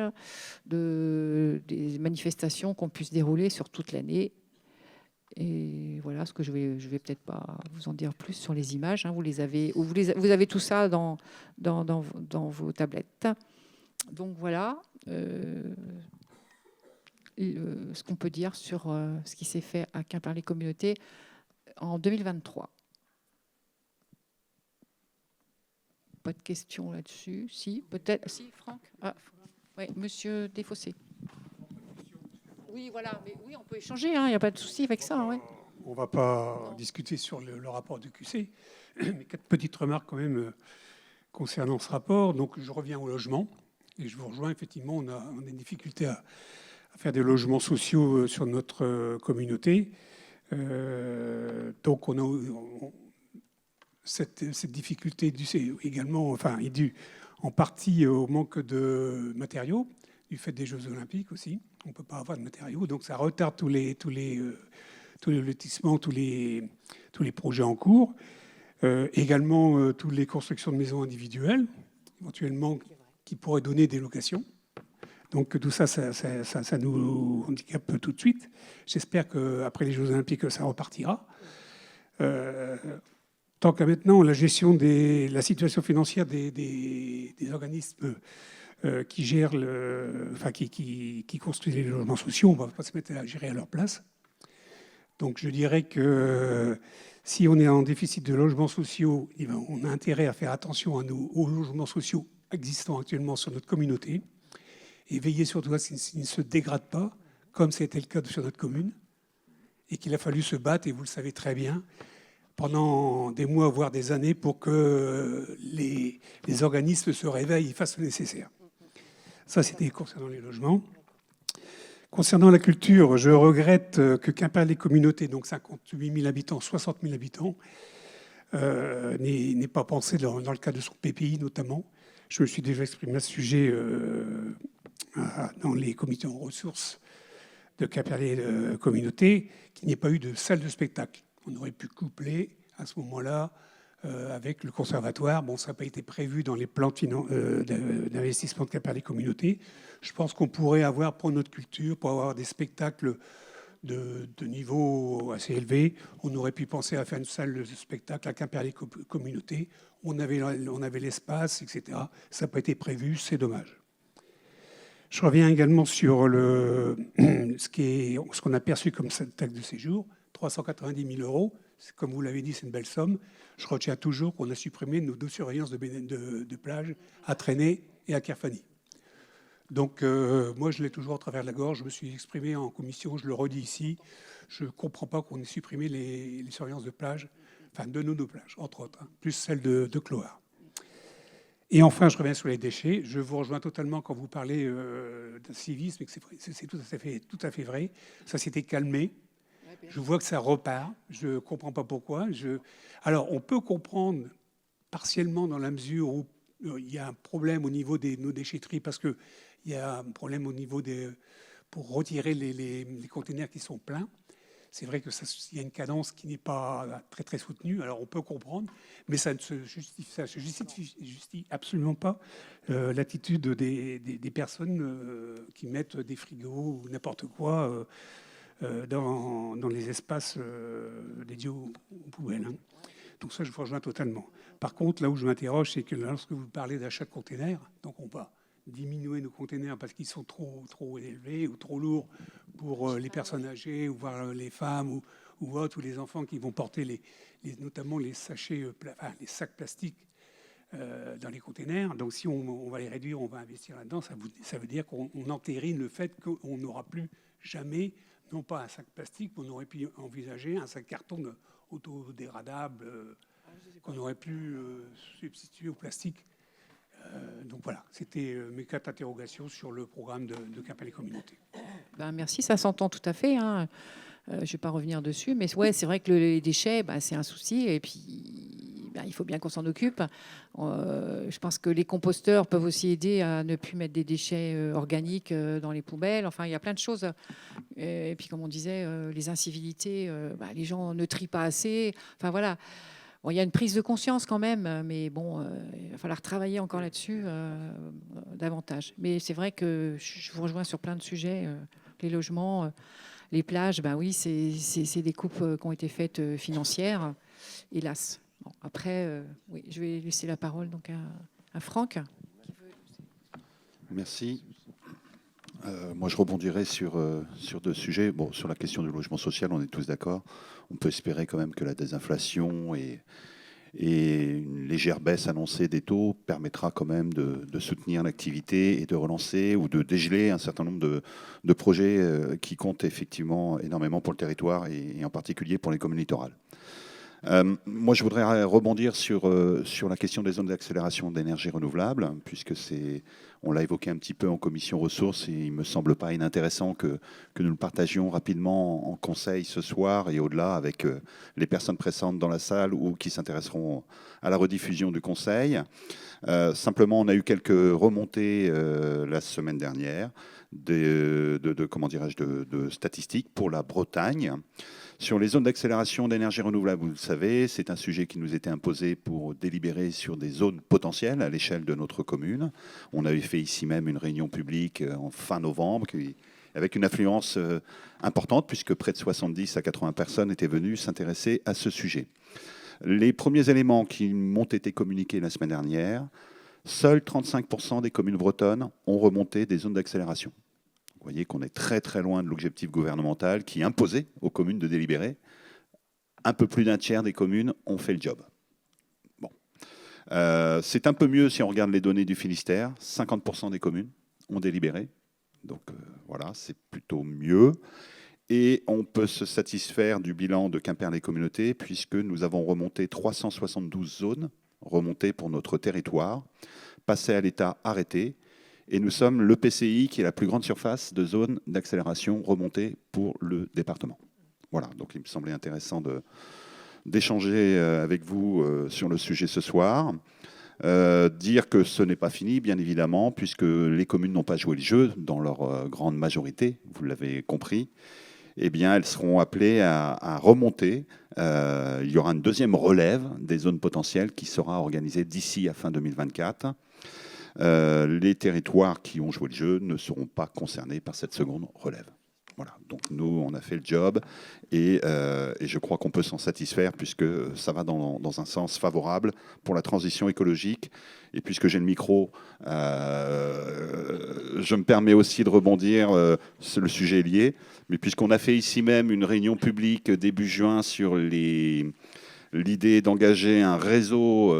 S1: des manifestations qu'on puisse dérouler sur toute l'année. Et voilà ce que je vais peut-être pas vous en dire plus sur les images. Vous les avez, vous avez tout ça dans vos tablettes. Donc voilà ce qu'on peut dire sur ce qui s'est fait à Quimperlé Communauté en 2023. Pas de questions là-dessus? Si, peut-être. Si, Franck? Oui, Monsieur Desfossés. Oui, voilà, mais oui, on peut échanger, il n'y a pas de souci avec ça. Ouais.
S11: On ne va pas discuter sur le rapport de QC, mais 4 petites remarques quand même concernant ce rapport. Donc je reviens au logement, et je vous rejoins, effectivement, on a des difficultés à faire des logements sociaux sur notre communauté. Donc cette difficulté est due en partie au manque de matériaux, du fait des Jeux Olympiques aussi. On ne peut pas avoir de matériaux, donc ça retarde tous les lotissements, tous les projets en cours. Également, toutes les constructions de maisons individuelles, éventuellement, qui pourraient donner des locations. Donc tout ça nous handicape tout de suite. J'espère qu'après les Jeux Olympiques, ça repartira. Tant qu'à maintenant, la gestion la situation financière des organismes qui gèrent, qui construisent les logements sociaux, on ne va pas se mettre à gérer à leur place. Donc je dirais que si on est en déficit de logements sociaux, on a intérêt à faire attention aux logements sociaux existants actuellement sur notre communauté et veiller surtout à ce qu'ils ne se dégradent pas, comme c'était le cas sur notre commune, et qu'il a fallu se battre, et vous le savez très bien, pendant des mois, voire des années, pour que les organismes se réveillent et fassent le nécessaire. Ça, c'était concernant les logements. Concernant la culture, je regrette que Quimper-les-Communautés, donc 58 000 habitants, 60 000 habitants, n'ait pas pensé dans le cadre de son PPI notamment. Je me suis déjà exprimé à ce sujet dans les comités en ressources de Quimper-les-Communautés, qu'il n'y ait pas eu de salle de spectacle. On aurait pu coupler à ce moment-là avec le conservatoire. Bon, ça n'a pas été prévu dans les plans d'investissement de Quimper-les-Communautés. Je pense qu'on pourrait avoir, pour notre culture, pour avoir des spectacles de niveau assez élevé, on aurait pu penser à faire une salle de spectacle à Quimper-les-Communautés. On avait l'espace, etc. Ça n'a pas été prévu, c'est dommage. Je reviens également sur ce qu'on a perçu comme taxe de séjour, 390 000 euros. Comme vous l'avez dit, c'est une belle somme. Je retiens toujours qu'on a supprimé nos 2 surveillances de plage à Traîné et à Kerfani. Donc, moi, je l'ai toujours à travers la gorge. Je me suis exprimé en commission, je le redis ici. Je ne comprends pas qu'on ait supprimé les surveillances de plage, enfin de nos plages, entre autres, plus celle de Cloire. Et enfin, je reviens sur les déchets. Je vous rejoins totalement quand vous parlez de civisme, et que c'est tout à fait vrai. Ça s'était calmé. Je vois que ça repart. Je ne comprends pas pourquoi. Alors, on peut comprendre partiellement dans la mesure où il y a un problème au niveau de nos déchetteries, parce qu'il y a un problème au niveau pour retirer les containers qui sont pleins. C'est vrai qu'il y a une cadence qui n'est pas très, très soutenue. Alors, on peut comprendre, mais ça ne se justifie absolument pas l'attitude des personnes qui mettent des frigos ou n'importe quoi dans les espaces dédiés aux poubelles. Hein. Donc ça, je vous rejoins totalement. Par contre, là où je m'interroge, c'est que lorsque vous parlez d'achat de containers, donc on va diminuer nos containers parce qu'ils sont trop élevés ou trop lourds pour les personnes âgées, ou voir les femmes ou les enfants qui vont porter notamment les sachets, les sacs plastiques dans les containers. Donc si on va les réduire, on va investir là-dedans, ça veut dire qu'on entérine le fait qu'on n'aura plus jamais, non pas un sac plastique, mais on aurait pu envisager un sac carton autodégradable qu'on aurait pu substituer au plastique. Donc voilà, c'était mes 4 interrogations sur le programme de Quimper-les-Communautés.
S1: Merci, ça s'entend tout à fait. Hein. Je ne vais pas revenir dessus, mais ouais, c'est vrai que les déchets, c'est un souci, et puis il faut bien qu'on s'en occupe. Je pense que les composteurs peuvent aussi aider à ne plus mettre des déchets organiques dans les poubelles. Enfin, il y a plein de choses. Et puis, comme on disait, les incivilités, les gens ne trient pas assez. Enfin, voilà. Bon, il y a une prise de conscience quand même, mais bon, il va falloir travailler encore là-dessus davantage. Mais c'est vrai que je vous rejoins sur plein de sujets. Les logements, les plages, oui, c'est des coupes qui ont été faites financières, hélas. Bon, après, oui, je vais laisser la parole donc à Franck.
S4: Merci. Moi, je rebondirai sur 2 sujets. Bon, sur la question du logement social, on est tous d'accord. On peut espérer quand même que la désinflation et Et une légère baisse annoncée des taux permettra quand même de soutenir l'activité et de relancer ou de dégeler un certain nombre de projets qui comptent effectivement énormément pour le territoire et en particulier pour les communes littorales. Moi, je voudrais rebondir sur la question des zones d'accélération d'énergie renouvelable, puisque on l'a évoqué un petit peu en commission ressources et il ne me semble pas inintéressant que nous le partagions rapidement en conseil ce soir et au-delà avec les personnes présentes dans la salle ou qui s'intéresseront à la rediffusion du conseil. Simplement, on a eu quelques remontées la semaine dernière de statistiques pour la Bretagne. Sur les zones d'accélération d'énergie renouvelable, vous le savez, c'est un sujet qui nous était imposé pour délibérer sur des zones potentielles à l'échelle de notre commune. On avait fait ici même une réunion publique en fin novembre avec une affluence importante puisque près de 70 à 80 personnes étaient venues s'intéresser à ce sujet. Les premiers éléments qui m'ont été communiqués la semaine dernière, seuls 35% des communes bretonnes ont remonté des zones d'accélération. Vous voyez qu'on est très très loin de l'objectif gouvernemental qui imposait aux communes de délibérer. Un peu plus d'un tiers des communes ont fait le job. Bon. C'est un peu mieux si on regarde les données du Finistère. 50% des communes ont délibéré. Donc voilà, c'est plutôt mieux. Et on peut se satisfaire du bilan de Quimper-les-Communautés puisque nous avons remonté 372 zones remontées pour notre territoire, passées à l'état arrêté. Et nous sommes l'EPCI qui est la plus grande surface de zones d'accélération remontée pour le département. Voilà, donc il me semblait intéressant d'échanger avec vous sur le sujet ce soir. Dire que ce n'est pas fini, bien évidemment, puisque les communes n'ont pas joué le jeu dans leur grande majorité, vous l'avez compris. Eh bien, elles seront appelées à remonter. Il y aura une deuxième relève des zones potentielles qui sera organisée d'ici à fin 2024. Les territoires qui ont joué le jeu ne seront pas concernés par cette seconde relève. Voilà. Donc nous, on a fait le job et je crois qu'on peut s'en satisfaire puisque ça va dans un sens favorable pour la transition écologique. Et puisque j'ai le micro, je me permets aussi de rebondir, le sujet est lié, mais puisqu'on a fait ici même une réunion publique début juin sur l'idée d'engager un réseau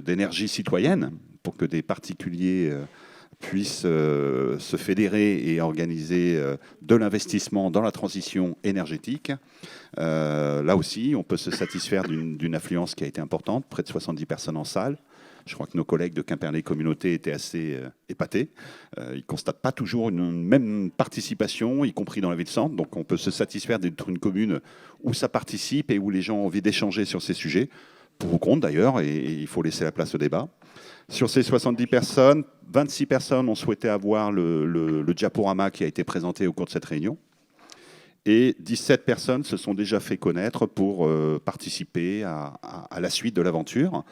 S4: d'énergie citoyenne pour que des particuliers puissent se fédérer et organiser de l'investissement dans la transition énergétique. Là aussi, on peut se satisfaire d'une affluence qui a été importante, près de 70 personnes en salle. Je crois que nos collègues de Quimper-les-Communautés étaient assez épatés. Ils ne constatent pas toujours une même participation, y compris dans la ville-centre. Donc on peut se satisfaire d'être une commune où ça participe et où les gens ont envie d'échanger sur ces sujets, pour ou contre d'ailleurs, et il faut laisser la place au débat. Sur ces 70 personnes, 26 personnes ont souhaité avoir le diaporama qui a été présenté au cours de cette réunion. Et 17 personnes se sont déjà fait connaître pour participer à la suite de l'aventure.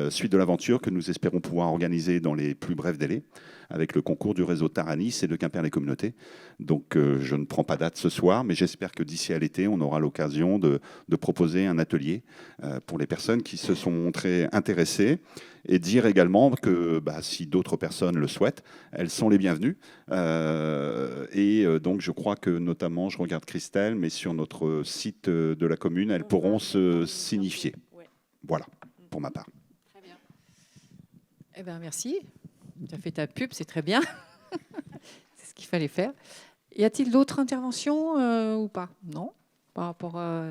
S4: Suite de l'aventure que nous espérons pouvoir organiser dans les plus brefs délais, avec le concours du réseau Taranis et de Quimper-les-Communautés. Donc je ne prends pas date ce soir, mais j'espère que d'ici à l'été, on aura l'occasion de proposer un atelier pour les personnes qui se sont montrées intéressées. Et dire également que si d'autres personnes le souhaitent, elles sont les bienvenues. Donc je crois que notamment, je regarde Christelle, mais sur notre site de la commune, elles pourront se signifier. Voilà, pour ma part.
S1: Très bien. Eh bien, merci. Tu as fait ta pub, c'est très bien. C'est ce qu'il fallait faire. Y a-t-il d'autres interventions ou pas? Non, par rapport à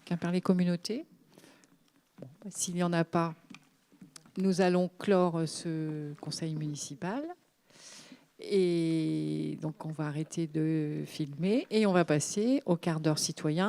S1: Quimper-les-Communautés. Bon, s'il n'y en a pas, nous allons clore ce conseil municipal. Et donc, on va arrêter de filmer et on va passer au quart d'heure citoyen.